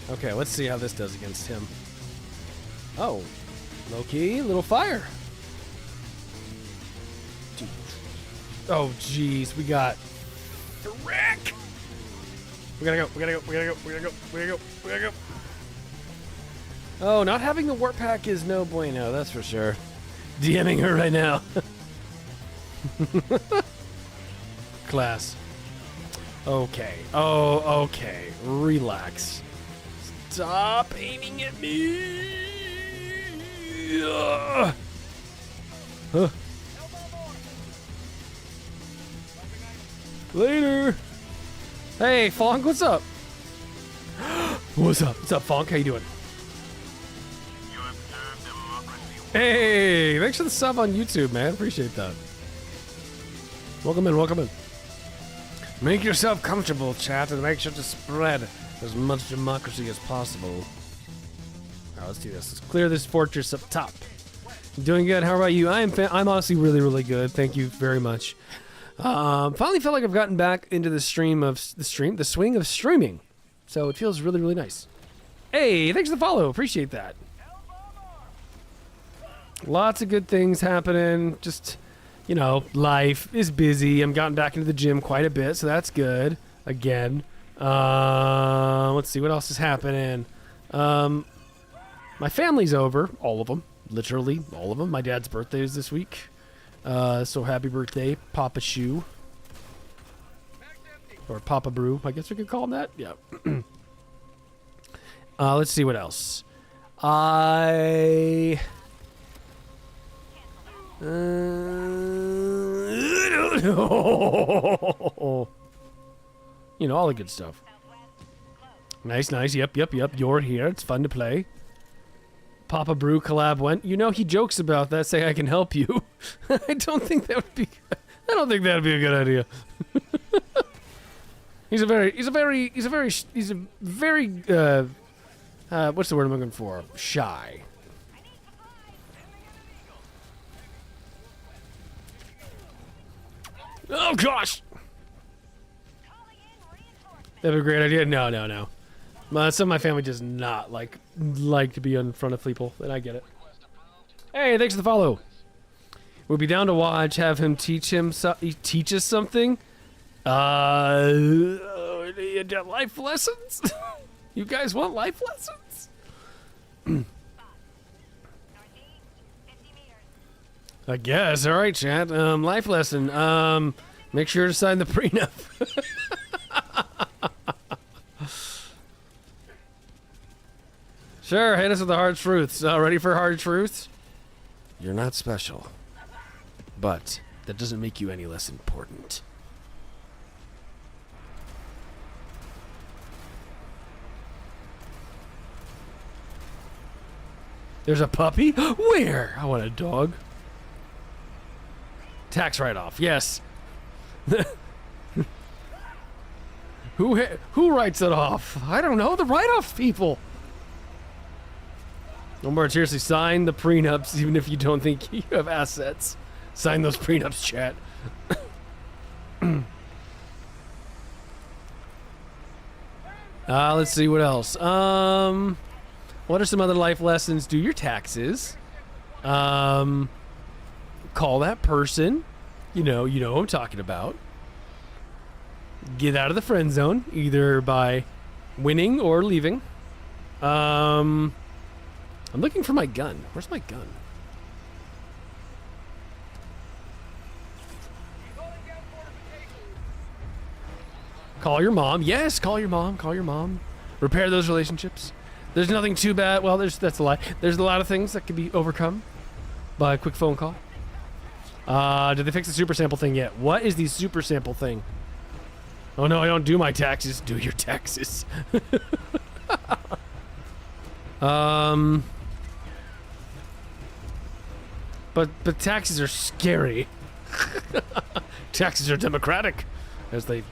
Okay, let's see how this does against him. Oh, low-key, little fire. Oh, jeez, we got the wreck. We gotta go. Oh, not having the warp pack is no bueno, that's for sure. DMing her right now. Class. Okay. Oh, okay. Relax. Stop aiming at me! Huh. Later! Hey, Fonk, what's up? What's up? What's up, Fonk? How you doing? Hey, thanks for the sub on YouTube, man. Appreciate that. Welcome in, welcome in. Make yourself comfortable, chat, and make sure to spread as much democracy as possible. Alright, let's do this. Let's clear this fortress up top. Doing good. How about you? I'm honestly really, really good. Thank you very much. Finally felt like I've gotten back into the swing of streaming. So it feels really, really nice. Hey, thanks for the follow. Appreciate that. Lots of good things happening. Just, you know, life is busy. I'm gotten back into the gym quite a bit, so that's good. Again. Let's see what else is happening. My family's over, all of them, literally all of them. My dad's birthday is this week, so happy birthday, Papa Shoe, or Papa Brew. I guess we could call him that. Yeah. Let's see what else. I don't know. You know, all the good stuff. Nice, nice. Yep. You're here. It's fun to play. Papa Brew collab went. You know, he jokes about that, saying I can help you. I don't think that would be. I don't think that'd be a good idea. He's a very what's the word I'm looking for? Shy. Oh gosh! That'd be a great idea. No. Some of my family does not like to be in front of people, and I get it. Hey, thanks for the follow. We'll be down to watch. Have him teach us something. Life lessons. You guys want life lessons? I guess. All right, chat. Life lesson. Make sure to sign the prenup. Sure, hit us with the hard truths. Ready for hard truths? You're not special. But that doesn't make you any less important. There's a puppy? Where? I want a dog. Tax write-off. Yes. Who writes it off? I don't know. The write-off people. No more. Seriously, sign the prenups, even if you don't think you have assets. Sign those prenups, chat. Let's see what else. What are some other life lessons? Do your taxes. Call that person. You know who I'm talking about. Get out of the friend zone, either by winning or leaving. I'm looking for my gun. Where's my gun? Call your mom. Yes, call your mom. Call your mom. Repair those relationships. There's nothing too bad. Well, that's a lie. There's a lot of things that can be overcome by a quick phone call. Did they fix the super sample thing yet? What is the super sample thing? Oh no, I don't do my taxes. Do your taxes. But taxes are scary. Taxes are democratic, as they,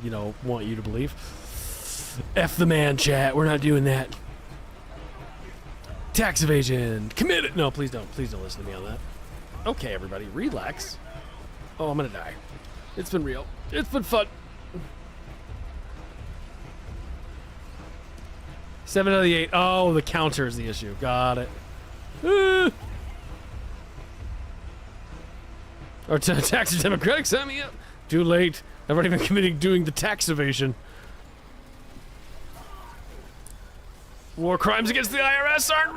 want you to believe. F the man, chat. We're not doing that. Tax evasion. Commit it. No, please don't. Please don't listen to me on that. Okay, everybody, relax. Oh, I'm gonna die. It's been real. It's been fun. 7 out of the 8. Oh, the counter is the issue. Got it. Our tax democratic set me up. Too late. I've already been doing the tax evasion. War crimes against the IRS aren't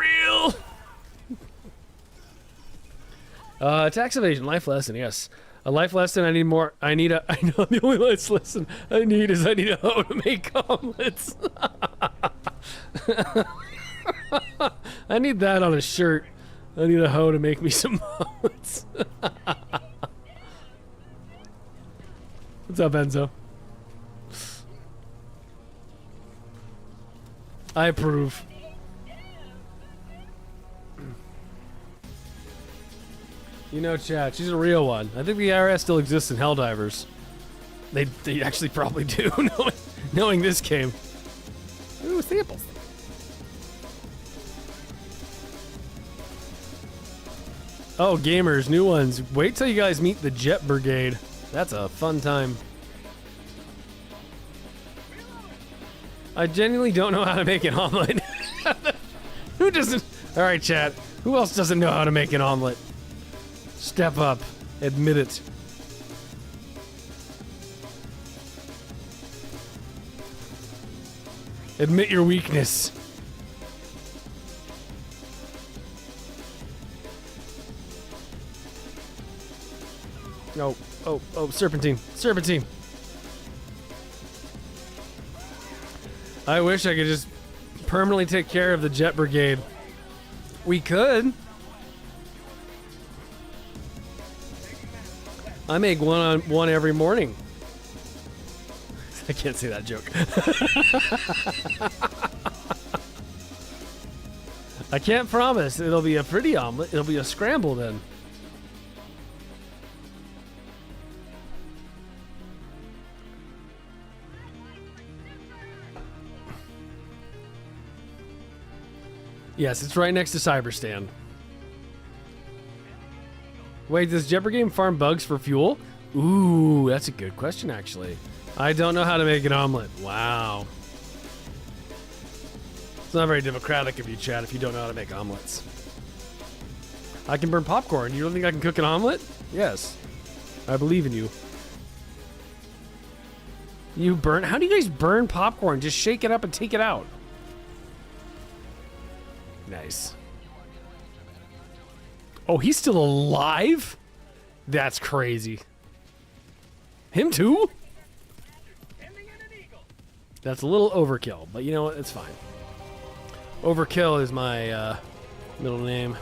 real. Tax evasion, life lesson, yes. A life lesson, I know the only life lesson I need a hoe to make omelets. I need that on a shirt. I need a hoe to make me some omelets. What's up, Enzo? I approve. Chat, she's a real one. I think the IRS still exists in Helldivers. They actually probably do, knowing this game. Ooh, samples. Oh, gamers, new ones. Wait till you guys meet the Jet Brigade. That's a fun time. I genuinely don't know how to make an omelet. Who doesn't? All right, chat. Who else doesn't know how to make an omelet? Step up. Admit it. Admit your weakness. Oh, serpentine. Serpentine. I wish I could just permanently take care of the Jet Brigade. We could. I make one every morning. I can't say I can't promise it'll be a pretty omelet. It'll be a scramble then. Yes, it's right next to Cyberstan. Wait, does Jebber Game farm bugs for fuel? Ooh, that's a good question, actually. I don't know how to make an omelet. Wow. It's not very democratic of you, Chad, if you don't know how to make omelets. I can burn popcorn. You don't think I can cook an omelet? Yes. I believe in you. You burn? How do you guys burn popcorn? Just shake it up and take it out. Nice. Oh, he's still alive? That's crazy. Him too? That's a little overkill, but you know what? It's fine. Overkill is my middle name.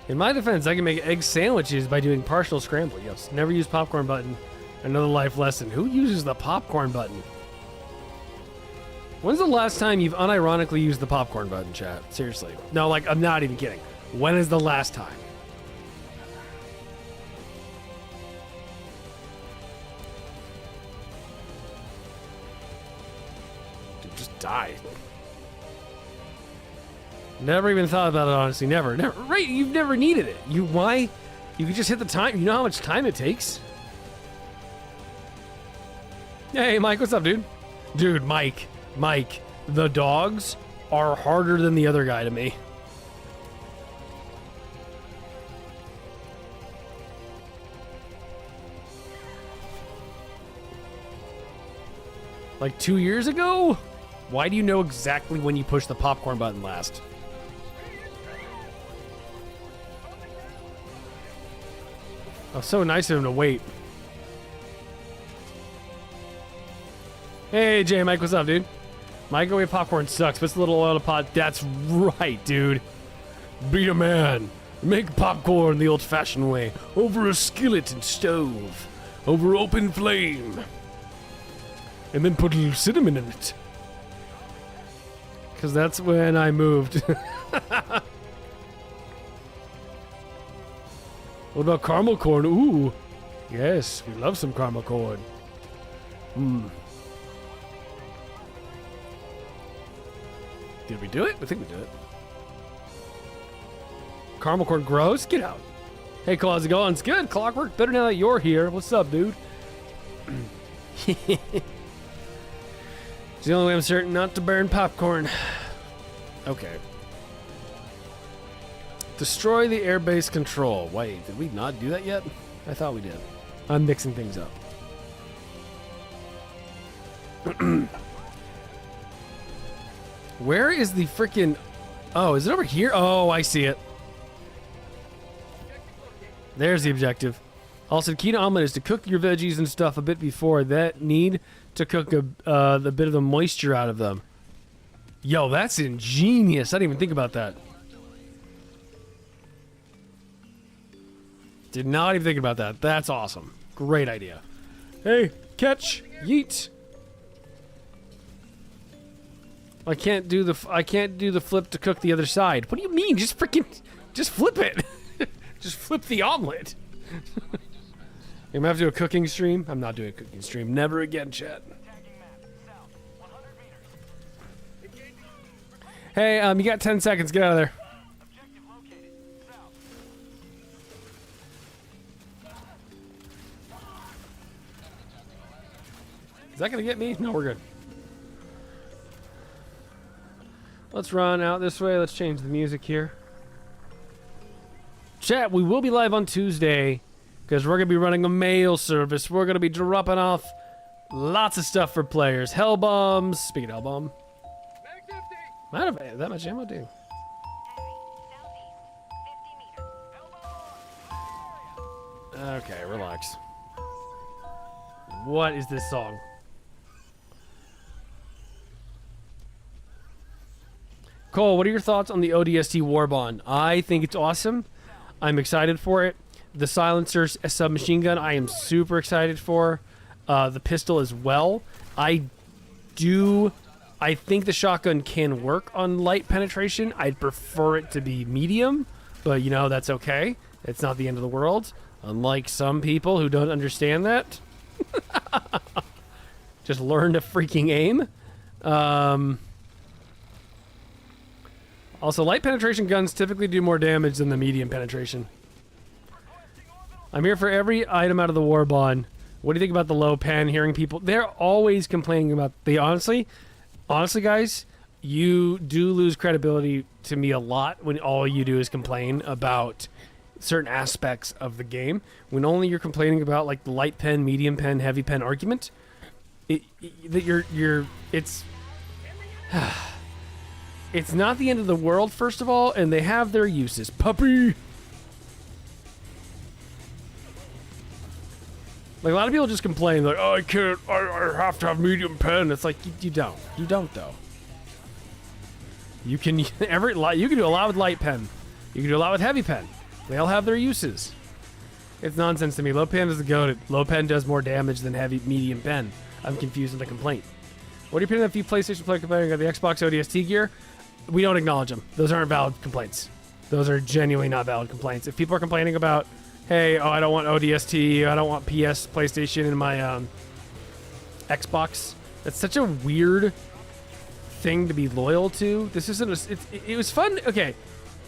In my defense, I can make egg sandwiches by doing partial scramble. Yes, never use popcorn button. Another life lesson. Who uses the popcorn button? When's the last time you've unironically used the popcorn button, chat? Seriously. No, like, I'm not even kidding. When is the last time? Dude, just die. Never even thought about it, honestly. Never. Right, you've never needed it. Why? You could just hit the time. You know how much time it takes? Hey, Mike, what's up, dude? Dude, Mike, the dogs are harder than the other guy to me. Like 2 years ago? Why do you know exactly when you push the popcorn button last? Oh, so nice of him to wait. Hey, J Mike, what's up, dude? Microwave popcorn sucks. Puts a little oil in a pot. That's right, dude. Be a man. Make popcorn the old-fashioned way. Over a skillet and stove. Over open flame. And then put a little cinnamon in it. Because that's when I moved. What about caramel corn? Ooh. Yes, we love some caramel corn. Mmm. Did we do it? I think we did it. Caramel corn gross? Get out. Hey, Cole, how's it going? It's good. Clockwork, better now that you're here. What's up, dude? It's the only way I'm certain not to burn popcorn. Okay. Destroy the airbase control. Wait, did we not do that yet? I thought we did. I'm mixing things up. Where is the freaking... Oh, is it over here? Oh, I see it. There's the objective. Also, key to omelet is to cook your veggies and stuff a bit before that. Need to cook the bit of the moisture out of them. Yo, that's ingenious. I didn't even think about that. Did not even think about that. That's awesome. Great idea. Hey, catch, yeet. I can't do the flip to cook the other side. What do you mean? Just flip it. Just flip the omelet. I'm gonna have to do a cooking stream. I'm not doing a cooking stream. Never again, chat. Hey, you got 10 seconds. Get out of there. Is that gonna get me? No, we're good. Let's run out this way. Let's change the music here. Chat, we will be live on Tuesday because we're going to be running a mail service. We're going to be dropping off lots of stuff for players. Hell bombs. Speaking of hell bomb. I don't have that much ammo, dude. Okay, relax. What is this song? Cole, what are your thoughts on the ODST Warbond? I think it's awesome. I'm excited for it. The silencer submachine gun, I am super excited for. the pistol as well. I think the shotgun can work on light penetration. I'd prefer it to be medium, but you know, that's okay. It's not the end of the world. Unlike some people who don't understand that. Just learn to freaking aim. Also, light penetration guns typically do more damage than the medium penetration. I'm here for every item out of the war bond. What do you think about the low pen? Hearing people, they're always complaining about. They honestly, guys, you do lose credibility to me a lot when all you do is complain about certain aspects of the game. When only you're complaining about like the light pen, medium pen, heavy pen argument. It's it's not the end of the world, first of all, and they have their uses. Puppy. Like, a lot of people just complain, like, oh, I can't, I have to have medium pen. It's like, you don't. You don't, though. You can, you can do a lot with light pen. You can do a lot with heavy pen. They all have their uses. It's nonsense to me. Low pen is the goated. Low pen does more damage than heavy medium pen. I'm confused with the complaint. What are your opinion if you PlayStation player complaining about the Xbox ODST gear? We don't acknowledge them. Those aren't valid complaints. Those are genuinely not valid complaints. If people are complaining about, hey, oh, I don't want ODST, I don't want PS, PlayStation in my Xbox. That's such a weird thing to be loyal to. This isn't it was fun. Okay,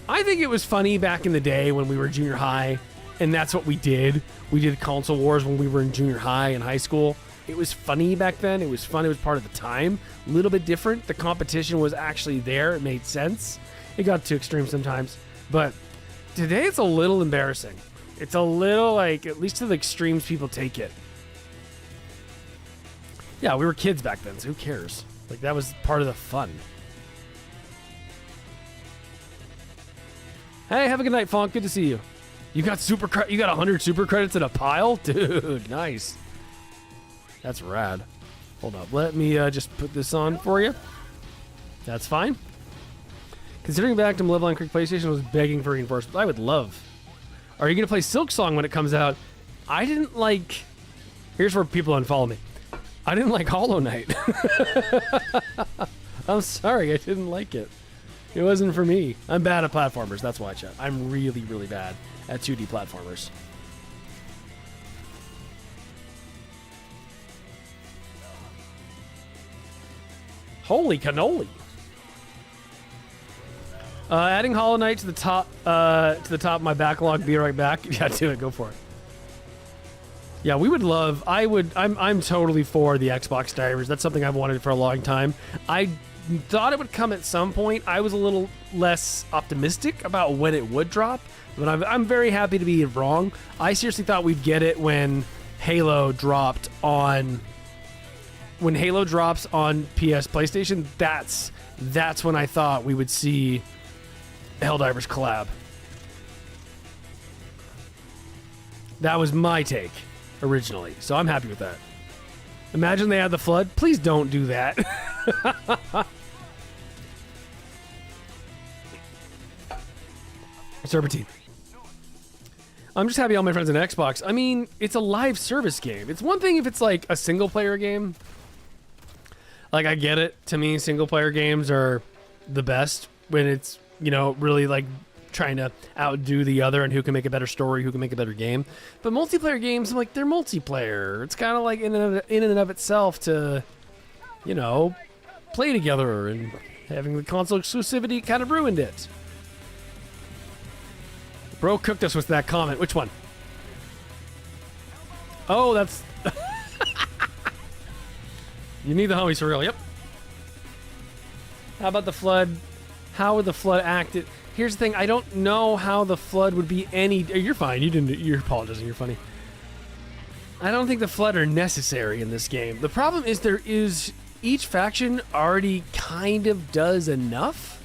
I think it was funny back in the day when we were junior high, and that's what we did. We did console wars when we were in junior high and high school. It was funny back then. It was fun. It was part of the time. A little bit different. The competition was actually there. It made sense. It got too extreme sometimes. But today it's a little embarrassing. It's a little like, at least to the extremes people take it. Yeah, we were kids back then, so who cares? Like, that was part of the fun. Hey, have a good night, Fonk. Good to see you. You got you got 100 super credits in a pile? Dude, nice. That's rad. Hold up. Let me just put this on for you. That's fine. Considering back to Live on Creek, PlayStation was begging for reinforcements. I would love. Are you going to play Silk Song when it comes out? I didn't like... Here's where people unfollow me. I didn't like Hollow Knight. I'm sorry. I didn't like it. It wasn't for me. I'm bad at platformers. That's why, chat. I'm really, really bad at 2D platformers. Holy cannoli! Adding Hollow Knight to the top of my backlog. Be right back. Yeah, do it. Go for it. Yeah, we would love. I'm totally for the Xbox Divers. That's something I've wanted for a long time. I thought it would come at some point. I was a little less optimistic about when it would drop, but I'm very happy to be wrong. I seriously thought we'd get it when Halo dropped on. When Halo drops on PS PlayStation, that's when I thought we would see Helldivers collab. That was my take originally, so I'm happy with that. Imagine they had the flood. Please don't do that. Serpentine. I'm just happy all my friends on Xbox. I mean, it's a live service game. It's one thing if it's like a single player game. Like, I get it. To me, single player games are the best when it's, you know, really like trying to outdo the other and who can make a better story, who can make a better game. But multiplayer games, I'm like, they're multiplayer. It's kind of like in and of itself to, you know, play together, and having the console exclusivity kind of ruined it. Bro cooked us with that comment. Which one? Oh, that's... You need the homies for real. Yep. How about the flood? How would the flood act? Here's the thing. I don't know how the flood would be any... You're fine. You're apologizing. You're funny. I don't think the flood are necessary in this game. The problem is each faction already kind of does enough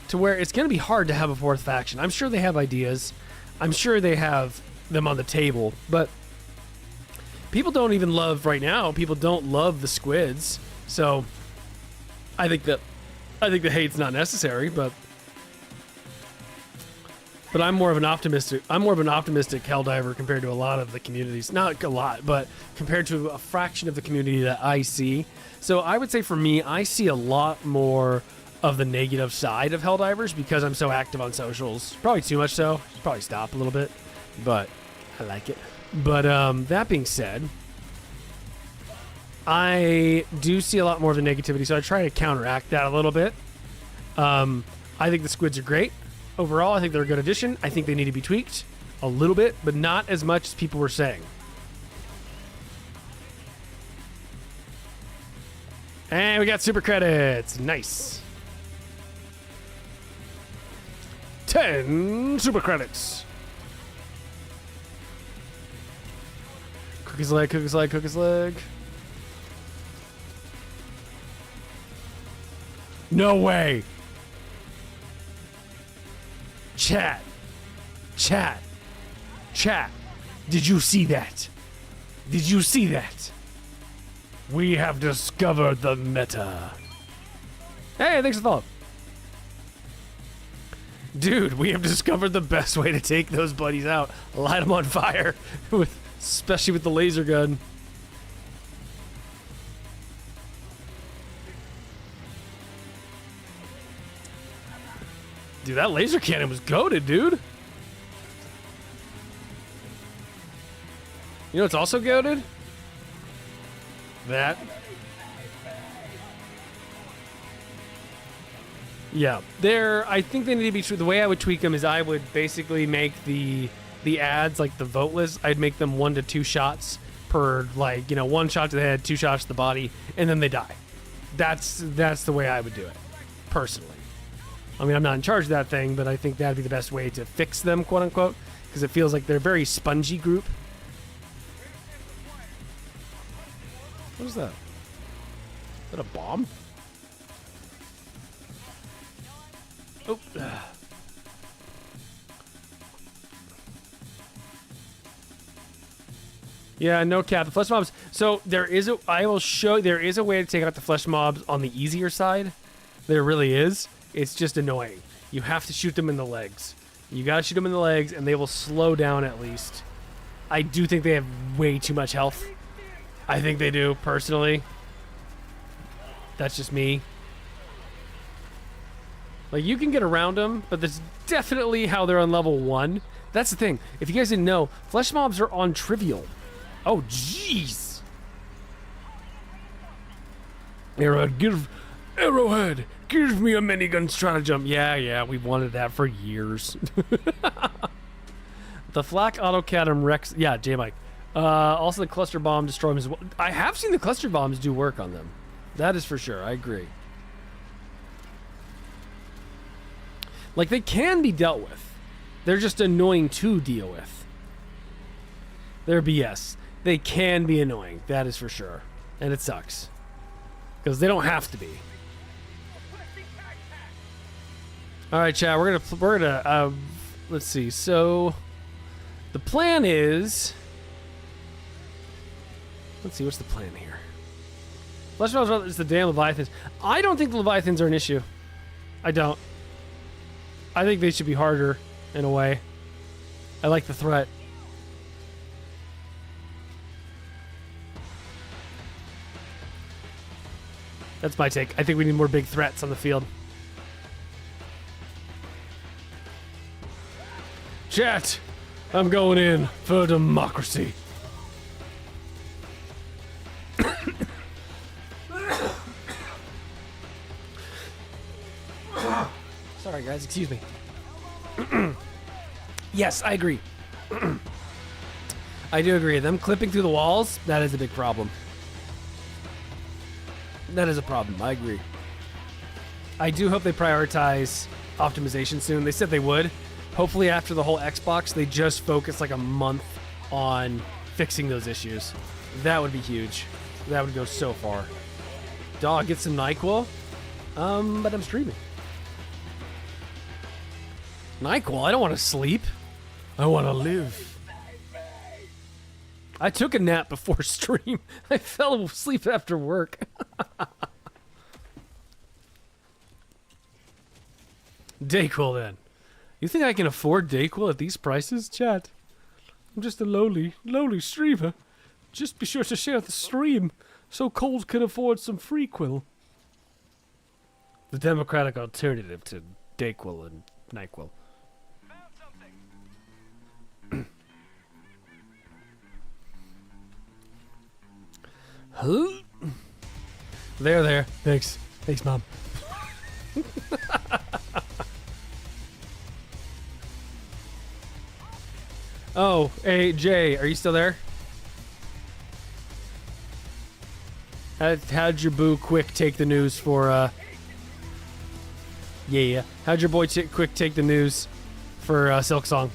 to where it's going to be hard to have a fourth faction. I'm sure they have ideas. I'm sure they have them on the table, but people don't even love right now. People don't love the squids, so I think the hate's not necessary. But But I'm more of an optimistic Helldiver compared to a lot of the communities. Not a lot, but compared to a fraction of the community that I see. So I would say for me, I see a lot more of the negative side of Helldivers because I'm so active on socials. Probably too much so. Should probably stop a little bit, but I like it. But that being said, I do see a lot more of the negativity, so I try to counteract that a little bit. I think the squids are great. Overall, I think they're a good addition. I think they need to be tweaked a little bit, but not as much as people were saying. And we got super credits. Nice. 10 super credits. Cookie's leg, cookie's leg, cookie's leg. No way. Chat. Did you see that? Did you see that? We have discovered the meta. Hey, thanks for the follow. Dude, we have discovered the best way to take those buddies out. Light them on fire, especially with the laser gun. Dude, that laser cannon was goated, dude. You know what's also goated? That. Yeah, I think they need to be true. The way I would tweak them is I would basically make the ads, like the vote list, I'd make them 1 to 2 shots per, like, you know, 1 shot to the head, 2 shots to the body, and then they die. That's the way I would do it, personally. I mean, I'm not in charge of that thing, but I think that'd be the best way to fix them, quote unquote, because it feels like they're a very spongy group. What is that? Is that a bomb? Oh. Yeah, no cap. The flesh mobs. So there is a way to take out the flesh mobs on the easier side. There really is. It's just annoying. You have to shoot them in the legs. You gotta shoot them in the legs, and they will slow down at least. I do think they have way too much health. I think they do, personally. That's just me. Like, you can get around them, but that's definitely how they're on level 1. That's the thing. If you guys didn't know, flesh mobs are on trivial. Oh, jeez. Arrowhead, give me a minigun stratagem. Yeah, we've wanted that for years. The flak autocatum Rex. Yeah, J-Mike. Also, the cluster bomb destroy them as well. I have seen the cluster bombs do work on them. That is for sure. I agree. Like, they can be dealt with. They're just annoying to deal with. They're BS. They can be annoying. That is for sure. And it sucks. Because they don't have to be. All right, chat. We're gonna let's see. So the plan is, let's see, what's the plan here? Flesh mobs is the damn Leviathans. I don't think the Leviathans are an issue. I don't. I think they should be harder in a way. I like the threat. That's my take. I think we need more big threats on the field. Chat, I'm going in for democracy. Sorry, guys. Excuse me. Yes, I agree. I do agree. Them clipping through the walls, that is a big problem. That is a problem. I agree. I do hope they prioritize optimization soon. They said they would. Hopefully after the whole Xbox, they just focus like a month on fixing those issues. That would be huge. That would go so far. Dog, get some NyQuil. But I'm streaming. NyQuil? I don't want to sleep. I want to live. I took a nap before stream. I fell asleep after work. Dayquil then. You think I can afford Dayquil at these prices, chat? I'm just a lowly streamer. Just be sure to share the stream so Cold can afford some free quill. The democratic alternative to Dayquil and NyQuil. Huh? There. Thanks, Mom. Oh, hey, Jay, are you still there? How'd your boo Quick take the news for, Yeah. How'd your boy Quick take the news for, Silk Song?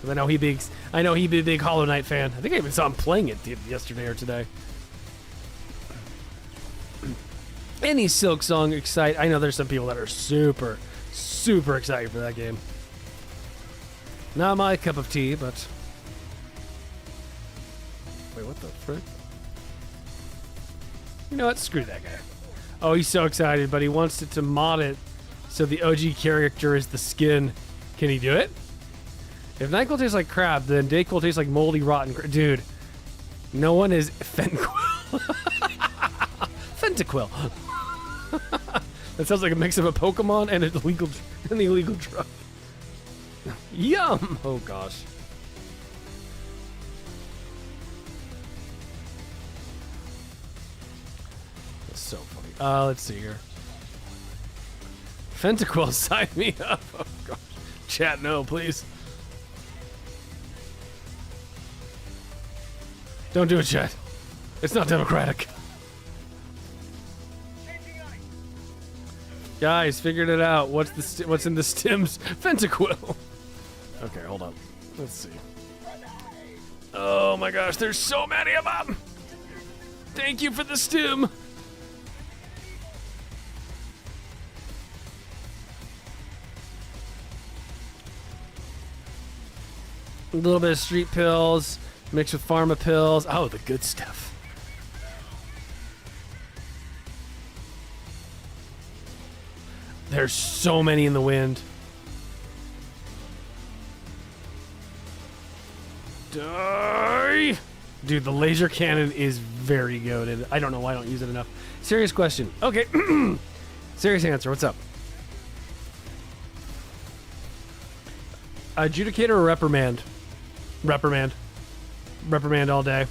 I know he be a big Hollow Knight fan. I think I even saw him playing it yesterday or today. Any Silk Song excited? I know there's some people that are super excited for that game. Not my cup of tea, but... Wait, what the frick? You know what? Screw that guy. Oh, he's so excited, but he wants it to mod it so the OG character is the skin. Can he do it? If NyQuil tastes like crap, then Dayquil tastes like moldy, rotten dude, no one is Fenquil. Fentaquil. That sounds like a mix of a Pokemon and an illegal drug. Yum! Oh gosh. That's so funny. Let's see here. Fentaquil, sign me up. Oh gosh. Chat, no, please. Don't do it, chat. It's not democratic. Guys, figured it out. What's in the stims? Fentaquil. Okay, hold on. Let's see. Oh my gosh, there's so many of them. Thank you for the stim. A little bit of street pills mixed with pharma pills. Oh, the good stuff. There's so many in the wind. Die! Dude, the laser cannon is very goated. I don't know why I don't use it enough. Serious question. Okay. Serious answer. What's up? Adjudicator or reprimand? Reprimand. Reprimand all day.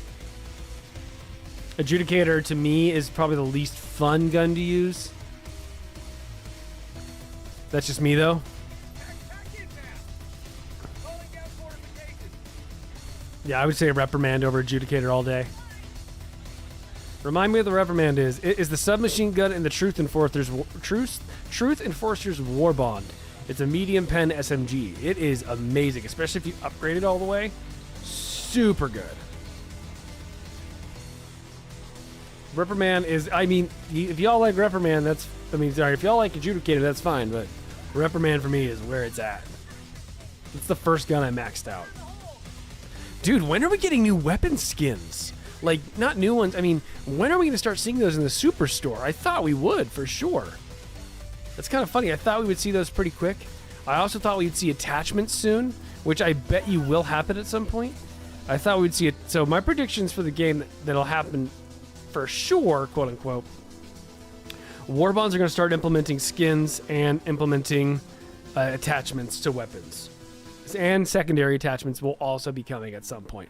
Adjudicator to me is probably the least fun gun to use. That's just me though. Yeah, I would say reprimand over adjudicator all day. Remind me what the reprimand is. It is the submachine gun in the Truth Enforcer's War Bond. It's a medium pen SMG. It is amazing, especially if you upgrade it all the way. Super good. Reprimand is, I mean, if y'all like reprimand, if y'all like adjudicator, that's fine, but reprimand for me is where it's at. It's the first gun I maxed out. Dude, when are we getting new weapon skins? Like, not new ones. I mean, when are we going to start seeing those in the superstore? I thought we would, for sure. That's kind of funny. I thought we would see those pretty quick. I also thought we'd see attachments soon, which I bet you will happen at some point. I thought we'd see it. So my predictions for the game that'll happen for sure, quote unquote. Warbonds are going to start implementing skins and implementing attachments to weapons. And secondary attachments will also be coming at some point.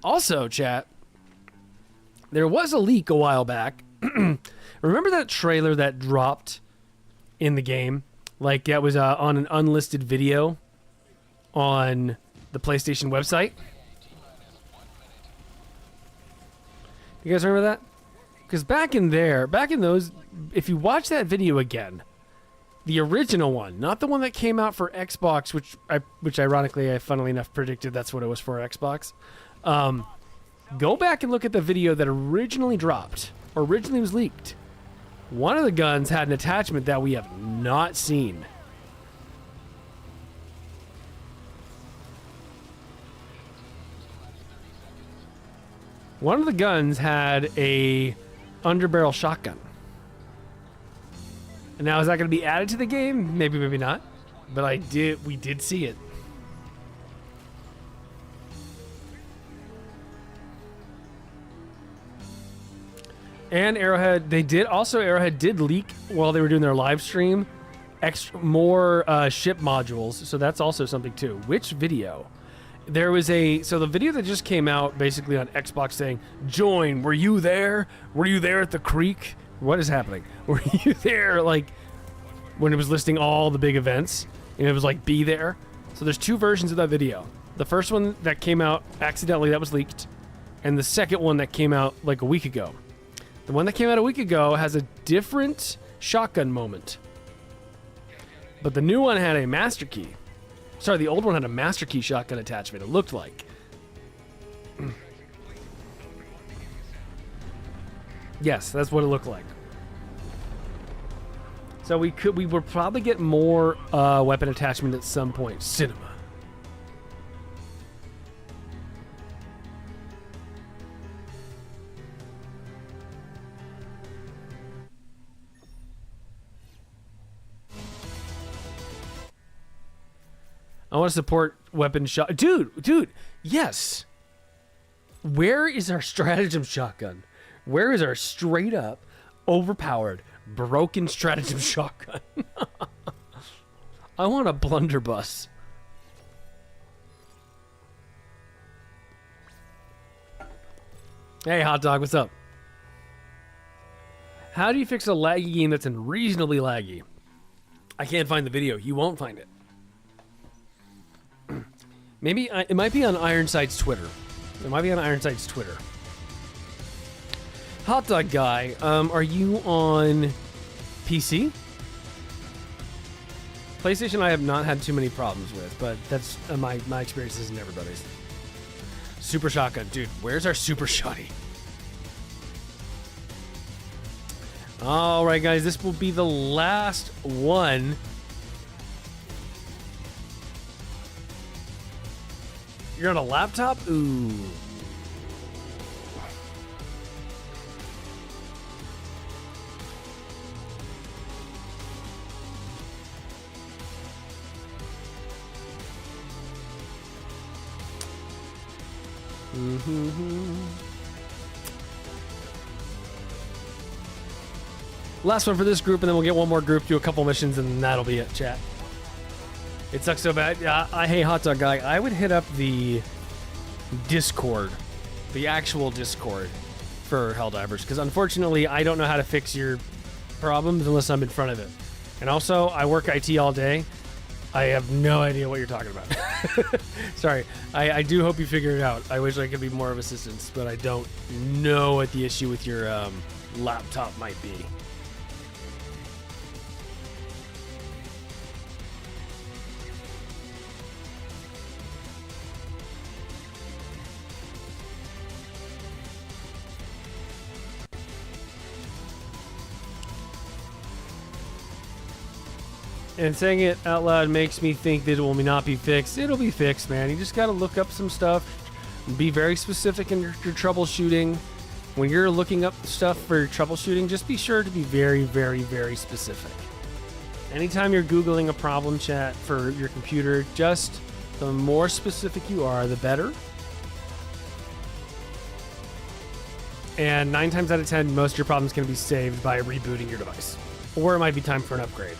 Also, chat, there was a leak a while back. Remember that trailer that dropped in the game? Like, that was on an unlisted video on the PlayStation website? You guys remember that? Because back in those, if you watch that video again, the original one, not the one that came out for Xbox, which ironically I funnily enough predicted that's what it was for Xbox. Go back and look at the video that originally dropped, or originally was leaked. One of the guns had an attachment that we have not seen. One of the guns had a underbarrel shotgun. And now is that going to be added to the game? Maybe, maybe not. But we did see it. And Arrowhead did leak while they were doing their live stream more ship modules, so that's also something too. Which video? There was the video that just came out basically on Xbox saying, "Join, were you there? Were you there at the creek? What is happening? Were you there?" Like when it was listing all the big events, and it was like, "Be there." So there's two versions of that video. The first one that came out accidentally, that was leaked, and the second one that came out like a week ago. The one that came out a week ago has a different shotgun moment. But the new one had a master key. Sorry, the old one had a master key shotgun attachment, it looked like. Yes, that's what it looked like. So we will probably get more weapon attachment at some point. Cinema. I want to support weapon shot. Dude, yes. Where is our stratagem shotgun? Where is our straight up, overpowered, broken stratagem shotgun? I want a blunderbuss. Hey, Hot Dog, what's up? How do you fix a laggy game that's unreasonably laggy? I can't find the video. You won't find it. Maybe it might be on Ironside's Twitter. It might be on Ironside's Twitter. Hot Dog Guy, are you on PC? PlayStation I have not had too many problems with, but that's my experience isn't everybody's. Super Shotgun. Dude, where's our Super Shotty? Alright guys, this will be the last one. You're on a laptop? Ooh. Last one for this group, and then we'll get one more group, do a couple missions, and that'll be it, chat. It sucks so bad. Hey, Hot Dog Guy, I would hit up the Discord, the actual Discord for Helldivers, because unfortunately, I don't know how to fix your problems unless I'm in front of it. And also, I work IT all day. I have no idea what you're talking about. Sorry. I do hope you figure it out. I wish I could be more of assistance, but I don't know what the issue with your laptop might be. And saying it out loud makes me think that it will not be fixed. It'll be fixed, man. You just got to look up some stuff. Be very specific in your troubleshooting. When you're looking up stuff for your troubleshooting, just be sure to be very, very, very specific. Anytime you're Googling a problem, chat, for your computer, just the more specific you are, the better. And 9 times out of 10, most of your problems can be saved by rebooting your device. Or it might be time for an upgrade.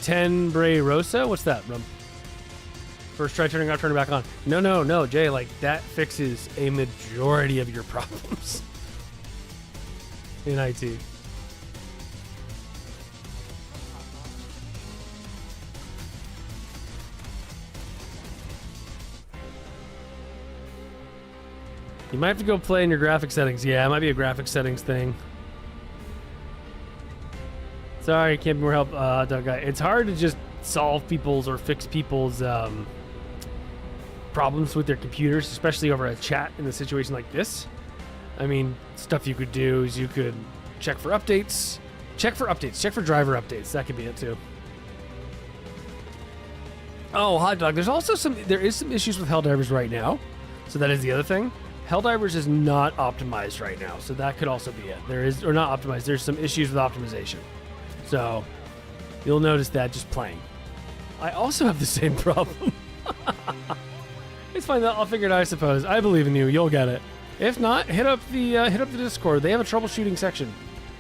Tenbre Rosa? What's that, Rum? First try turning off, turn it back on. No, Jay, like, that fixes a majority of your problems in IT. You might have to go play in your graphic settings. Yeah, it might be a graphic settings thing. Sorry, can't be more help, Doug Guy. It's hard to just solve people's or fix people's problems with their computers, especially over a chat in a situation like this. I mean, stuff you could do is you could check for updates. Check for driver updates. That could be it too. Oh, hot dog. There is some issues with Helldivers right now. So that is the other thing. Helldivers is not optimized right now. So that could also be it. Or not optimized. There's some issues with optimization. So you'll notice that just playing. I also have the same problem. It's fine. I'll figure it out, I suppose. I believe in you. You'll get it. If not, hit up the Discord. They have a troubleshooting section.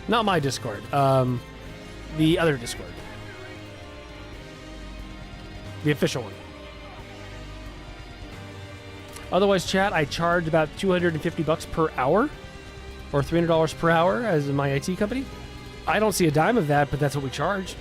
Not my Discord. The other Discord. The official one. Otherwise, chat, I charge about $250 per hour or $300 per hour as my IT company. I don't see a dime of that, but that's what we charge.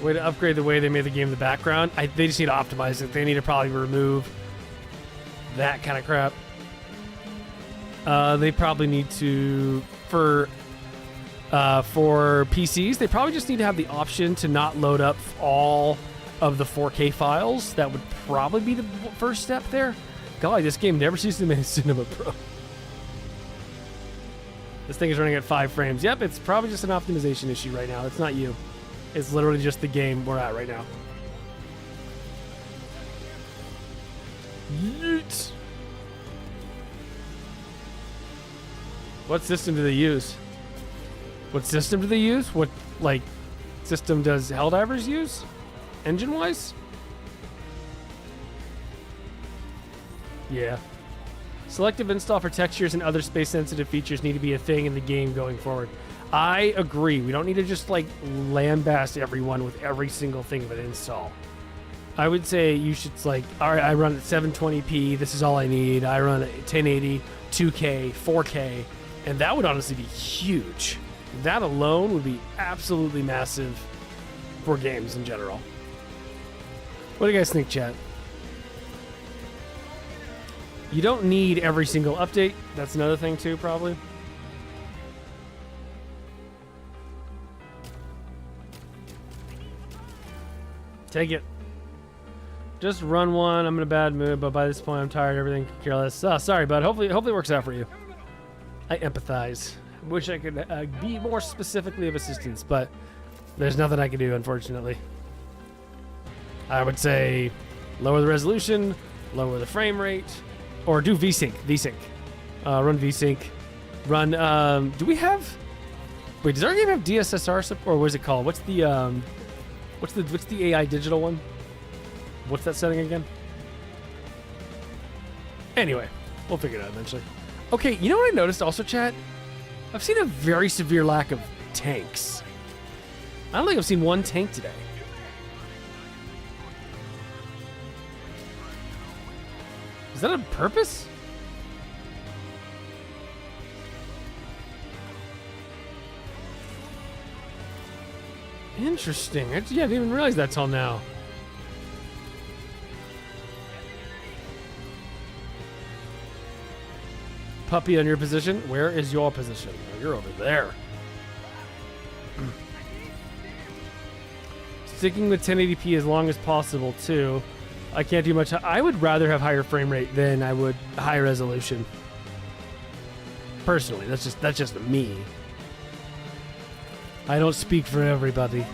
Way to upgrade the way they made the game in the background. They just need to optimize it. They need to probably remove that kind of crap. They probably need to, for PCs, they probably just need to have the option to not load up all of the 4K files. That would probably be the first step there. Golly, this game never seems to make Cinema Pro. This thing is running at 5 frames. Yep, it's probably just an optimization issue right now. It's not you. It's literally just the game we're at right now. Yeet. What system do they use? What system do they use? What, like, system does Helldivers use? Engine-wise? Yeah. Selective install for textures and other space-sensitive features need to be a thing in the game going forward. I agree. We don't need to just, like, lambast everyone with every single thing of an install. I would say you should, like, all right, I run at 720p. This is all I need. I run at 1080, 2K, 4K, and that would honestly be huge. That alone would be absolutely massive for games in general. What do you guys think, chat? You don't need every single update. That's another thing, too, probably. Take it. Just run one. I'm in a bad mood, but by this point, I'm tired. Everything careless. Sorry, bud. Hopefully it works out for you. I empathize. Wish I could be more specifically of assistance, but there's nothing I can do, unfortunately. I would say lower the resolution, lower the frame rate, or do VSync. Run VSync. Run. Do we have? Wait, does our game have DSSR support? Or what is it called? What's the AI digital one? What's that setting again? Anyway, we'll figure it out eventually. Okay, you know what I noticed also, chat? I've seen a very severe lack of tanks. I don't think I've seen one tank today. Is that on purpose? Interesting. Yeah, I didn't even realize that till now. Puppy on your position. Where is your position? Oh, you're over there. Sticking with 1080p as long as possible, too. I can't do much. I would rather have higher frame rate than I would high resolution. Personally, that's just me. I don't speak for everybody.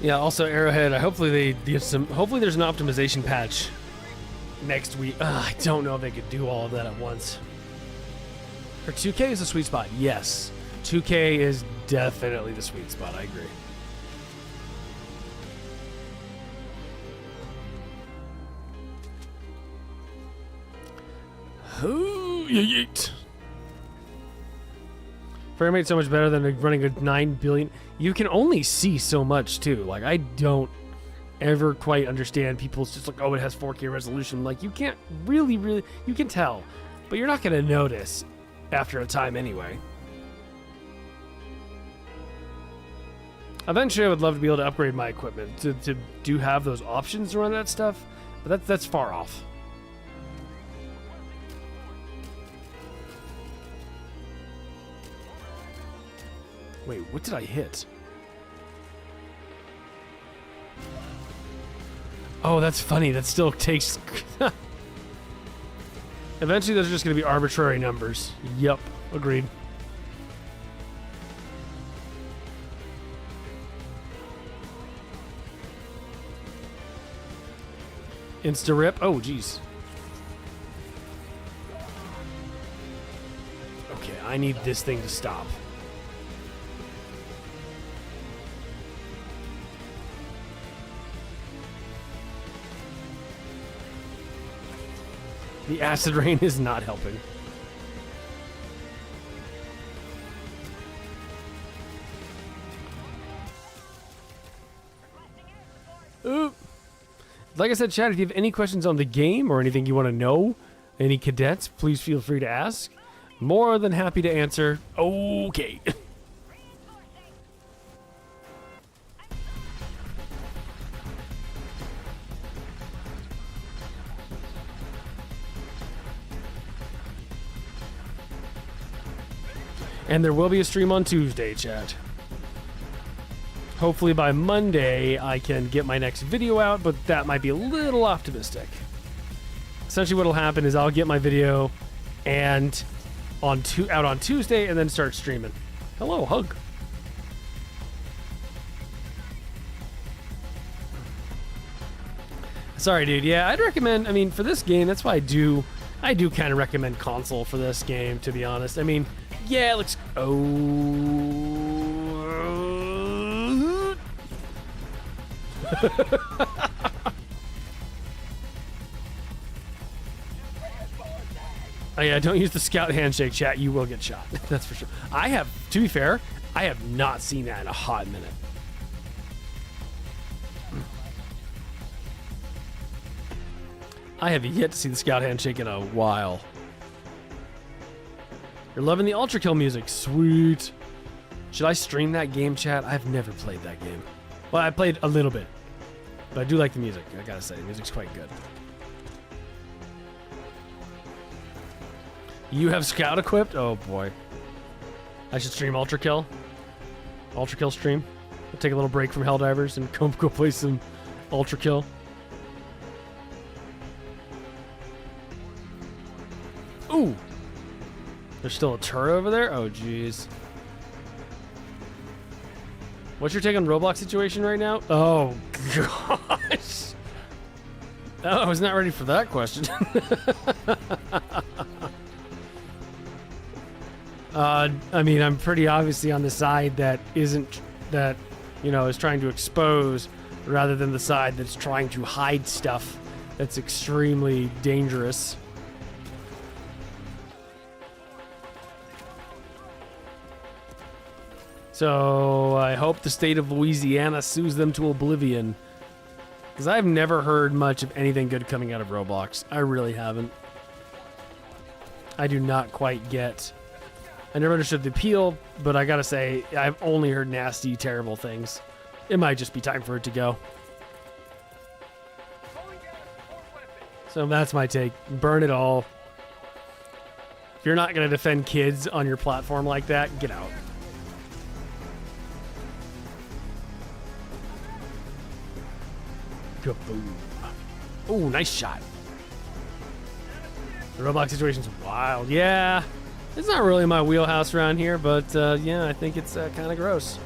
Yeah, also Arrowhead, hopefully they get hopefully there's an optimization patch next week. I don't know if they could do all of that at once. For 2K is the sweet spot, yes. 2K is definitely the sweet spot, I agree. Ooh, yeet. Frame rate's so much better than running a 9 billion. You can only see so much too. Like, I don't ever quite understand people's just like, oh, it has 4K resolution. Like, you can't really, you can tell, but you're not going to notice after a time anyway. Eventually, I would love to be able to upgrade my equipment to do have those options to run that stuff, but that's far off. Wait, what did I hit? Oh, that's funny. That still takes... Eventually, those are just going to be arbitrary numbers. Yep, agreed. Insta-rip. Oh, jeez. Okay, I need this thing to stop. The acid rain is not helping. Oop. Like I said, chat, if you have any questions on the game or anything you want to know, any cadets, please feel free to ask. More than happy to answer. Okay. And there will be a stream on Tuesday, chat. Hopefully by Monday I can get my next video out, but that might be a little optimistic. Essentially what'll happen is I'll get my video and out on Tuesday and then start streaming. Hello, hug. Sorry, dude. Yeah, I'd recommend, I mean, for this game, that's why I do kind of recommend console for this game, to be honest. I mean, yeah, it looks... Oh yeah, don't use the scout handshake, chat. You will get shot. That's for sure. To be fair, I have not seen that in a hot minute. I have yet to see the scout handshake in a while. You're loving the Ultra Kill music. Sweet. Should I stream that game, chat? I've never played that game. Well, I played a little bit. But I do like the music. I gotta say, the music's quite good. You have scout equipped? Oh boy. I should stream Ultra Kill. Ultra Kill stream. I'll take a little break from Helldivers and go play some Ultra Kill. Ooh! There's still a turret over there? Oh, jeez. What's your take on Roblox situation right now? Oh, gosh. Oh, I was not ready for that question. I mean, I'm pretty obviously on the side that is trying to expose rather than the side that's trying to hide stuff that's extremely dangerous. So I hope the state of Louisiana sues them to oblivion. Because I've never heard much of anything good coming out of Roblox. I really haven't. I do not quite get... I never understood the appeal, but I gotta say, I've only heard nasty, terrible things. It might just be time for it to go. So that's my take. Burn it all. If you're not gonna defend kids on your platform like that, get out. Kaboom. Oh, nice shot. The Roblox situation's wild. Yeah. It's not really my wheelhouse around here, but yeah, I think it's kind of gross.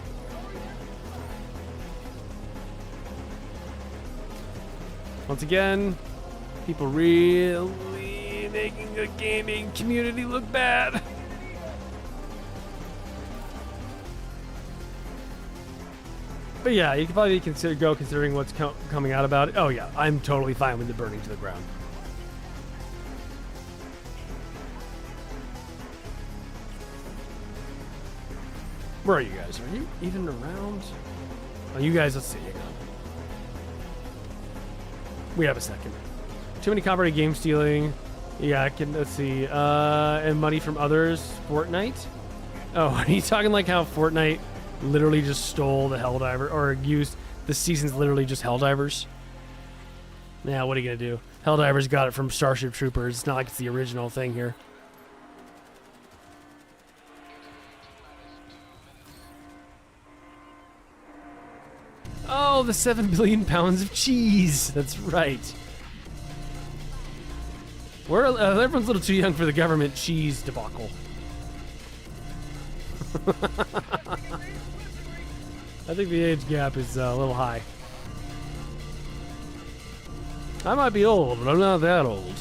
Once again, people really making the gaming community look bad. But yeah, you could probably considering what's coming out about it. Oh yeah, I'm totally fine with it burning to the ground. Where are you guys? Are you even around? Oh, you guys, let's see. Hang on. We have a second. Too many copyrighted game stealing. Yeah, let's see. And money from others. Fortnite? Oh, are you talking like how Fortnite literally just stole the Helldiver, or used the season's literally just Helldivers. Yeah, what are you gonna do? Helldivers got it from Starship Troopers. It's not like it's the original thing here. Oh, the 7 billion pounds of cheese. That's right. We're everyone's a little too young for the government cheese debacle. I think the age gap is a little high. I might be old, but I'm not that old.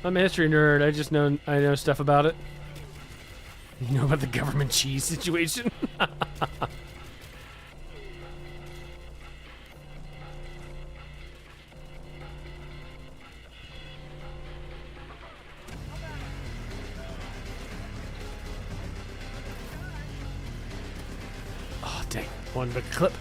I'm a history nerd. I know stuff about it. You know about the government cheese situation? Oh, dang. One big clip.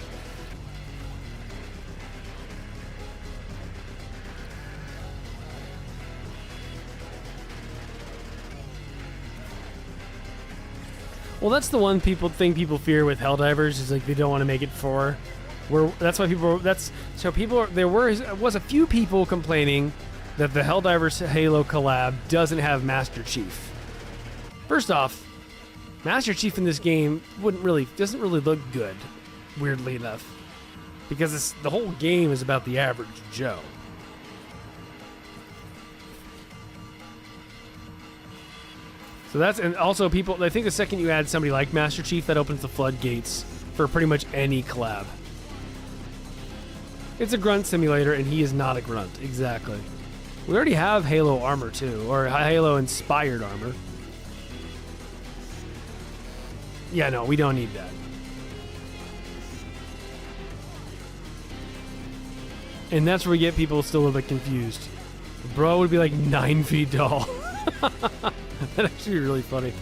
Well, that's the one thing people fear with Helldivers is like they don't want to make it 4. That's why people. There was a few people complaining that the Helldivers Halo collab doesn't have Master Chief. First off, Master Chief in this game doesn't really look good, weirdly enough, because the whole game is about the average Joe. So and also people, I think the second you add somebody like Master Chief, that opens the floodgates for pretty much any collab. It's a grunt simulator, and he is not a grunt, exactly. We already have Halo armor, too, or Halo-inspired armor. Yeah, no, we don't need that. And that's where we get people still a little bit confused. Bro would be like 9 feet tall. That'd actually be really funny.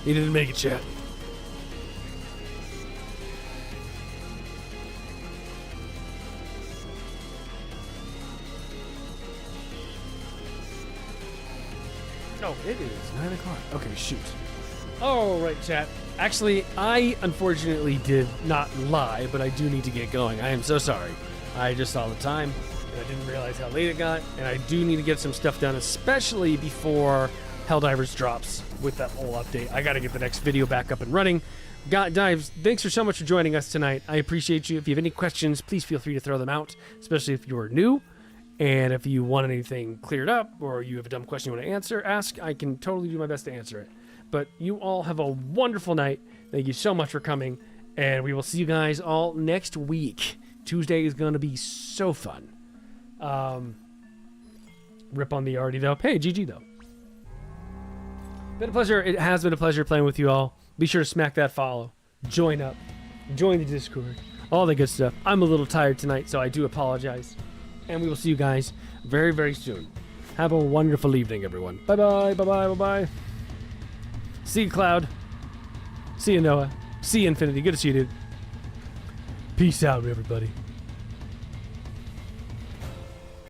He didn't make it, chat. Oh, it is 9 o'clock. Okay, shoot. All right, chat. Actually, I unfortunately did not lie, but I do need to get going. I am so sorry. I just saw the time, and I didn't realize how late it got, and I do need to get some stuff done, especially before Helldivers drops with that whole update. I got to get the next video back up and running. Dives, thanks so much for joining us tonight. I appreciate you. If you have any questions, please feel free to throw them out, especially if you're new. And if you want anything cleared up, or you have a dumb question you want to ask, I can totally do my best to answer it. But you all have a wonderful night. Thank you so much for coming, and we will see you guys all next week. Tuesday is going to be so fun. Rip on the already, though. Hey, GG, though. Been a pleasure. It has been a pleasure playing with you all. Be sure to smack that follow. Join up. Join the Discord. All the good stuff. I'm a little tired tonight, so I do apologize. And we will see you guys very, very soon. Have a wonderful evening, everyone. Bye-bye, bye-bye, bye-bye. See you, Cloud. See you, Noah. See you, Infinity. Good to see you, dude. Peace out, everybody.